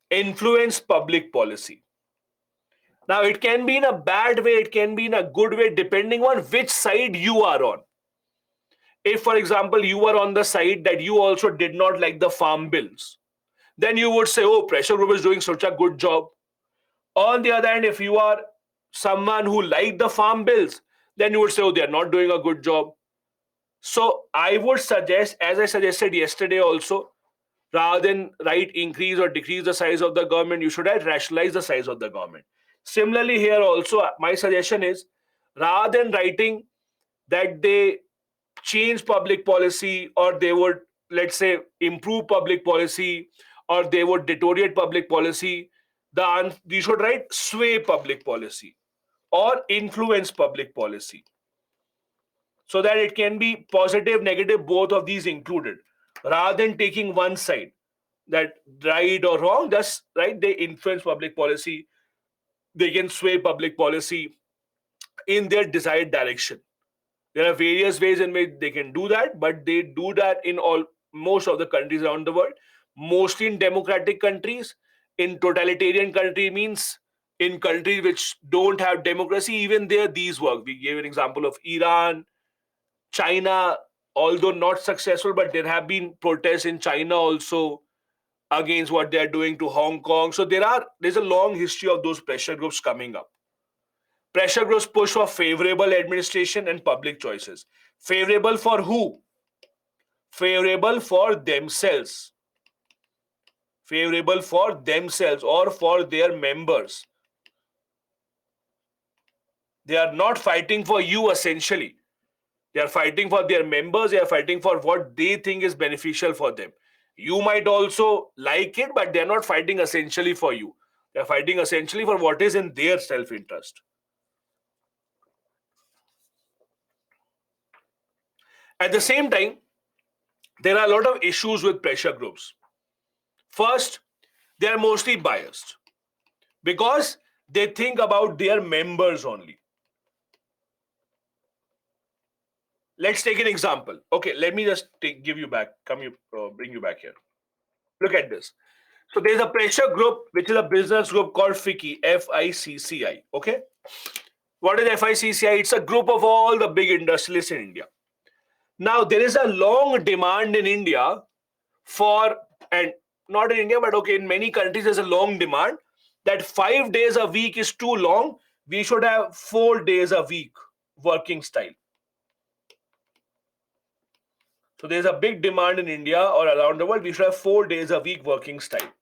influence public policy. Now, it can be in a bad way, it can be in a good way, depending on which side you are on. If, for example, you were on the side that you also did not like the farm bills, then you would say, oh, pressure group is doing such a good job. On the other hand, if you are someone who liked the farm bills, then you would say, oh, they are not doing a good job. So I would suggest, as I suggested yesterday also, rather than write increase or decrease the size of the government, you should write rationalize the size of the government. Similarly, here also, my suggestion is rather than writing that they change public policy or they would, let's say, improve public policy or they would deteriorate public policy, you should write sway public policy or influence public policy so that it can be positive, negative, both of these included, rather than taking one side that right or wrong, just right, they influence public policy, they can sway public policy in their desired direction. There are various ways in which they can do that, but they do that in most of the countries around the world, mostly in democratic countries. In totalitarian country means in countries which don't have democracy, even there these work. We gave an example of Iran, China, although not successful, but there have been protests in China also against what they are doing to Hong Kong. So there's a long history of those pressure groups coming up. Pressure groups push for favorable administration and public choices. Favorable for who? Favorable for themselves. Favorable for themselves or for their members. They are not fighting for you essentially. They are fighting for their members. They are fighting for what they think is beneficial for them. You might also like it, but they're not fighting essentially for you. They're fighting essentially for what is in their self-interest. At the same time, there are a lot of issues with pressure groups. First, they are mostly biased because they think about their members only. Let's take an example. Okay, let me just bring you back here. Look at this. So there's a pressure group, which is a business group called FICCI, F-I-C-C-I. Okay. What is F-I-C-C-I? It's a group of all the big industrialists in India. Now, there is a long demand in India and not in India, but okay, in many countries, there's a long demand that 5 days a week is too long. We should have 4 days a week working style. So there's a big demand in India or around the world. We should have 4 days a week working style.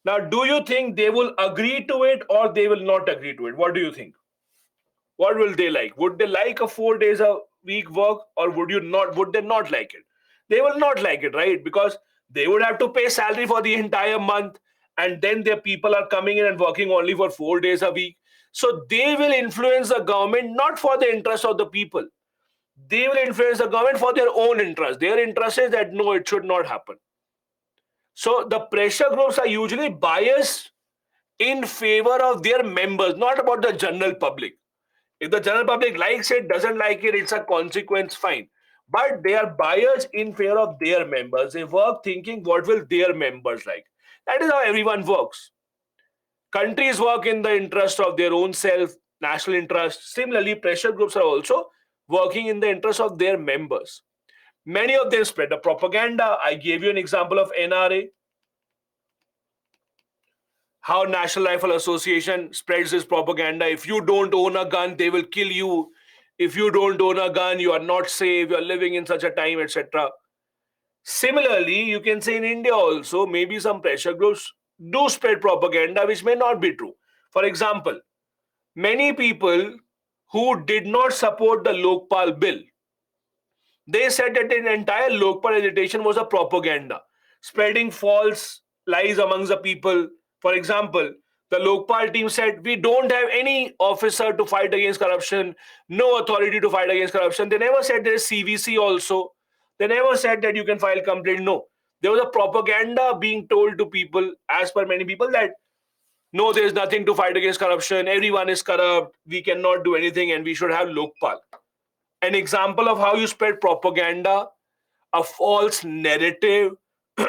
Now, do you think they will agree to it or they will not agree to it? What do you think? What will they like? Would they like a 4 days a week work or would they not like it? They will not like it, right? Because they would have to pay salary for the entire month and then their people are coming in and working only for 4 days a week. So they will influence the government not for the interest of the people. They will influence the government for their own interest. Their interest is that no, it should not happen. So the pressure groups are usually biased in favor of their members, not about the general public. If the general public likes it, doesn't like it, it's a consequence, fine. But they are biased in favor of their members. They work thinking what will their members like. That is how everyone works. Countries work in the interest of their own self, national interest. Similarly, pressure groups are also working in the interest of their members. Many of them spread the propaganda. I gave you an example of NRA, how National Rifle Association spreads this propaganda. If you don't own a gun, they will kill you. If you don't own a gun, you are not safe. You are living in such a time, etc. Similarly, you can say in India also, maybe some pressure groups do spread propaganda which may not be true. For example, many people who did not support the Lokpal bill, they said that the entire Lokpal agitation was a propaganda, spreading false lies amongst the people. For example, the Lokpal team said, we don't have any officer to fight against corruption, no authority to fight against corruption. They never said there is CVC also. They never said that you can file complaint. No. There was a propaganda being told to people, as per many people, that no, there is nothing to fight against corruption. Everyone is corrupt. We cannot do anything and we should have Lokpal. An example of how you spread propaganda, a false narrative,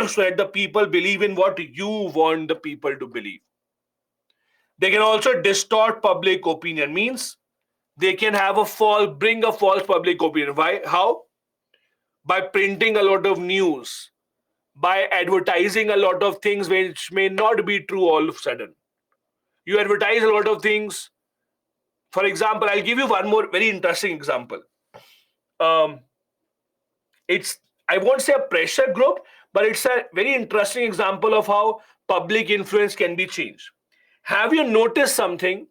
so that the people believe in what you want the people to believe. They can also distort public opinion, means they can bring a false public opinion. Why? How? By printing a lot of news, by advertising a lot of things which may not be true all of a sudden. You advertise a lot of things. For example, I'll give you one more very interesting example. Um, it's, I won't say a pressure group, but it's a very interesting example of how public influence can be changed. Have you noticed something?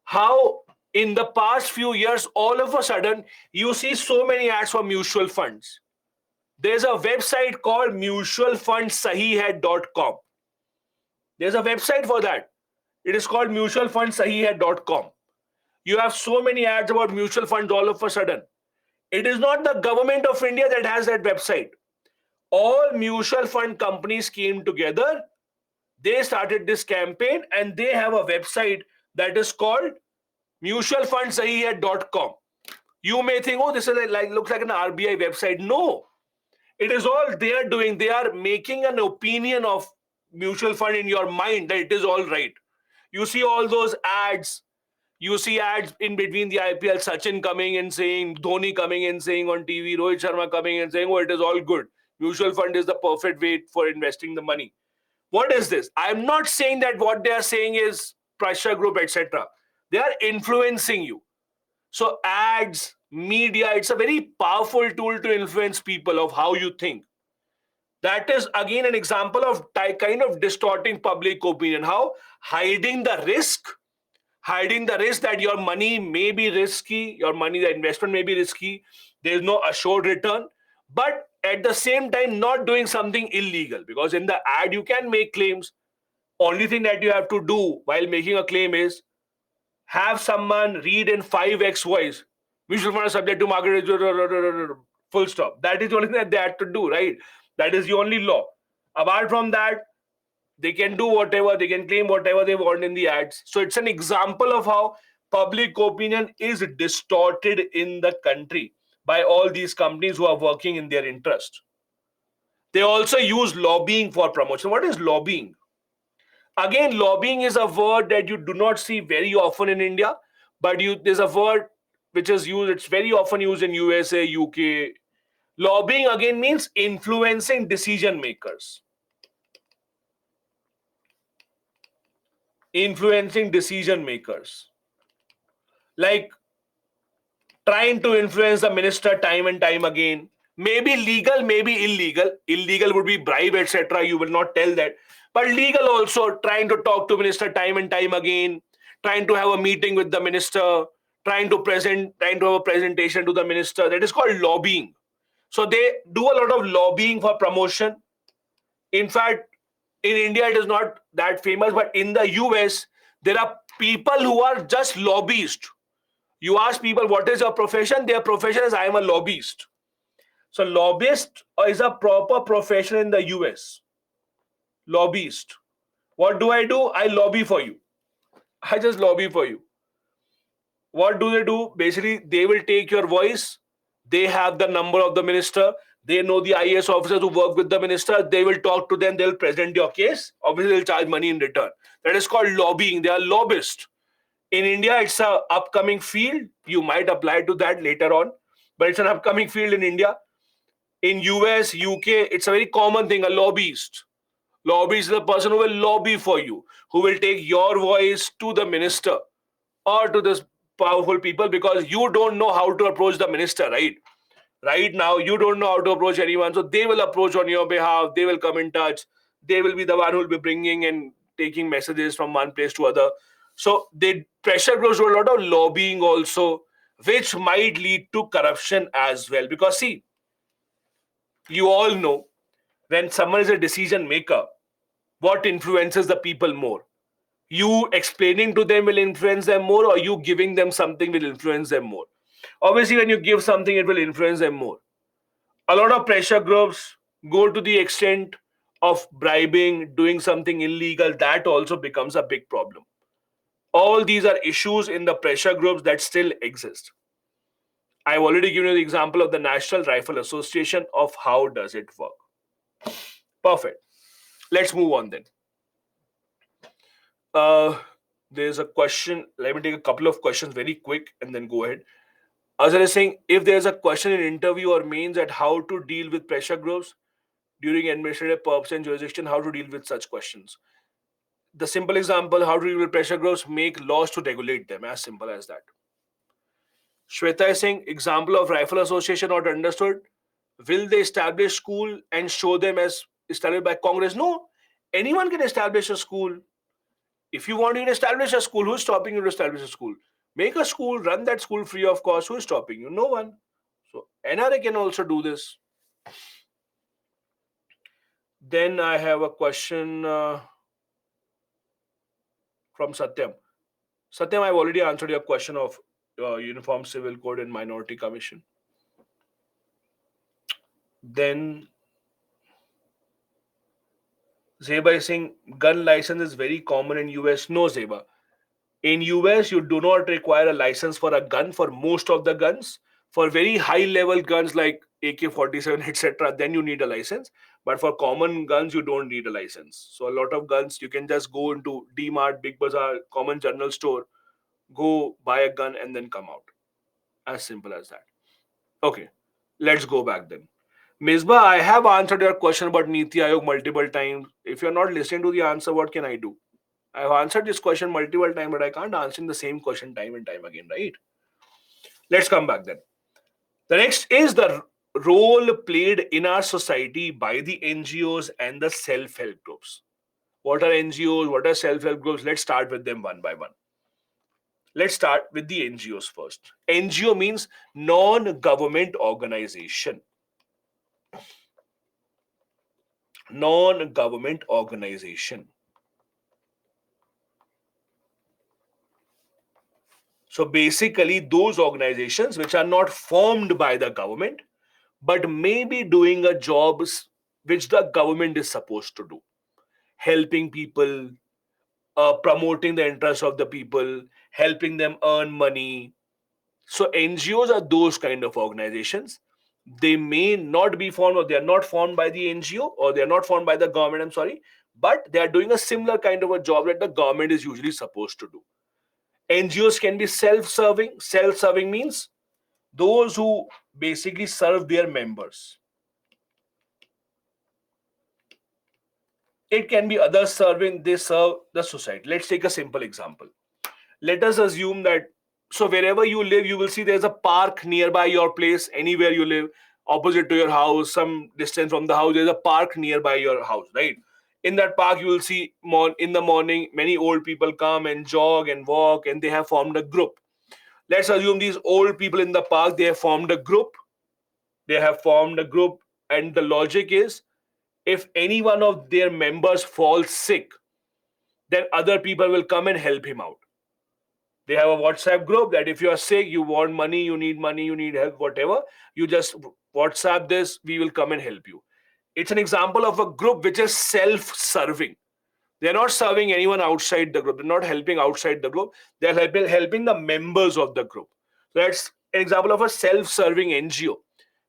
How in the past few years, all of a sudden, you see so many ads for mutual funds. There's a website called mutualfundsahihat.com. There's a website for that. It is called mutualfundsahihat.com. You have so many ads about mutual funds all of a sudden. It is not the government of India that has that website. All mutual fund companies came together. They started this campaign and they have a website that is called mutualfundsahihat.com. You may think, oh, this is looks like an RBI website. No, it is all they are doing. They are making an opinion of mutual fund in your mind that it is all right. You see all those ads. You see ads in between the IPL, Sachin coming and saying, Dhoni coming and saying on TV, Rohit Sharma coming and saying, oh, it is all good. Mutual fund is the perfect way for investing the money. What is this? I'm not saying that what they are saying is pressure group, etc. They are influencing you. So ads, media, it's a very powerful tool to influence people of how you think. That is again an example of kind of distorting public opinion. How? Hiding the risk that your money may be risky, your money, the investment may be risky, there is no assured return, but at the same time not doing something illegal, because in the ad you can make claims. Only thing that you have to do while making a claim is have someone read in 5x voice, mutual fund is subject to market full stop. That is the only thing that they have to do, right? That is the only law. Apart from that, they can do whatever, they can claim whatever they want in the ads. So it's an example of how public opinion is distorted in the country by all these companies who are working in their interest. They also use lobbying for promotion. What is lobbying? Again, lobbying is a word that you do not see very often in India, but there's a word which is used, it's very often used in USA, UK. Lobbying again means influencing decision makers. Influencing decision makers. Like trying to influence the minister time and time again. Maybe legal, maybe illegal. Illegal would be bribe, etc. You will not tell that. But legal also, trying to talk to minister time and time again, trying to have a meeting with the minister, trying to have a presentation to the minister. That is called lobbying. So they do a lot of lobbying for promotion. In fact, in India, it is not that famous, but in the US, there are people who are just lobbyists. You ask people, what is your profession? Their profession is, I am a lobbyist. So lobbyist is a proper profession in the US. Lobbyist. What do? I lobby for you. I just lobby for you. What do they do? Basically, they will take your voice. They have the number of the minister. They know the IAS officers who work with the minister. They will talk to them. They'll present your case. Obviously, they'll charge money in return. That is called lobbying. They are lobbyists. In India, it's a upcoming field. You might apply to that later on, but it's an upcoming field in India. In US, UK, it's a very common thing. A lobbyist. Lobbyist is the person who will lobby for you, who will take your voice to the minister or to this powerful people, because you don't know how to approach the minister, right? Right now, you don't know how to approach anyone. So they will approach on your behalf. They will come in touch. They will be the one who will be bringing and taking messages from one place to other. So the pressure grows to a lot of lobbying also, which might lead to corruption as well. Because see, you all know, when someone is a decision maker, what influences the people more? You explaining to them will influence them more, or you giving them something will influence them more? Obviously, when you give something, it will influence them more. A lot of pressure groups go to the extent of bribing, doing something illegal. That also becomes a big problem. All these are issues in the pressure groups that still exist. I've already given you the example of the National Rifle Association of how does it work. Perfect. Let's move on then. There's a question. Let me take a couple of questions very quick and then go ahead. Azhar is saying, if there's a question in interview or mains at how to deal with pressure groups during administrative purpose and jurisdiction, how to deal with such questions. The simple example, how to deal with pressure groups, make laws to regulate them. As simple as that. Shweta is saying, example of rifle association not understood. Will they establish school and show them as established by Congress? No. Anyone can establish a school. If you want to establish a school, who's stopping you to establish a school? Make a school, run that school free of cost. Who's stopping you? No one. So NRA can also do this. Then I have a question from Satyam. Satyam, I've already answered your question of Uniform Civil Code and Minority Commission. Then Zeba is saying gun license is very common in US. No, Zeba. In US, you do not require a license for a gun for most of the guns. For very high level guns like AK-47, etc., then you need a license. But for common guns, you don't need a license. So a lot of guns, you can just go into D-Mart, Big Bazaar, common general store, go buy a gun and then come out. As simple as that. Okay, let's go back then. Misbah, I have answered your question about Niti Aayog multiple times. If you're not listening to the answer, what can I do? I've answered this question multiple times, but I can't answer the same question time and time again, right? Let's come back then. The next is the role played in our society by the NGOs and the self-help groups. What are NGOs? What are self-help groups? Let's start with them one by one. Let's start with the NGOs first. NGO means non-government organization. Non-government organization. So basically, those organizations which are not formed by the government, but may be doing a job which the government is supposed to do. Helping people, promoting the interests of the people, helping them earn money. So NGOs are those kind of organizations. They may not be formed, or they are not formed by the NGO, or they are not formed by the government, I'm sorry, but they are doing a similar kind of a job that the government is usually supposed to do. NGOs can be self-serving. Self-serving means those who basically serve their members. It can be others serving, they serve the society. Let's take a simple example. Let us assume that, so wherever you live, you will see there's a park nearby your place, anywhere you live, opposite to your house, some distance from the house, there's a park nearby your house, right? In that park, you will see in the morning, many old people come and jog and walk, and they have formed a group. Let's assume these old people in the park, they have formed a group. They have formed a group, and the logic is, if any one of their members falls sick, then other people will come and help him out. They have a WhatsApp group that if you are sick, you want money, you need help, whatever, you just WhatsApp this, we will come and help you. It's an example of a group which is self-serving. They're not serving anyone outside the group. They're not helping outside the group. They're helping the members of the group. So that's an example of a self-serving NGO,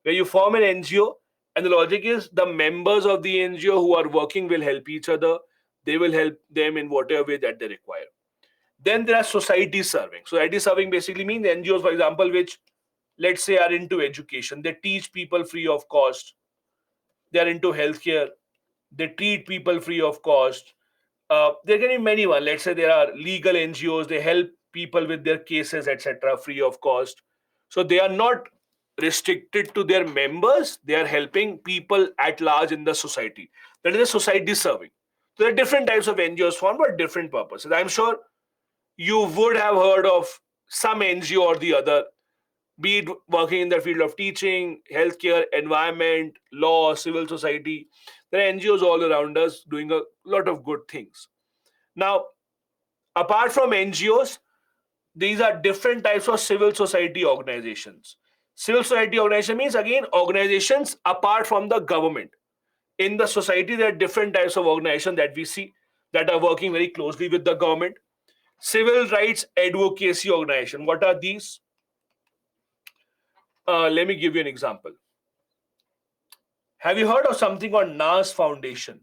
where you form an NGO, and the logic is the members of the NGO who are working will help each other. They will help them in whatever way that they require. Then there are society serving. Society serving basically means NGOs, for example, which let's say are into education. They teach people free of cost. They are into healthcare. They treat people free of cost. There can be many one. Let's say there are legal NGOs. They help people with their cases, etc., free of cost. So they are not restricted to their members. They are helping people at large in the society. That is a society serving. So there are different types of NGOs formed for different purposes. I'm sure you would have heard of some NGO or the other, be it working in the field of teaching, healthcare, environment, law, civil society. There are NGOs all around us doing a lot of good things. Now, apart from NGOs, these are different types of civil society organizations. Civil society organization means, again, organizations apart from the government. In the society, there are different types of organizations that we see that are working very closely with the government. Civil rights advocacy organization. What are these? Let me give you an example. Have you heard of something called NAS Foundation?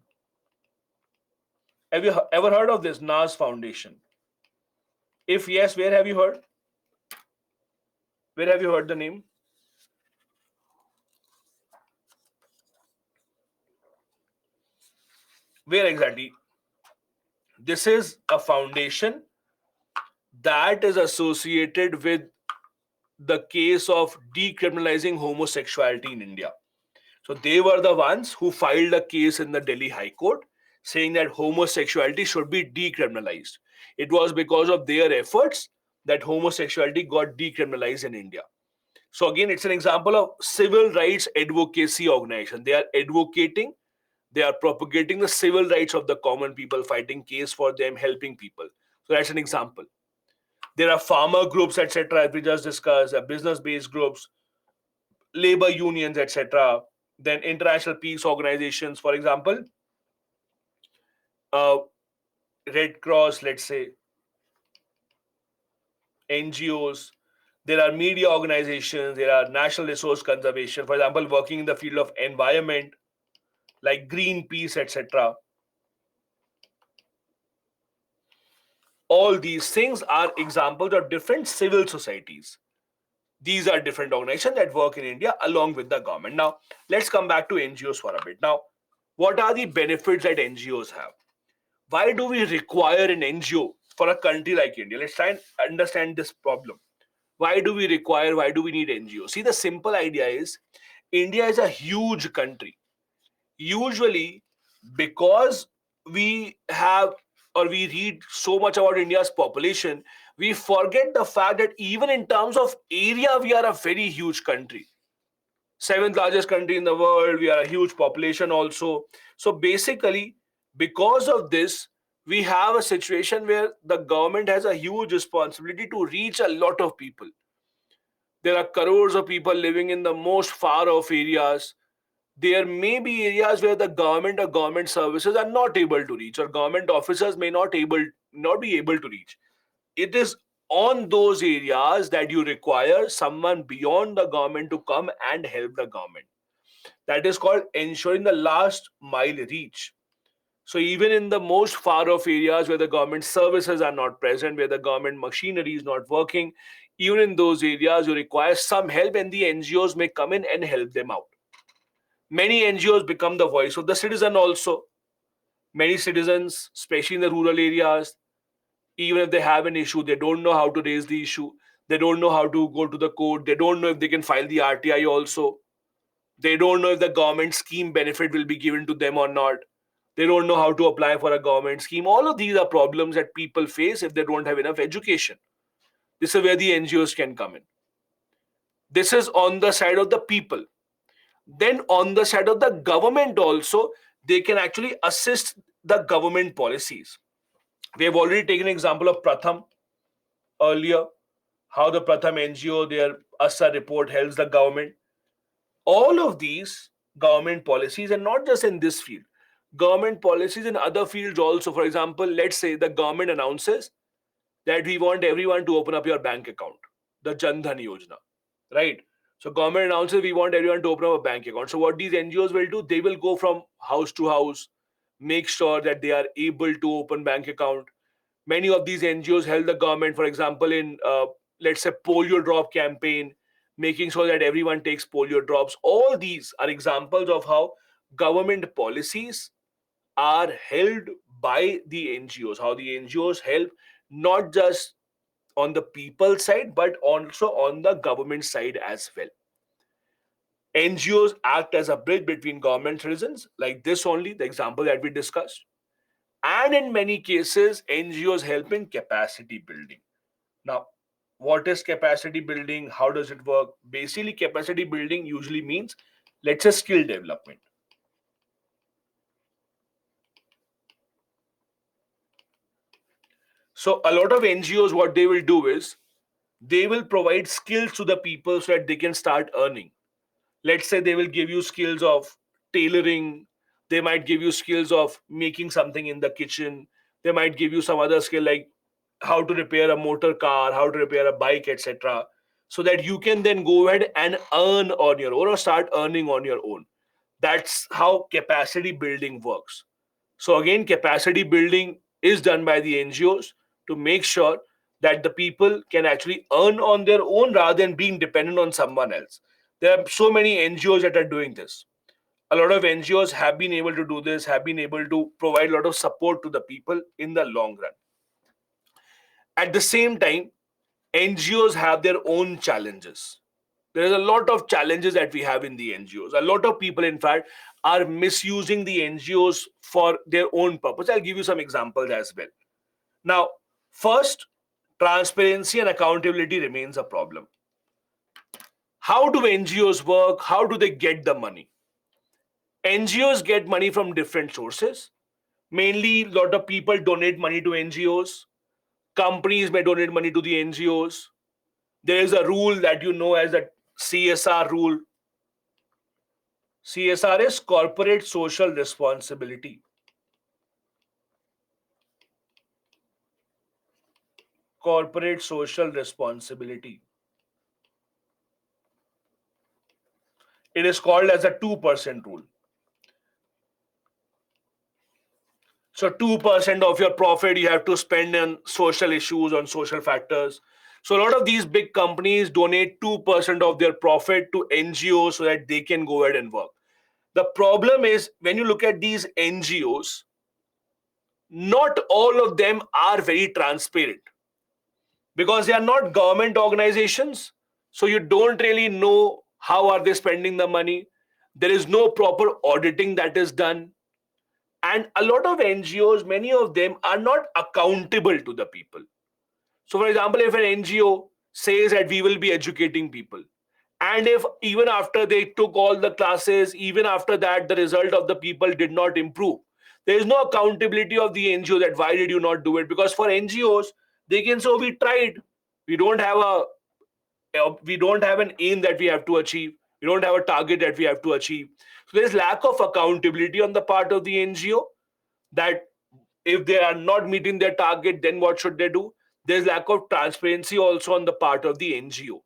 Have you ever heard of this NAS Foundation? If yes, where have you heard? Where have you heard the name? Where exactly? This is a foundation that is associated with the case of decriminalizing homosexuality in India. So they were the ones who filed a case in the Delhi High Court saying that homosexuality should be decriminalized. It was because of their efforts that homosexuality got decriminalized in India. So again, it's an example of civil rights advocacy organization. They are advocating, they are propagating the civil rights of the common people, fighting case for them, helping people. So that's an example. There are farmer groups, etc., as we just discussed, business-based groups, labor unions, etc. Then international peace organizations, for example, uh, Red Cross, let's say, NGOs. There are media organizations. There are national resource conservation, for example, working in the field of environment, like Greenpeace, etc. All these things are examples of different civil societies. These are different organizations that work in India along with the government. Now, let's come back to NGOs for a bit. Now, what are the benefits that NGOs have? Why do we require an NGO for a country like India? Let's try and understand this problem. Why do we require, why do we need NGOs? See, the simple idea is India is a huge country. Usually, because we have or we read so much about India's population, we forget the fact that even in terms of area, we are a very huge country. Seventh largest country in the world, we are a huge population also. So basically, because of this, we have a situation where the government has a huge responsibility to reach a lot of people. There are crores of people living in the most far off areas. There may be areas where the government or government services are not able to reach, or government officers may not be able to reach. It is on those areas that you require someone beyond the government to come and help the government. That is called ensuring the last mile reach. So even in the most far off areas where the government services are not present, where the government machinery is not working, even in those areas you require some help, and the NGOs may come in and help them out. Many NGOs become the voice of the citizen also. Many citizens, especially in the rural areas, even if they have an issue, they don't know how to raise the issue. They don't know how to go to the court. They don't know if they can file the RTI also. They don't know if the government scheme benefit will be given to them or not. They don't know how to apply for a government scheme. All of these are problems that people face if they don't have enough education. This is where the NGOs can come in. This is on the side of the people. Then on the side of the government also, they can actually assist the government policies. We have already taken an example of Pratham earlier, how the Pratham NGO, their ASA report helps the government. All of these government policies, and not just in this field, government policies in other fields also. For example, let's say the government announces that we want everyone to open up your bank account, the Jan Dhan Yojana, right? So government announces we want everyone to open up a bank account. So what these NGOs will do, they will go from house to house, make sure that they are able to open bank account. Many of these NGOs help the government, for example, in let's say polio drop campaign, making sure that everyone takes polio drops. All these are examples of how government policies are held by the NGOs, how the NGOs help not just on the people side, but also on the government side as well. NGOs act as a bridge between government citizens, like this only, the example that we discussed. And in many cases, NGOs help in capacity building. Now, what is capacity building? How does it work? Basically, capacity building usually means, let's say, skill development. So, a lot of NGOs, what they will do is they will provide skills to the people so that they can start earning. Let's say they will give you skills of tailoring, they might give you skills of making something in the kitchen, they might give you some other skill like how to repair a motor car, how to repair a bike, etc., so that you can then go ahead and earn on your own or start earning on your own. That's how capacity building works. So again, capacity building is done by the NGOs to make sure that the people can actually earn on their own rather than being dependent on someone else. There are so many NGOs that are doing this. A lot of NGOs have been able to do this, have been able to provide a lot of support to the people in the long run. At the same time, NGOs have their own challenges. There is a lot of challenges that we have in the NGOs. A lot of people, in fact, are misusing the NGOs for their own purpose. I'll give you some examples as well. Now, first, transparency and accountability remains a problem. How do NGOs work? How do they get the money? NGOs get money from different sources. Mainly, a lot of people donate money to NGOs. Companies may donate money to the NGOs. There is a rule that you know as the CSR rule. CSR is corporate social responsibility. Corporate social responsibility. It is called as a 2% rule. So 2% of your profit you have to spend on social issues, on social factors. So a lot of these big companies donate 2% of their profit to NGOs so that they can go ahead and work. The problem is when you look at these NGOs, not all of them are very transparent because they are not government organizations. So you don't really know how are they spending the money. There is no proper auditing that is done. And a lot of NGOs, many of them are not accountable to the people. So, for example, if an NGO says that we will be educating people, and if even after they took all the classes, even after that, the result of the people did not improve, there is no accountability of the NGO that why did you not do it? Because for NGOs, they can say, oh, we tried. We don't have we don't have an aim that we have to achieve. We don't have a target that we have to achieve. So there is lack of accountability on the part of the NGO that if they are not meeting their target, then what should they do? There's lack of transparency also on the part of the NGO.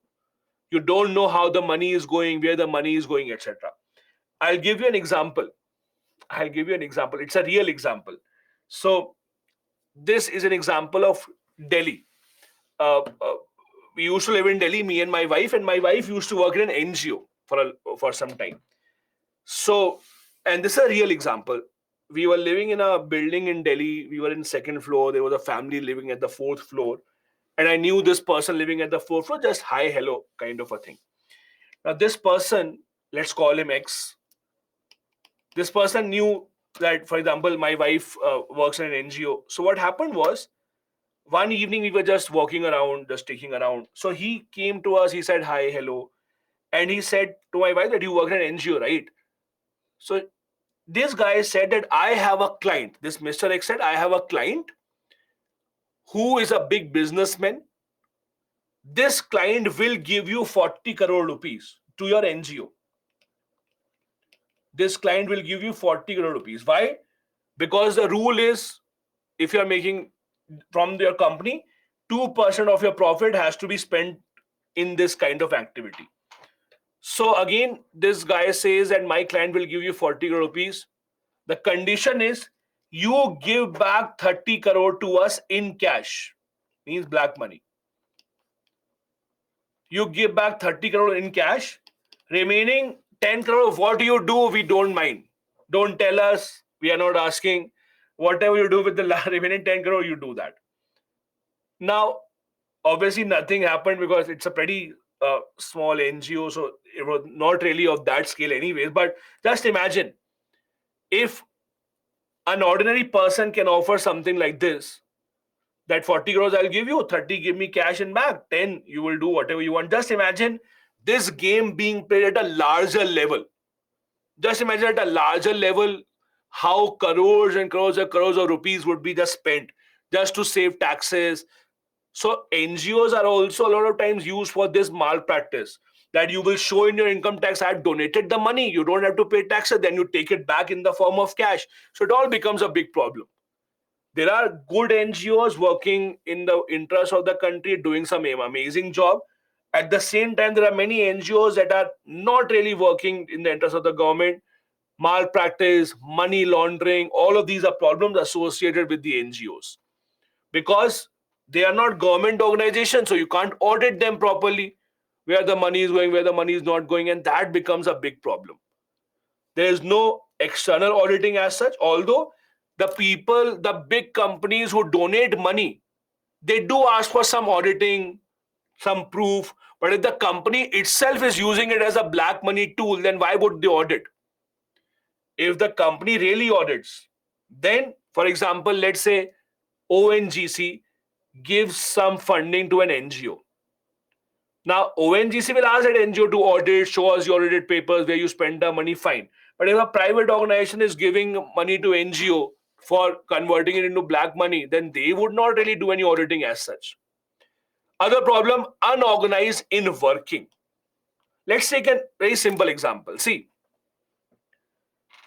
You don't know how the money is going, where the money is going, etc. I'll give you an example. I'll give you an example. It's a real example. So this is an example of Delhi. Uh, we used to live in Delhi, me and my wife used to work in an NGO for some time. So, and this is a real example. We were living in a building in Delhi. We were in second floor. There was a family living at the fourth floor, and I knew this person living at the fourth floor. Just hi, hello, kind of a thing. Now, this person, let's call him X. This person knew that, for example, my wife works in an NGO. So what happened was one evening we were just walking around, just taking around. So he came to us. He said hi, hello, and he said to my wife that you work in an NGO, right? So this guy said that I have a client. This Mr. X said, I have a client who is a big businessman, this client will give you 40 crore rupees to your NGO. This client will give you 40 crore rupees. Why? Because the rule is, if you're making from your company, 2% of your profit has to be spent in this kind of activity. So again, this guy says that my client will give you 40 crore rupees. The condition is you give back 30 crore to us in cash, means black money. You give back 30 crore in cash. Remaining 10 crore, what do you do? We don't mind. Don't tell us. We are not asking. Whatever you do with the remaining 10 crore, you do that. Now, obviously, nothing happened because it's a pretty small NGO, so it was not really of that scale, anyways. But just imagine if an ordinary person can offer something like this, that 40 crores I'll give you, 30 give me cash in back, 10 you will do whatever you want. Just imagine this game being played at a larger level. Just imagine at a larger level how crores and crores and crores of rupees would be just spent just to save taxes. So NGOs are also a lot of times used for this malpractice, that you will show in your income tax, I have donated the money, you don't have to pay taxes, then you take it back in the form of cash. So it all becomes a big problem. There are good NGOs working in the interest of the country, doing some amazing job. At the same time, there are many NGOs that are not really working in the interest of the government. Malpractice, money laundering, all of these are problems associated with the NGOs because they are not government organizations, so you can't audit them properly, where the money is going, where the money is not going, and that becomes a big problem. There is no external auditing as such, although the people, the big companies who donate money, they do ask for some auditing, some proof. But if the company itself is using it as a black money tool, then why would they audit? If the company really audits, then, for example, let's say ONGC gives some funding to an NGO. Now, ONGC will ask that NGO to audit, show us your audit papers where you spend the money, fine. But if a private organization is giving money to NGO for converting it into black money, then they would not really do any auditing as such. Other problem, unorganized in working. Let's take a very simple example. See,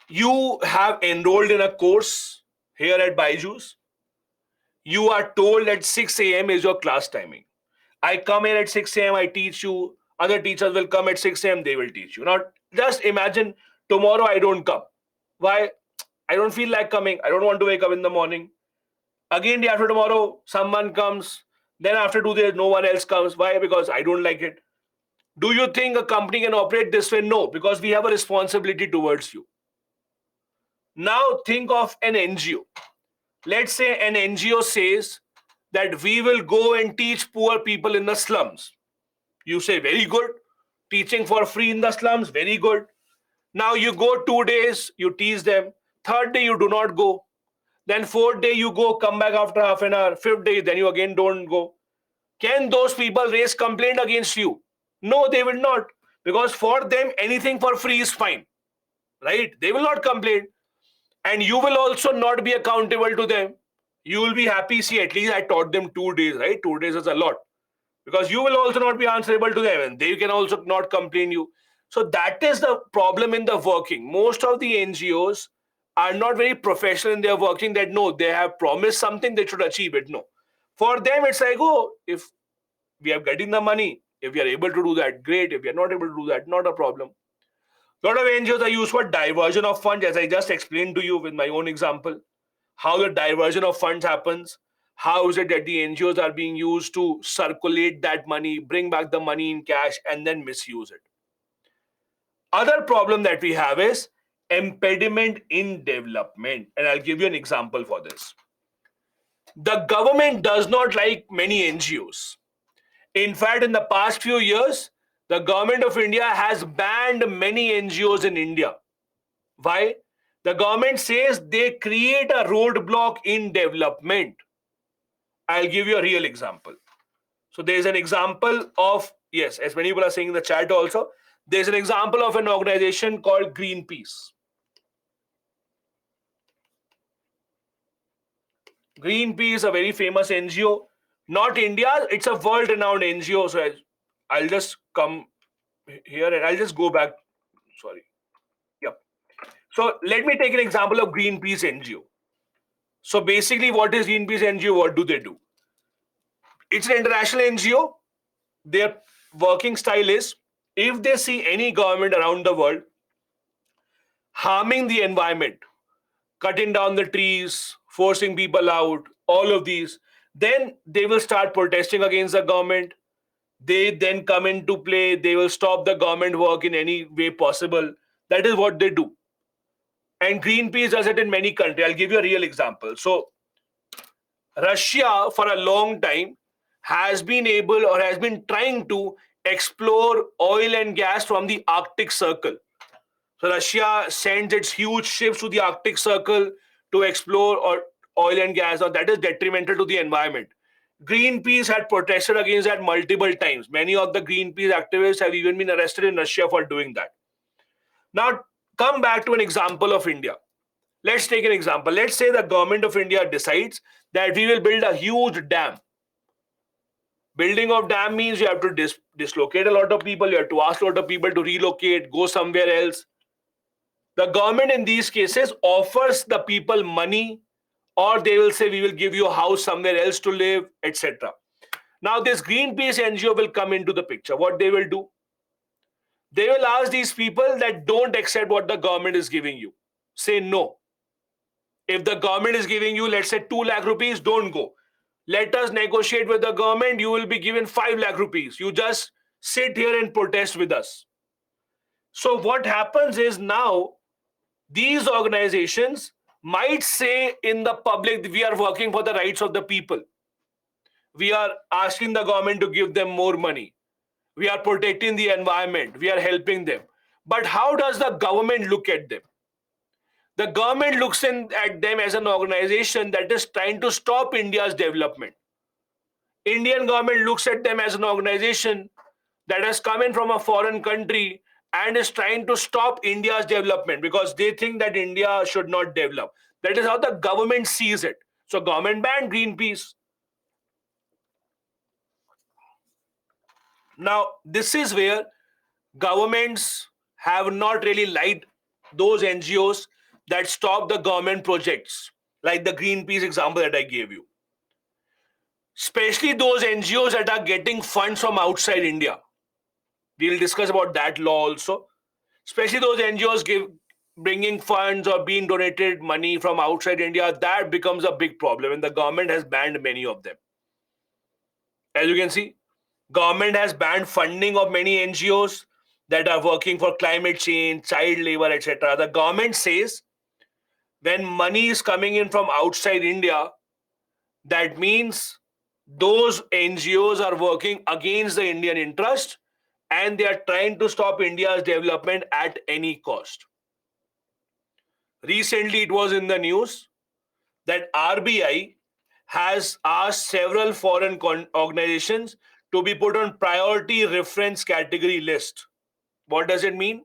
you have enrolled in a course here at Byju's. You are told at 6 a.m. is your class timing. I come here at 6 a.m., I teach you. Other teachers will come at 6 a.m., they will teach you. Now, just imagine tomorrow I don't come. Why? I don't feel like coming. I don't want to wake up in the morning. Again, day after tomorrow, someone comes. Then after 2 days, no one else comes. Why? Because I don't like it. Do you think a company can operate this way? No, because we have a responsibility towards you. Now think of an NGO. Let's say an NGO says that we will go and teach poor people in the slums. You say, very good. Teaching for free in the slums, very good. Now you go 2 days, you teach them. Third day, you do not go. Then fourth day, you go, come back after half an hour. Fifth day, then you again don't go. Can those people raise complaint against you? No, they will not. Because for them, anything for free is fine. Right? They will not complain. And you will also not be accountable to them. You will be happy. See, at least I taught them 2 days, right? 2 days is a lot. Because you will also not be answerable to them and they can also not complain you. So that is the problem in the working. Most of the NGOs are not very professional in their working, that no, they have promised something, they should achieve it. No. For them, it's like, oh, if we are getting the money, if we are able to do that, great. If we are not able to do that, not a problem. A lot of NGOs are used for diversion of funds, as I just explained to you with my own example. How the diversion of funds happens. How is it that the NGOs are being used to circulate that money, bring back the money in cash, and then misuse it? Other problem that we have is impediment in development. And I'll give you an example for this. The government does not like many NGOs. In fact, in the past few years, the government of India has banned many NGOs in India. Why? The government says they create a roadblock in development. I'll give you a real example. So there's an example of, yes, as many people are saying in the chat also, there's an example of an organization called Greenpeace. Greenpeace is a very famous NGO. Not India, it's a world-renowned NGO. So I'll just come here and I'll just go back. Sorry. Yeah. So let me take an example of Greenpeace NGO. So basically, what is Greenpeace NGO? What do they do? It's an international NGO. Their working style is, if they see any government around the world harming the environment, cutting down the trees, forcing people out, all of these, then they will start protesting against the government. They then come into play. They will stop the government work in any way possible. That is what they do. And Greenpeace does it in many countries. I'll give you a real example. So Russia, for a long time, has been able or has been trying to explore oil and gas from the Arctic Circle. So Russia sends its huge ships to the Arctic Circle to explore oil and gas, or that is detrimental to the environment. Greenpeace had protested against that multiple times. Many of the Greenpeace activists have even been arrested in Russia for doing that. Now, come back to an example of India. Let's take an example. Let's say the government of India decides that we will build a huge dam. Building of dam means you have to dislocate a lot of people, you have to ask a lot of people to relocate, go somewhere else. The government in these cases offers the people money, or they will say, we will give you a house somewhere else to live, etc. Now, this Greenpeace NGO will come into the picture. What they will do? They will ask these people that don't accept what the government is giving you. Say no. If the government is giving you, let's say 2 lakh rupees, don't go. Let us negotiate with the government. You will be given 5 lakh rupees. You just sit here and protest with us. So what happens is now these organizations might say in the public, we are working for the rights of the people. We are asking the government to give them more money. We are protecting the environment. We are helping them. But how does the government look at them? The government looks at them as an organization that is trying to stop India's development. Indian government looks at them as an organization that has come in from a foreign country and is trying to stop India's development because they think that India should not develop. That is how the government sees it. So government banned Greenpeace. Now, this is where governments have not really liked those NGOs that stop the government projects, like the Greenpeace example that I gave you. Especially those NGOs that are getting funds from outside India. We'll discuss about that law also. Especially those NGOs bringing funds or being donated money from outside India, that becomes a big problem, and the government has banned many of them. As you can see, government has banned funding of many NGOs that are working for climate change, child labor, etc. The government says when money is coming in from outside India, that means those NGOs are working against the Indian interest and they are trying to stop India's development at any cost. Recently, it was in the news that RBI has asked several foreign organizations to be put on priority reference category list. What does it mean?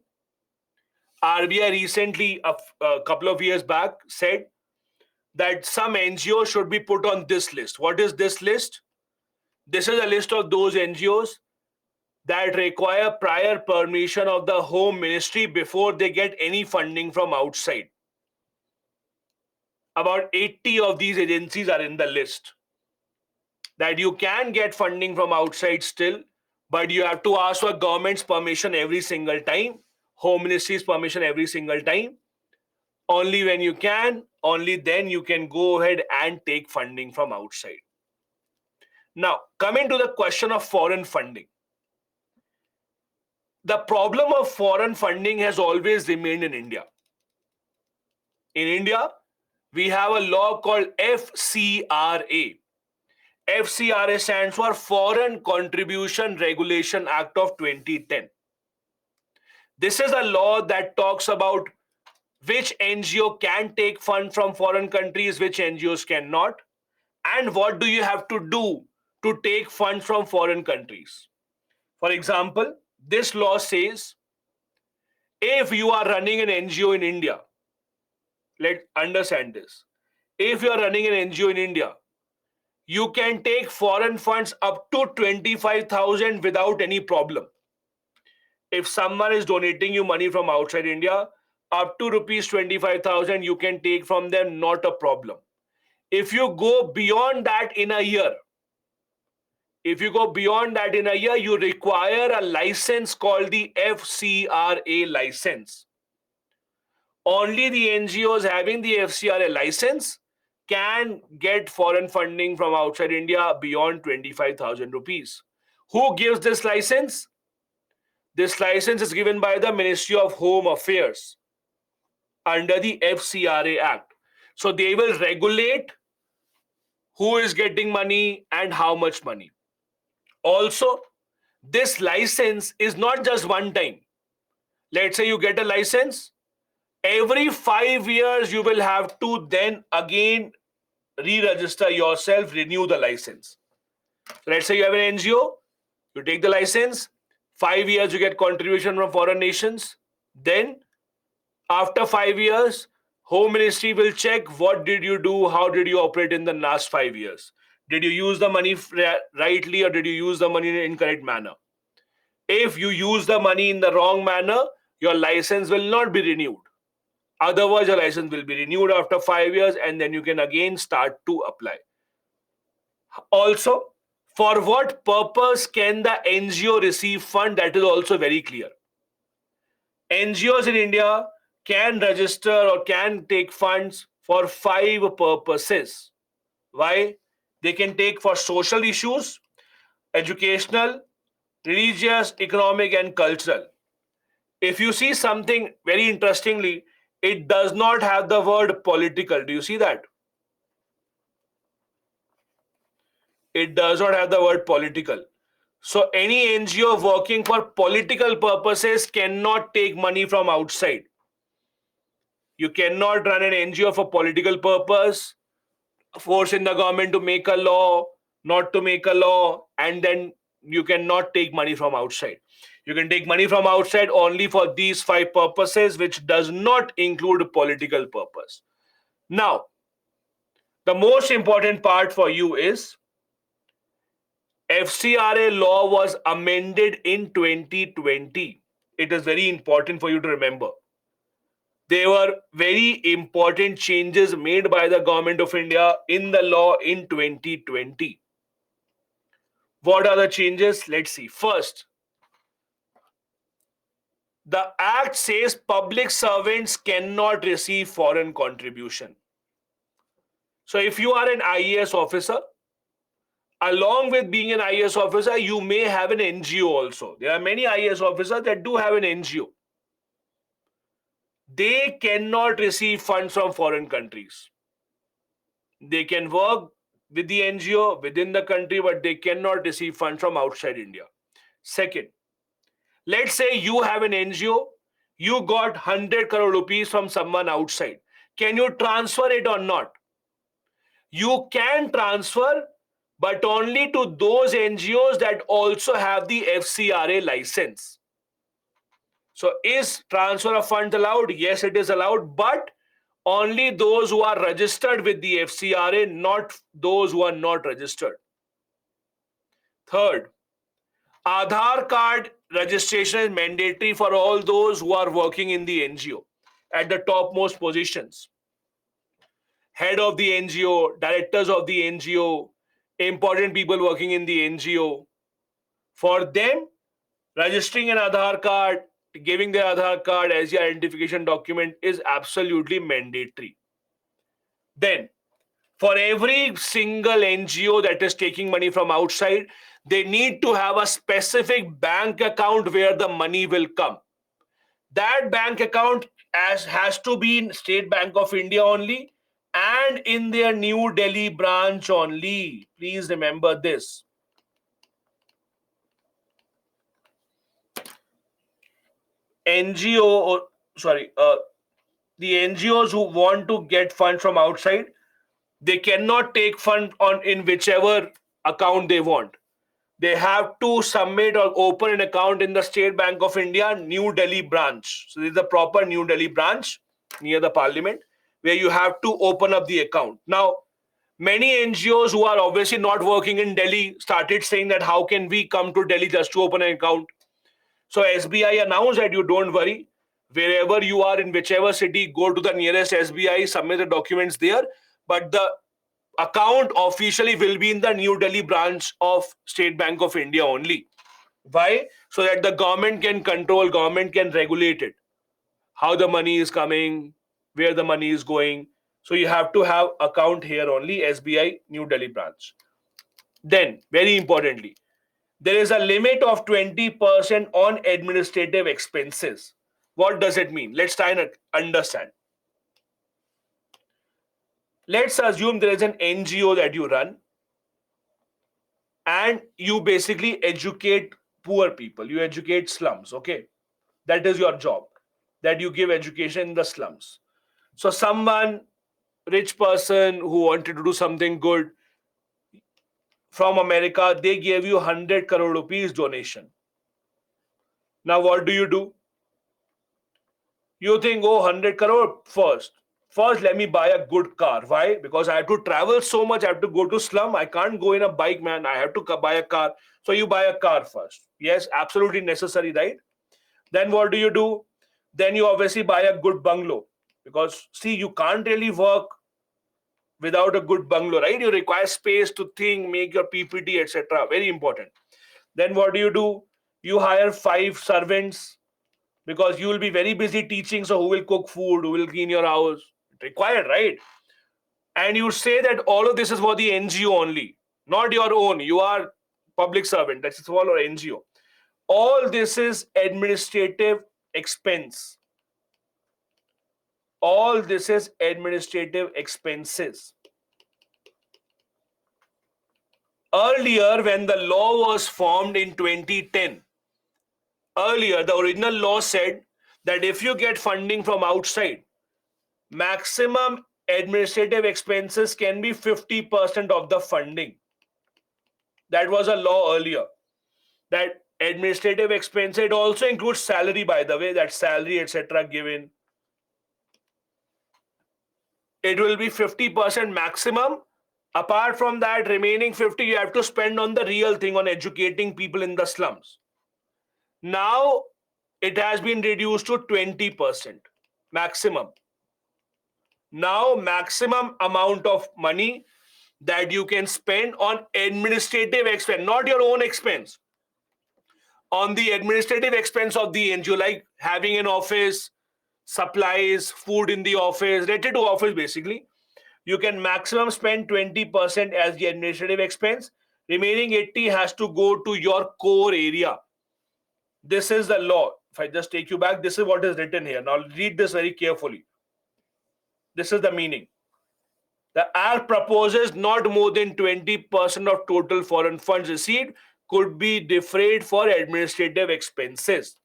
RBI recently, a couple of years back, said that some NGOs should be put on this list. What is this list? This is a list of those NGOs that require prior permission of the Home Ministry before they get any funding from outside. About 80 of these agencies are in the list. That you can get funding from outside still, but you have to ask for government's permission every single time, Home Ministry's permission every single time. Only when you can, only then you can go ahead and take funding from outside. Now, coming to the question of foreign funding. The problem of foreign funding has always remained in India. In India, we have a law called FCRA. FCRA stands for Foreign Contribution Regulation Act of 2010. This is a law that talks about which NGO can take funds from foreign countries, which NGOs cannot, and what do you have to do to take funds from foreign countries. For example, this law says if you are running an NGO in India, let's understand this. if you are running an NGO in India, you can take foreign funds up to 25,000 without any problem. If someone is donating you money from outside India, up to rupees 25,000 you can take from them, not a problem. If you go beyond that in a year, you require a license called the FCRA license. Only the NGOs having the FCRA license can get foreign funding from outside India beyond 25,000 rupees. Who gives this license? This license is given by the Ministry of Home Affairs under the FCRA Act. So they will regulate who is getting money and how much money. Also, this license is not just one time. Let's say you get a license, every 5 years you will have to then again re-register yourself, renew the license. So let's say you have an NGO, you take the license, 5 years you get contribution from foreign nations. Then after 5 years, Home Ministry will check what did you do, how did you operate in the last 5 years. Did you use the money rightly or did you use the money in an incorrect manner? If you use the money in the wrong manner, your license will not be renewed. Otherwise, your license will be renewed after 5 years and then you can again start to apply. Also, for what purpose can the NGO receive fund? That is also very clear. NGOs in India can register or can take funds for 5 purposes. Why? They can take for social issues, educational, religious, economic, and cultural. If you see something very interestingly, it does not have the word political. Do you see that? It does not have the word political. So any NGO working for political purposes cannot take money from outside. You cannot run an NGO for political purpose, forcing the government to make a law, not to make a law, and then you cannot take money from outside. You can take money from outside only for these 5 purposes, which does not include political purpose. Now, the most important part for you is FCRA law was amended in 2020. It is very important for you to remember. There were very important changes made by the government of India in the law in 2020. What are the changes? Let's see. First, the act says public servants cannot receive foreign contribution. So if you are an IAS officer, along with being an IAS officer, you may have an NGO also. There are many IAS officers that do have an NGO. They cannot receive funds from foreign countries. They can work with the NGO within the country, but they cannot receive funds from outside India. Second, let's say you have an NGO, you got 100 crore rupees from someone outside. Can you transfer it or not? You can transfer, but only to those NGOs that also have the FCRA license. So is transfer of funds allowed? Yes, it is allowed, but only those who are registered with the FCRA, not those who are not registered. Third, Aadhaar card registration is mandatory for all those who are working in the NGO at the topmost positions. Head of the NGO, directors of the NGO, important people working in the NGO. For them, registering an Aadhaar card, giving their Aadhaar card as your identification document is absolutely mandatory. Then, for every single NGO that is taking money from outside, they need to have a specific bank account where the money will come. That bank account has to be in State Bank of India only and in their New Delhi branch only. Please remember this. The NGOs who want to get funds from outside, they cannot take fund on in whichever account they want. They have to submit or open an account in the State Bank of India, New Delhi branch. So this is the proper New Delhi branch near the parliament. where you have to open up the account. Now, many NGOs who are obviously not working in Delhi started saying that how can we come to Delhi just to open an account? So SBI announced that you don't worry. Wherever you are in whichever city, go to the nearest SBI, submit the documents there. But the account officially will be in the New Delhi branch of State Bank of India only. Why? So that the government can control, government can regulate it. How the money is coming, where the money is going. So you have to have account here only, SBI New Delhi branch. Then, very importantly, there is a limit of 20% on administrative expenses. What does it mean? Let's try and understand. Let's assume there is an NGO that you run and you basically educate poor people, you educate slums, okay? That is your job, that you give education in the slums. So, someone, rich person who wanted to do something good from America, they gave you 100 crore rupees donation. Now, what do? You think, oh, 100 crore first. First, let me buy a good car. Why? Because I have to travel so much. I have to go to slum. I can't go in a bike, man. I have to buy a car. So you buy a car first. Yes, absolutely necessary, right? Then what do? Then you obviously buy a good bungalow. Because, see, you can't really work without a good bungalow, right? You require space to think, make your PPT, etc. Very important. Then what do? You hire 5 servants because you will be very busy teaching. So who will cook food? Who will clean your house? Required, right? And you say that all of this is for the NGO only, not your own. You are public servant. That's all or NGO. All this is administrative expense. All this is administrative expenses. Earlier, when the law was formed in 2010, earlier the original law said that if you get funding from outside, maximum administrative expenses can be 50% of the funding. That was a law earlier. That administrative expense, it also includes salary, by the way, that salary, etc. given. It will be 50% maximum. Apart from that, remaining 50 you have to spend on the real thing, on educating people in the slums. Now it has been reduced to 20% maximum. Now maximum amount of money that you can spend on administrative expense, not your own expense, on the administrative expense of the NGO, like having an office, supplies, food in the office, related to office basically. You can maximum spend 20% as the administrative expense. Remaining 80 has to go to your core area. This is the law. If I just take you back, this is what is written here. Now read this very carefully. This is the meaning. The act proposes not more than 20% of total foreign funds received could be defrayed for administrative expenses.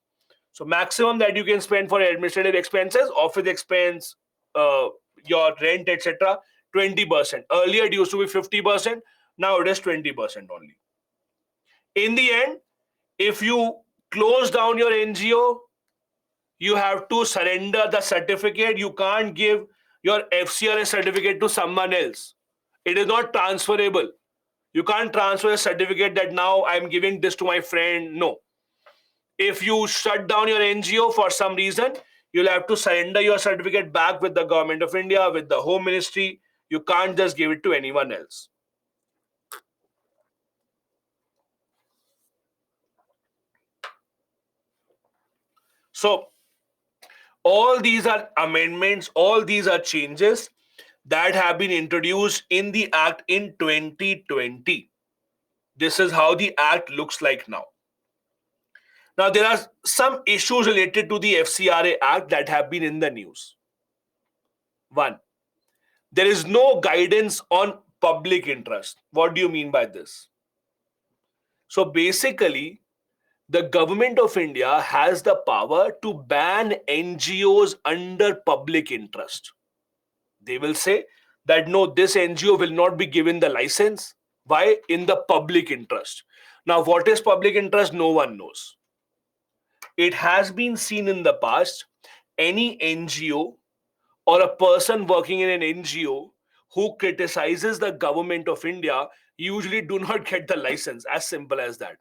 So maximum that you can spend for administrative expenses, office expense, your rent, etc., 20%. Earlier it used to be 50%. Now it is 20% only. In the end, if you close down your NGO, you have to surrender the certificate. You can't give your FCRA certificate to someone else. It is not transferable. You can't transfer a certificate that now I'm giving this to my friend. No. If you shut down your NGO for some reason, you'll have to surrender your certificate back with the government of India, with the Home Ministry. You can't just give it to anyone else. So, all these are amendments, all these are changes that have been introduced in the Act in 2020. This is how the Act looks like now. Now, there are some issues related to the FCRA Act that have been in the news. One, there is no guidance on public interest. What do you mean by this? So basically, the government of India has the power to ban NGOs under public interest. They will say that no, this NGO will not be given the license. Why? In the public interest. Now, what is public interest? No one knows. It has been seen in the past, any NGO or a person working in an NGO who criticizes the government of India usually do not get the license. As simple as that.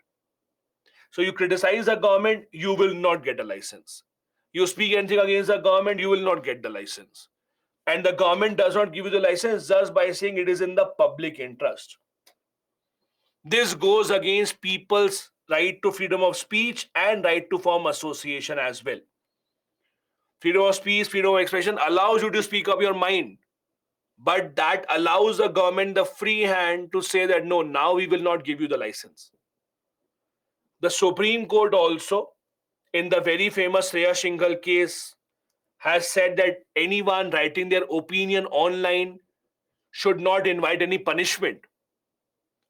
So you criticize the government, you will not get a license. You speak anything against the government, you will not get the license. And the government does not give you the license just by saying it is in the public interest. This goes against people's right to freedom of speech and right to form association as well. Freedom of speech, freedom of expression allows you to speak up your mind, but that allows the government the free hand to say that no, now we will not give you the license. The Supreme Court also, in the very famous Shreya Shinghal case, has said that anyone writing their opinion online should not invite any punishment.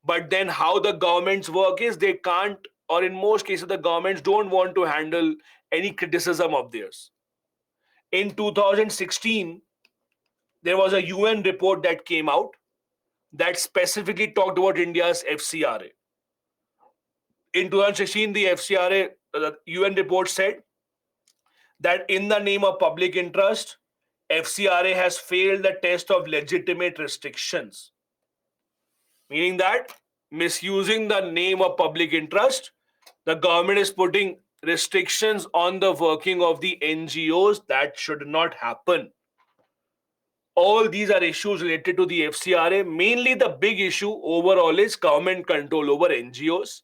But then how the governments work is they can't, or in most cases, the governments don't want to handle any criticism of theirs. In 2016, there was a UN report that came out that specifically talked about India's FCRA. In 2016, the FCRA, the UN report said that in the name of public interest, FCRA has failed the test of legitimate restrictions. Meaning that misusing the name of public interest, the government is putting restrictions on the working of the NGOs. That should not happen. All these are issues related to the FCRA. Mainly the big issue overall is government control over NGOs.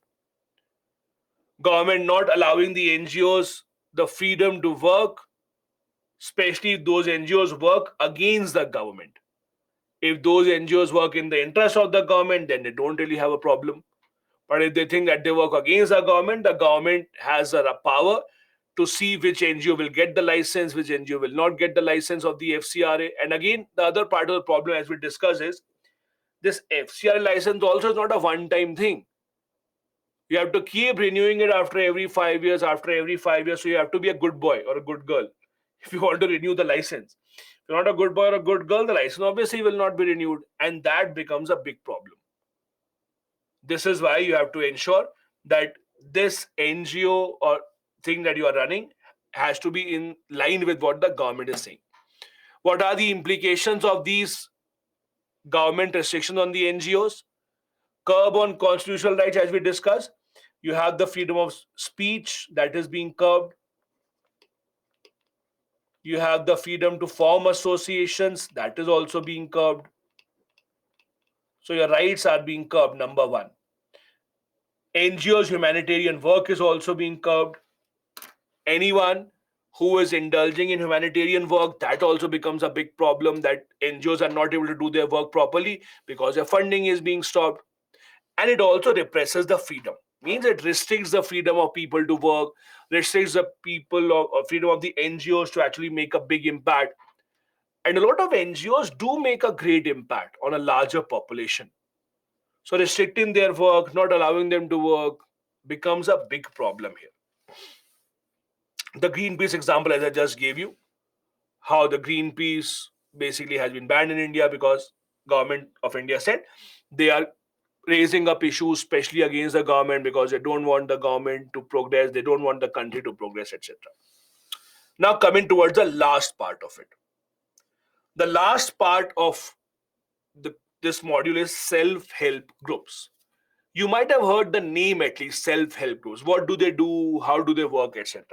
Government not allowing the NGOs the freedom to work, especially if those NGOs work against the government. If those NGOs work in the interest of the government, then they don't really have a problem. But if they think that they work against the government has a power to see which NGO will get the license, which NGO will not get the license of the FCRA. And again, the other part of the problem, as we discussed, is this FCRA license also is not a one-time thing. You have to keep renewing it after every 5 years, So you have to be a good boy or a good girl if you want to renew the license. If you're not a good boy or a good girl, the license obviously will not be renewed. And that becomes a big problem. This is why you have to ensure that this NGO or thing that you are running has to be in line with what the government is saying. What are the implications of these government restrictions on the NGOs? Curb on constitutional rights, as we discussed. You have the freedom of speech that is being curbed. You have the freedom to form associations that is also being curbed. So your rights are being curbed, number one. NGOs' humanitarian work is also being curbed. Anyone who is indulging in humanitarian work, that also becomes a big problem, that NGOs are not able to do their work properly because their funding is being stopped. And it also represses the freedom. Means it restricts the freedom of people to work, restricts the people of freedom of the NGOs to actually make a big impact. And a lot of NGOs do make a great impact on a larger population. So restricting their work, not allowing them to work, becomes a big problem here. The Greenpeace example, as I just gave you, how the Greenpeace basically has been banned in India because government of India said they are raising up issues, especially against the government, because they don't want the government to progress, they don't want the country to progress, etc. Now coming towards the last part of it. The last part of this module is self-help groups. You might have heard the name at least, self-help groups. What do they do? How do they work, etc.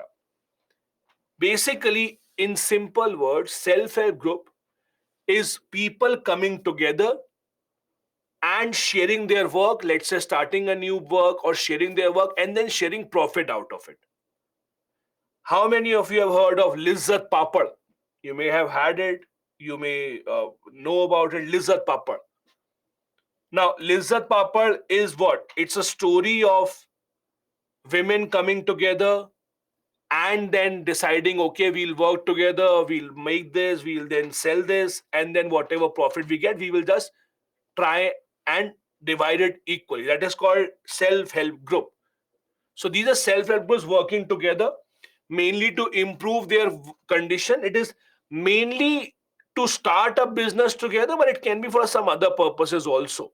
Basically, in simple words, self-help group is people coming together and sharing their work, let's say starting a new work or sharing their work and then sharing profit out of it. How many of you have heard of Lizzat Papad? You may have had it, you may know about it, Lizzat Papad. Now, Lizzat Papad is what? It's a story of women coming together and then deciding, okay, we'll work together, we'll make this, we'll then sell this, and then whatever profit we get, we will just try and divide it equally. That is called self-help group. So these are self-help groups working together mainly to improve their condition. It is mainly to start a business together, but it can be for some other purposes also.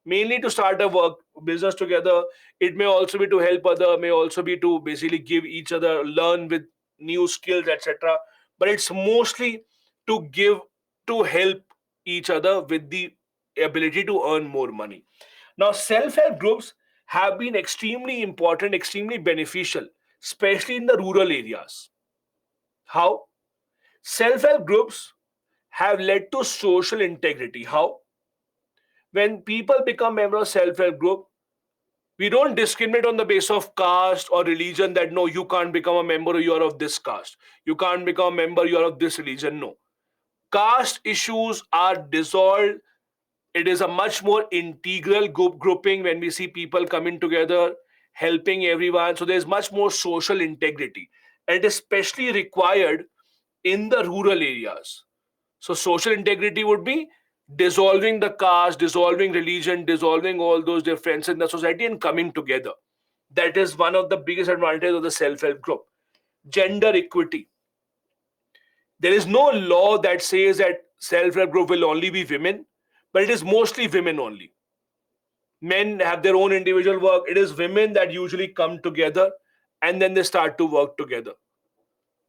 Mainly to start a business together. It may also be to help other, may also be to basically give each other, learn with new skills, etc. But it's mostly to give, to help each other with the ability to earn more money. Now, self-help groups have been extremely important, extremely beneficial, especially in the rural areas. How? Self-help groups have led to social integrity. How? When people become members of self-help group, we don't discriminate on the basis of caste or religion, that no, you can't become a member or you're of this caste. You can't become a member, you're of this religion. No. Caste issues are dissolved. It is a much more integral grouping when we see people coming together, helping everyone. So there's much more social integrity. And it is especially required in the rural areas. So social integrity would be dissolving the caste, dissolving religion, dissolving all those differences in the society and coming together. That is one of the biggest advantages of the self-help group. Gender equity. There is no law that says that self-help group will only be women, but it is mostly women only. Men have their own individual work. It is women that usually come together and then they start to work together.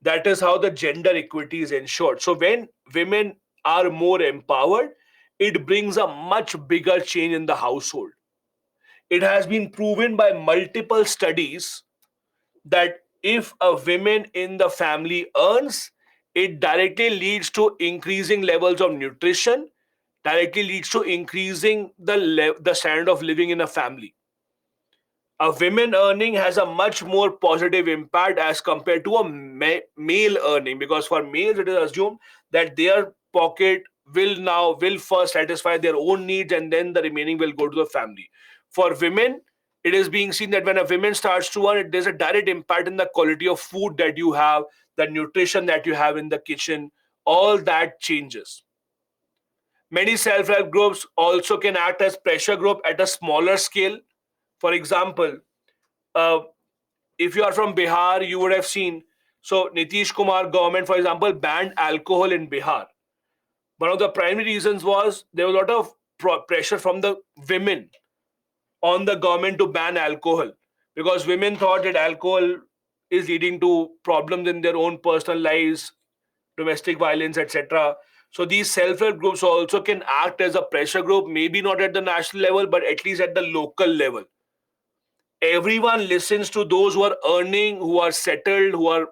That is how the gender equity is ensured. So when women are more empowered, it brings a much bigger change in the household. It has been proven by multiple studies that if a woman in the family earns, it directly leads to increasing levels of nutrition, directly leads to increasing the standard of living in a family. A women earning has a much more positive impact as compared to a male earning, because for males it is assumed that their pocket will first satisfy their own needs and then the remaining will go to the family. For women, it is being seen that when a woman starts to earn, there's a direct impact in the quality of food that you have, the nutrition that you have in the kitchen. All that changes. Many self-help groups also can act as pressure group at a smaller scale. For example, uh, if you are from Bihar, you would have seen. So Nitish Kumar government, for example, banned alcohol in Bihar. One of the primary reasons was there was a lot of pressure from the women on the government to ban alcohol, because women thought that alcohol is leading to problems in their own personal lives, domestic violence, etc. So these self-help groups also can act as a pressure group, maybe not at the national level, but at least at the local level. Everyone listens to those who are earning, who are settled, who are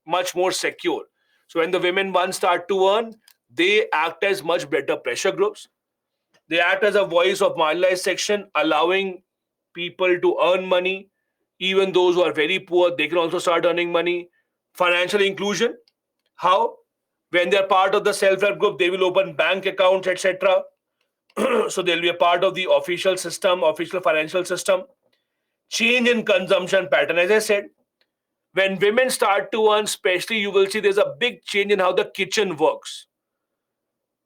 much more secure. So when the women once start to earn, they act as much better pressure groups. They act as a voice of marginalized section, allowing people to earn money. Even those who are very poor, they can also start earning money. Financial inclusion. How? When they're part of the self-help group, they will open bank accounts, etc. So they'll be a part of the official system, official financial system. Change in consumption pattern. As I said, when women start to earn, especially, you will see there's a big change in how the kitchen works.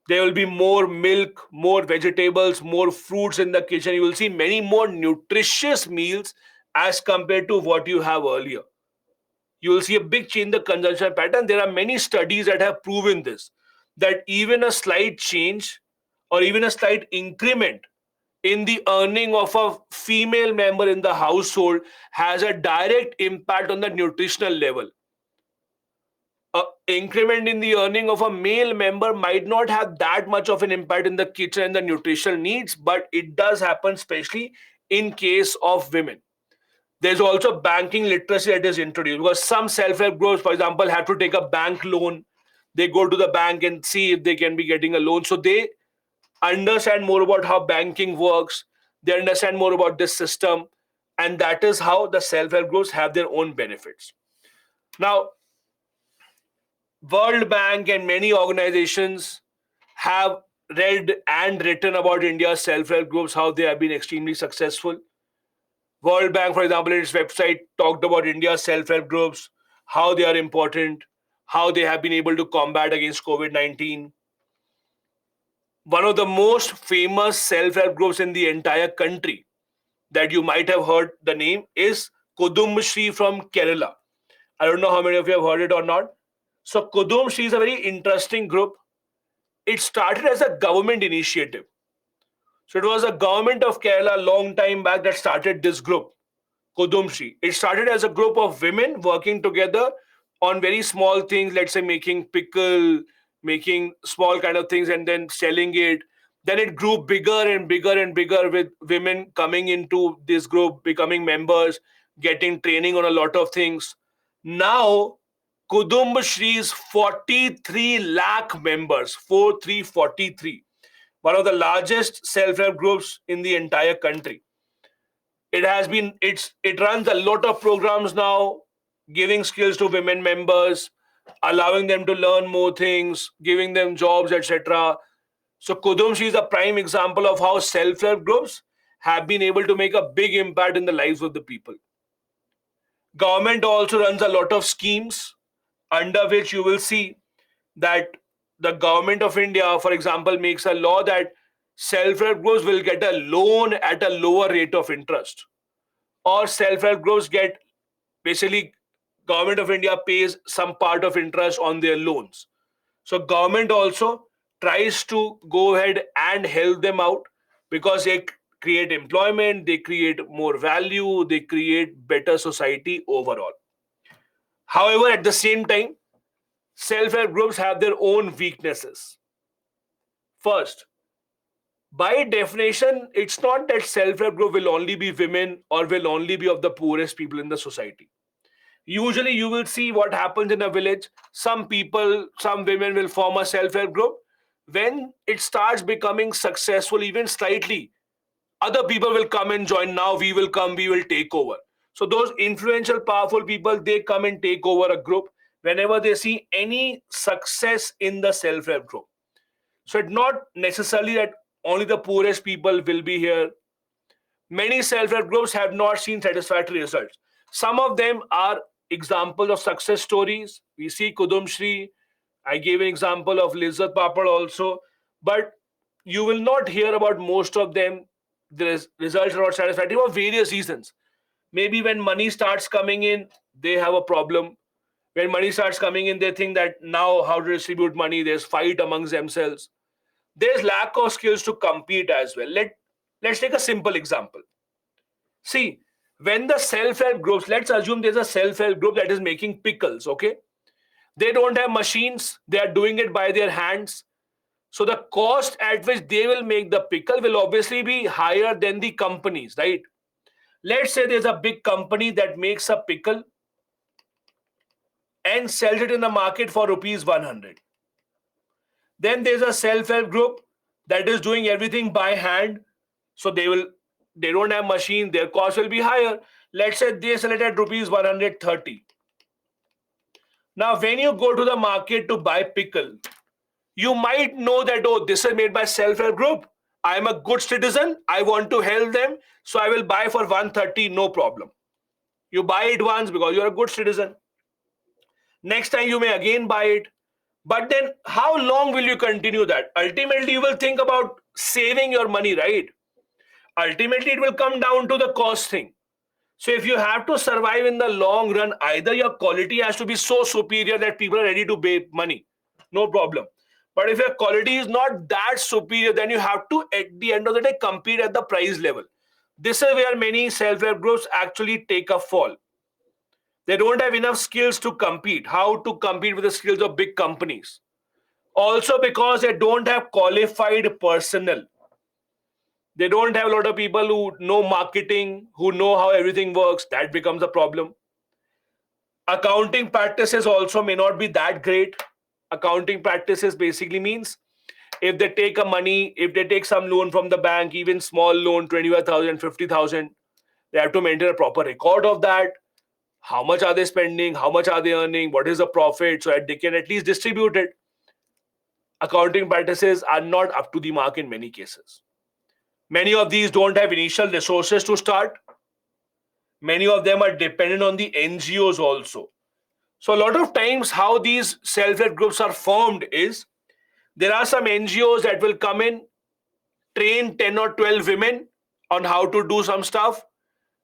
There will be more milk, more vegetables, more fruits in the kitchen. You will see many more nutritious meals as compared to what you have earlier. You will see a big change in the consumption pattern. There are many studies that have proven this, that even a slight change or even a slight increment in the earning of a female member in the household has a direct impact on the nutritional level. A increment in the earning of a male member might not have that much of an impact in the kitchen and the nutritional needs, but it does happen, especially in case of women. There's also banking literacy that is introduced, because some self-help groups, for example, have to take a bank loan. They go to the bank and see if they can be getting a loan. So they understand more about how banking works. They understand more about this system. And that is how the self-help groups have their own benefits. Now, World Bank and many organizations have read and written about India's self-help groups, how they have been extremely successful. World Bank, for example, in its website talked about India's self-help groups, how they are important, how they have been able to combat against COVID-19. One of the most famous self-help groups in the entire country that you might have heard the name is Kudumshri from Kerala. I don't know how many of you have heard it or not. So Kudumshri is a very interesting group. It started as a government initiative. So it was a government of Kerala a long time back that started this group, Kudumshri. It started as a group of women working together on very small things, let's say making pickle, making small kind of things and then selling it. Then it grew bigger and bigger and bigger with women coming into this group, becoming members, getting training on a lot of things. Now, Kudumb Shree's 43 lakh members, 4343, one of the largest self-help groups in the entire country. It runs a lot of programs now, giving skills to women members, allowing them to learn more things, giving them jobs, etc. So Kudumshi is a prime example of how self-help groups have been able to make a big impact in the lives of the people. Government also runs a lot of schemes under which you will see that the government of India, for example, makes a law that self-help groups will get a loan at a lower rate of interest, or self-help groups get, basically, government of India pays some part of interest on their loans. So government also tries to go ahead and help them out because they create employment, they create more value, they create better society overall. However, at the same time, self-help groups have their own weaknesses. First, by definition, it's not that self-help group will only be women or will only be of the poorest people in the society. Usually, you will see what happens in a village. Some people, some women will form a self-help group. When it starts becoming successful, even slightly, other people will come and join. Now we will come, we will take over. So those influential, powerful people, they come and take over a group whenever they see any success in the self-help group. So it's not necessarily that only the poorest people will be here. Many self-help groups have not seen satisfactory results. Some of them are examples of success stories. We see Kudum Shri. I gave an example of Lizzat Papad also. But you will not hear about most of them. The results are not satisfactory for various reasons. Maybe when money starts coming in, they have a problem. When money starts coming in, they think that now how to distribute money. There's fight amongst themselves. There's lack of skills to compete as well. Let's take a simple example. See, when the self-help groups, let's assume there's a self-help group that is making pickles, okay? They don't have machines, they are doing it by their hands. So the cost at which they will make the pickle will obviously be higher than the companies, right? Let's say there's a big company that makes a pickle and sells it in the market for rupees 100. Then there's a self-help group that is doing everything by hand. So they don't have machine, their cost will be higher. Let's say they sell it at rupees 130. Now, when you go to the market to buy pickle, you might know that, oh, this is made by self-help group. I am a good citizen. I want to help them. So I will buy for 130, no problem. You buy it once because you're a good citizen. Next time you may again buy it. But then how long will you continue that? Ultimately, you will think about saving your money, right? Ultimately, it will come down to the cost thing. So if you have to survive in the long run, either your quality has to be so superior that people are ready to pay money, no problem. But if your quality is not that superior, then you have to, at the end of the day, compete at the price level. This is where many self-help groups actually take a fall. They don't have enough skills to compete. How to compete with the skills of big companies? Also because they don't have qualified personnel. They don't have a lot of people who know marketing, who know how everything works. That becomes a problem. Accounting practices also may not be that great. Accounting practices basically means if they take if they take some loan from the bank, even small loan, 25,000, 50,000, they have to maintain a proper record of that. How much are they spending? How much are they earning? What is the profit? So that they can at least distribute it. Accounting practices are not up to the mark in many cases. Many of these don't have initial resources to start. Many of them are dependent on the NGOs also. So a lot of times how these self-help groups are formed is there are some NGOs that will come in, train 10 or 12 women on how to do some stuff,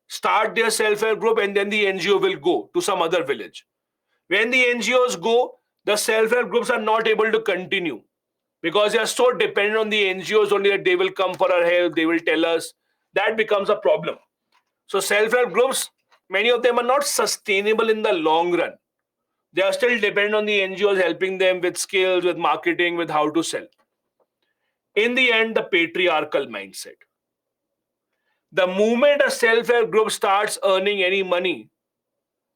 start their self-help group, and then the NGO will go to some other village. When the NGOs go, the self-help groups are not able to continue because they are so dependent on the NGOs only that they will come for our help, they will tell us. That becomes a problem. So self-help groups, many of them are not sustainable in the long run. They are still dependent on the NGOs helping them with skills, with marketing, with how to sell. In the end, the patriarchal mindset. The moment a self-help group starts earning any money,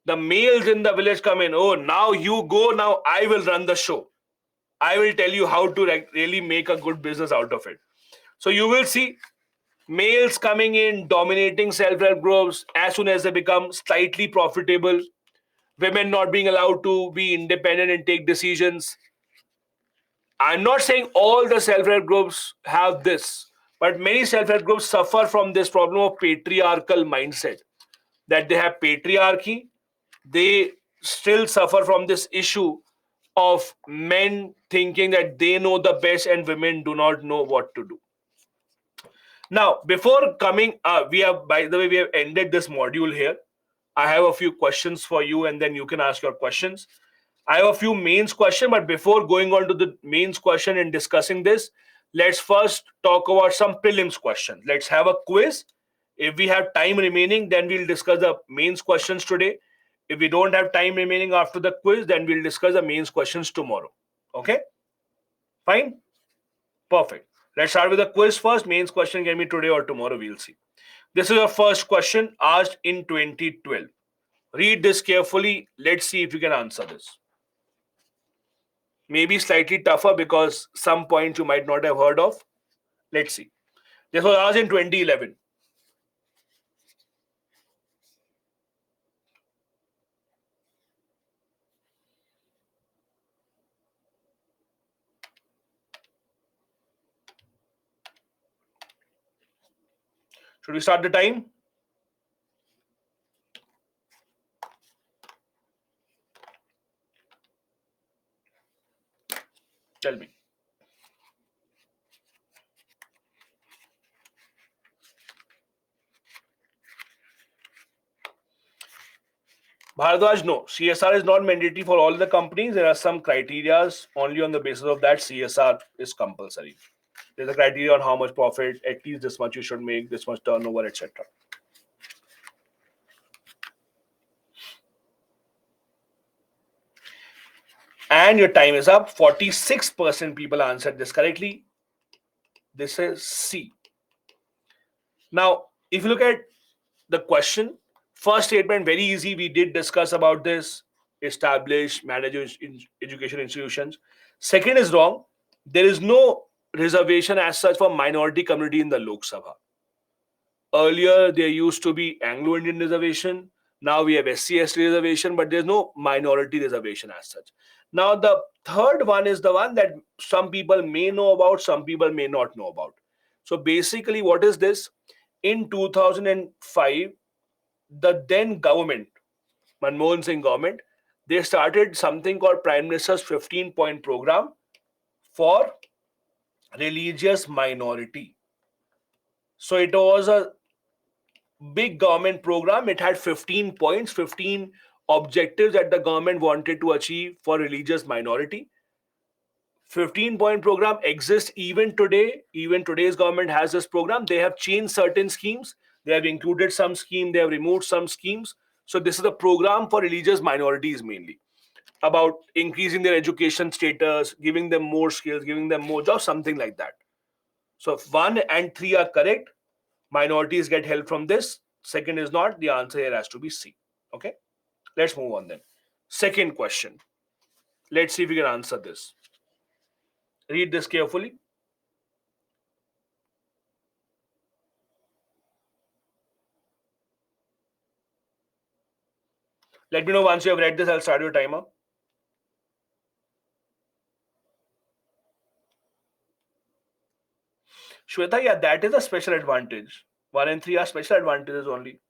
the males in the village come in. Oh, now you go, now I will run the show. I will tell you how to really make a good business out of it. So you will see males coming in, dominating self-help groups as soon as they become slightly profitable. Women not being allowed to be independent and take decisions. I'm not saying all the self-help groups have this, but many self-help groups suffer from this problem of patriarchal mindset, that they have patriarchy. They still suffer from this issue of men thinking that they know the best and women do not know what to do. Now, before coming, we have, by the way, we have ended this module here. I have a few questions for you, and then you can ask your questions. I have a few mains question, but before going on to the mains question and discussing this, let's first talk about some prelims questions. Let's have a quiz. If we have time remaining, then we'll discuss the mains questions today. If we don't have time remaining after the quiz, then we'll discuss the mains questions tomorrow. Okay? Fine? Perfect. Let's start with the quiz first. Mains question can be today or tomorrow. We'll see. This is your first question asked in 2012. Read this carefully. Let's see if you can answer this. Maybe slightly tougher because some points you might not have heard of. Let's see. This was asked in 2011. Should we start the time? Tell me. Bharadwaj, no. CSR is not mandatory for all the companies. There are some criterias. Only on the basis of that, CSR is compulsory. There's a criteria on how much profit, at least this much you should make, this much turnover, etc. And your time is up. 46% people answered this correctly. This is C. Now, if you look at the question, first statement, very easy. We did discuss about this. Establish, manage education institutions. Second is wrong. There is no reservation as such for minority community in the Lok Sabha. Earlier, there used to be Anglo-Indian reservation. Now we have SC/ST reservation, but there's no minority reservation as such. Now, the third one is the one that some people may know about, some people may not know about. So basically, what is this? In 2005, the then government, Manmohan Singh government, they started something called Prime Minister's 15-point program for religious minority. So it was a big government program. It had 15 points, 15 objectives that the government wanted to achieve for religious minority. 15-point program exists even today. Even today's government has this program. They have changed certain schemes. They have included some scheme. They have removed some schemes. So this is a program for religious minorities mainly, about increasing their education status, giving them more skills, giving them more jobs, something like that. So if 1 and 3 are correct, minorities get help from this. Second is not. The answer here has to be C. Okay. Let's move on then. Second question. Let's see if we can answer this. Read this carefully. Let me know once you have read this. I'll start your timer. Shweta, yeah, that is a special advantage. 1 and 3 are special advantages only.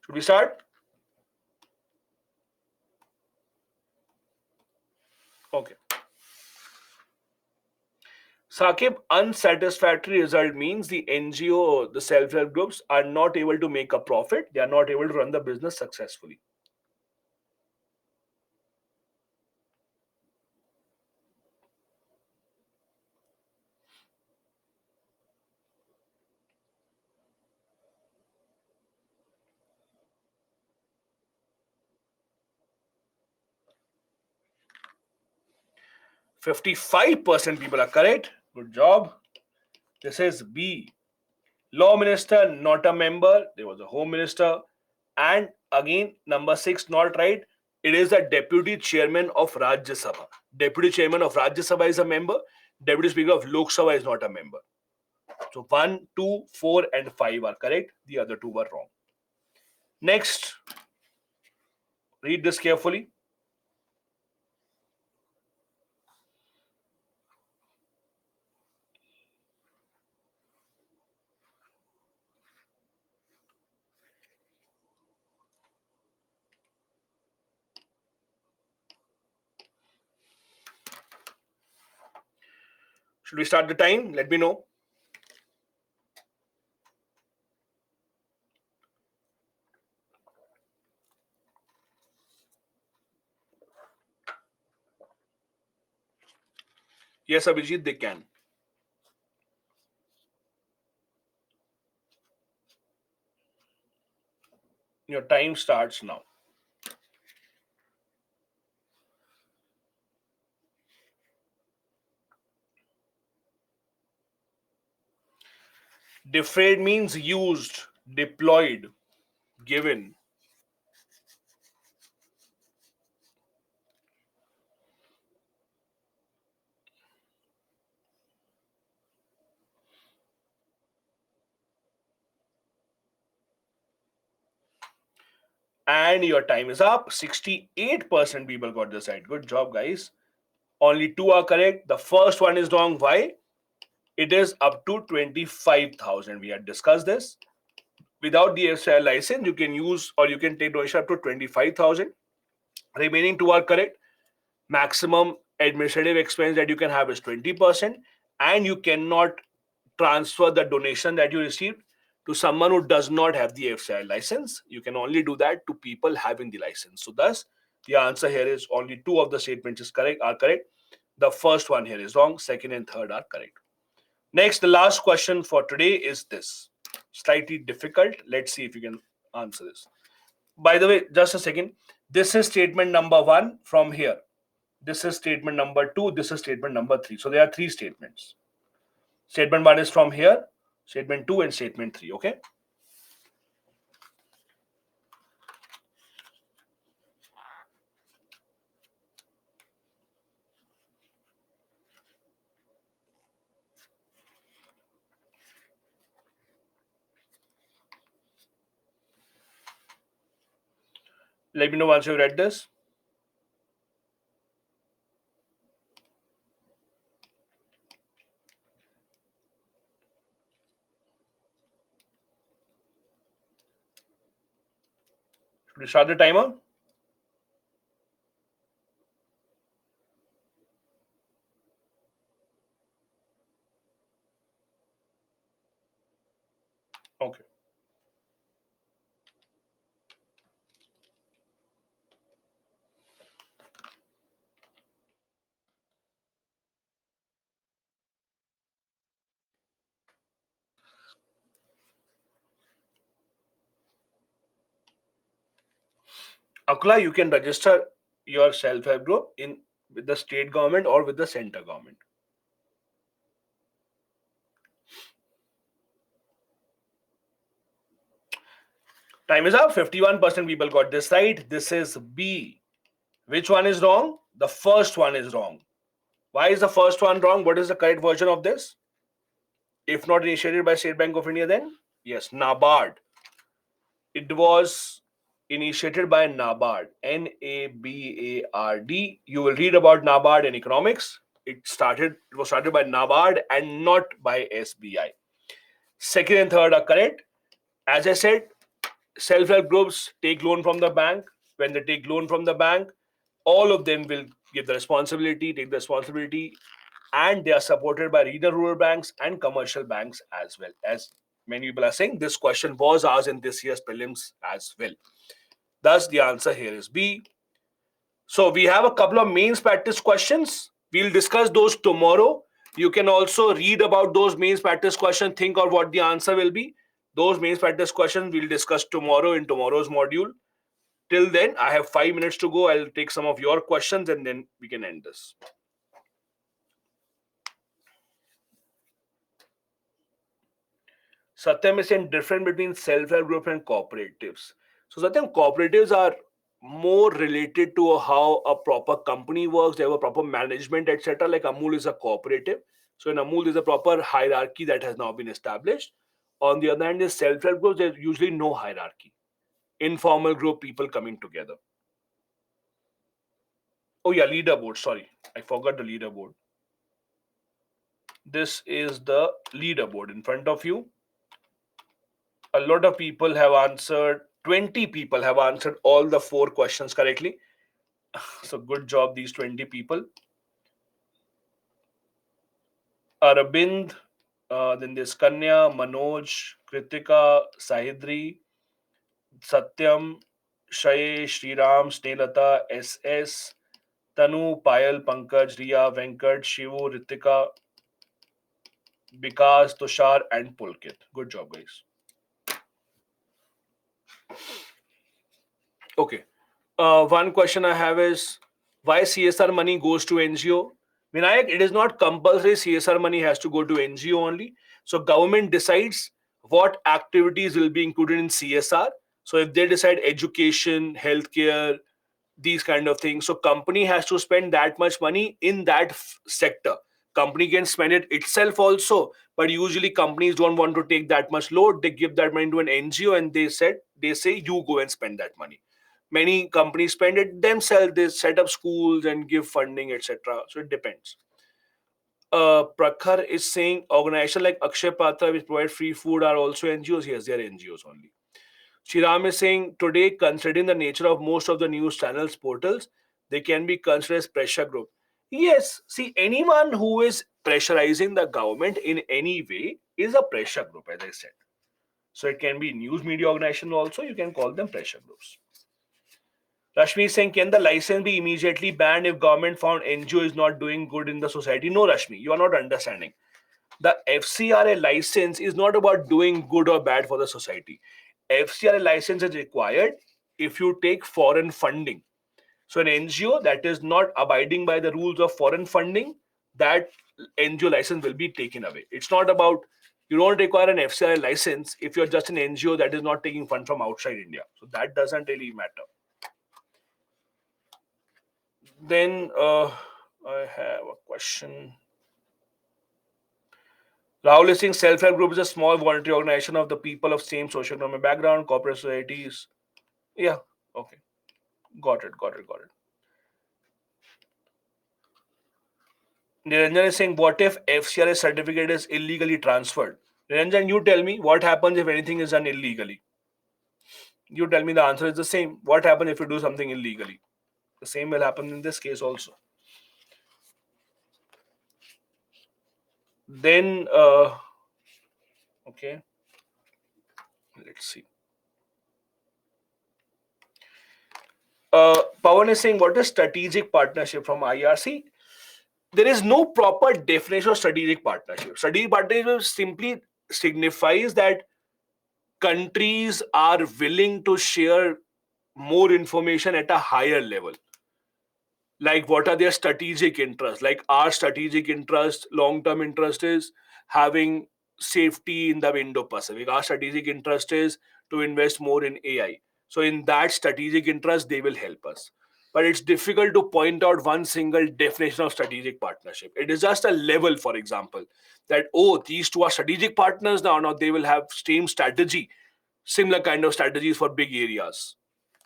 Should we start? Okay. Sakib, unsatisfactory result means the NGO, the self-help groups are not able to make a profit. They are not able to run the business successfully. 55% people are correct. Good job. This is B. Law minister, not a member. There was a home minister. And again, number 6, not right. It is the deputy chairman of Rajya Sabha. Deputy chairman of Rajya Sabha is a member. Deputy speaker of Lok Sabha is not a member. So 1, 2, 4, and 5 are correct. The other 2 were wrong. Next, read this carefully. Should we start the time? Let me know. Yes, Abhijit, they can. Your time starts now. Defrayed means used, deployed, given. And your time is up. 68% people got this right. Good job, guys. Only 2 are correct. The first one is wrong. Why? It is up to 25,000. We had discussed this. Without the FCI license, you can use or you can take donation up to 25,000. Remaining 2 are correct. Maximum administrative expense that you can have is 20%, and you cannot transfer the donation that you received to someone who does not have the FCI license. You can only do that to people having the license. So thus, the answer here is only 2 of the statements are correct. The first one here is wrong. Second and third are correct. Next, the last question for today is this. Slightly difficult. Let's see if you can answer this. By the way, just a second. This is statement number 1 from here. This is statement number 2. This is statement number 3. So there are 3 statements. Statement 1 is from here. Statement 2 and statement 3. Okay. Let me know once you've read this. Should we start the timer? Okay. Akula, you can register your self-help group with the state government or with the center government. Time is up. 51% people got this right. This is B. Which one is wrong? The first one is wrong. Why is the first one wrong? What is the correct version of this? If not initiated by State Bank of India, then yes, NABARD. It was initiated by NABARD. NABARD. You will read about NABARD in economics. It was started by NABARD and not by SBI. Second and third are correct. As I said, self-help groups take loan from the bank. When they take loan from the bank, all of them will take the responsibility, and they are supported by regional rural banks and commercial banks as well. As many people are saying, this question was asked in this year's prelims as well. Thus, the answer here is B. So we have a couple of mains practice questions. We'll discuss those tomorrow. You can also read about those mains practice questions, think of what the answer will be. Those mains practice questions we'll discuss tomorrow in tomorrow's module. Till then, I have 5 minutes to go. I'll take some of your questions and then we can end this. Satyam is saying different between self-help group and cooperatives. So Satyam, cooperatives are more related to how a proper company works. They have a proper management, etc. Like Amul is a cooperative. So in Amul, there's a proper hierarchy that has now been established. On the other hand, in self-help groups, there's usually no hierarchy. Informal group, people coming together. Oh yeah, leaderboard. Sorry, I forgot the leaderboard. This is the leaderboard in front of you. A lot of people have answered. 20 people have answered all the 4 questions correctly. So good job, these 20 people. Arabind, then there's Kanya, Manoj, Kritika, Sahidri, Satyam, Shay, Sriram, Snelata, SS, Tanu, Payal, Pankaj, Riya, Venkat, Shivu, Ritika, Vikas, Tushar, and Pulkit. Good job, guys. Okay. One question I have is why CSR money goes to NGO? Vinayak, it is not compulsory CSR money has to go to NGO only. So government decides what activities will be included in CSR. So if they decide education, healthcare, these kind of things, so company has to spend that much money in that sector. Company can spend it itself also, but usually companies don't want to take that much load. They give that money to an NGO and they say you go and spend that money. Many companies spend it themselves. They set up schools and give funding, etc. So it depends. Prakhar is saying organization like Akshay Patra which provide free food are also NGOs. Yes, they are NGOs only. Shriram is saying today, considering the nature of most of the news channels portals, they can be considered as pressure group. Yes, see, anyone who is pressurizing the government in any way is a pressure group, as I said. So it can be news media organization also. You can call them pressure groups. Rashmi is saying, can the license be immediately banned if government found NGO is not doing good in the society? No, Rashmi, you are not understanding. The FCRA license is not about doing good or bad for the society. FCRA license is required if you take foreign funding. So an NGO that is not abiding by the rules of foreign funding, that NGO license will be taken away. It's not about you don't require an FCRA license if you're just an NGO that is not taking fund from outside India. So that doesn't really matter. Then I have a question. Rahul is saying self-help group is a small voluntary organization of the people of same socio-economic background, corporate societies. Yeah, okay. Got it, got it, got it. Niranjan is saying, what if FCRA certificate is illegally transferred? Niranjan, you tell me what happens if anything is done illegally. You tell me the answer is the same. What happens if you do something illegally? The same will happen in this case also. Then, okay, let's see. Pawan is saying, what is strategic partnership from IRC? There is no proper definition of strategic partnership. Strategic partnership simply signifies that countries are willing to share more information at a higher level. Like what are their strategic interests? Like our strategic interest, long-term interest is having safety in the Indo-Pacific. Our strategic interest is to invest more in AI. So in that strategic interest, they will help us. But it's difficult to point out one single definition of strategic partnership. It is just a level, for example, that oh, these two are strategic partners now. Now they will have same strategy, similar kind of strategies for big areas.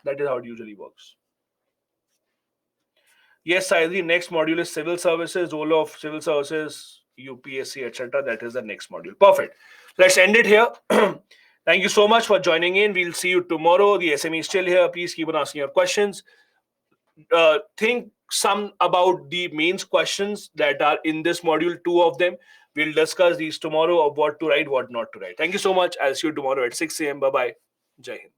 That is how it usually works. Yes, I agree. Next module is civil services, role of civil services, UPSC, etc. That is the next module. Perfect. Let's end it here. Thank you so much for joining in. We'll see you tomorrow. The SME is still here. Please keep on asking your questions. Think some about the mains questions that are in this module, 2 of them. We'll discuss these tomorrow of what to write, what not to write. Thank you so much. I'll see you tomorrow at 6 a.m. Bye bye. Jai Hind.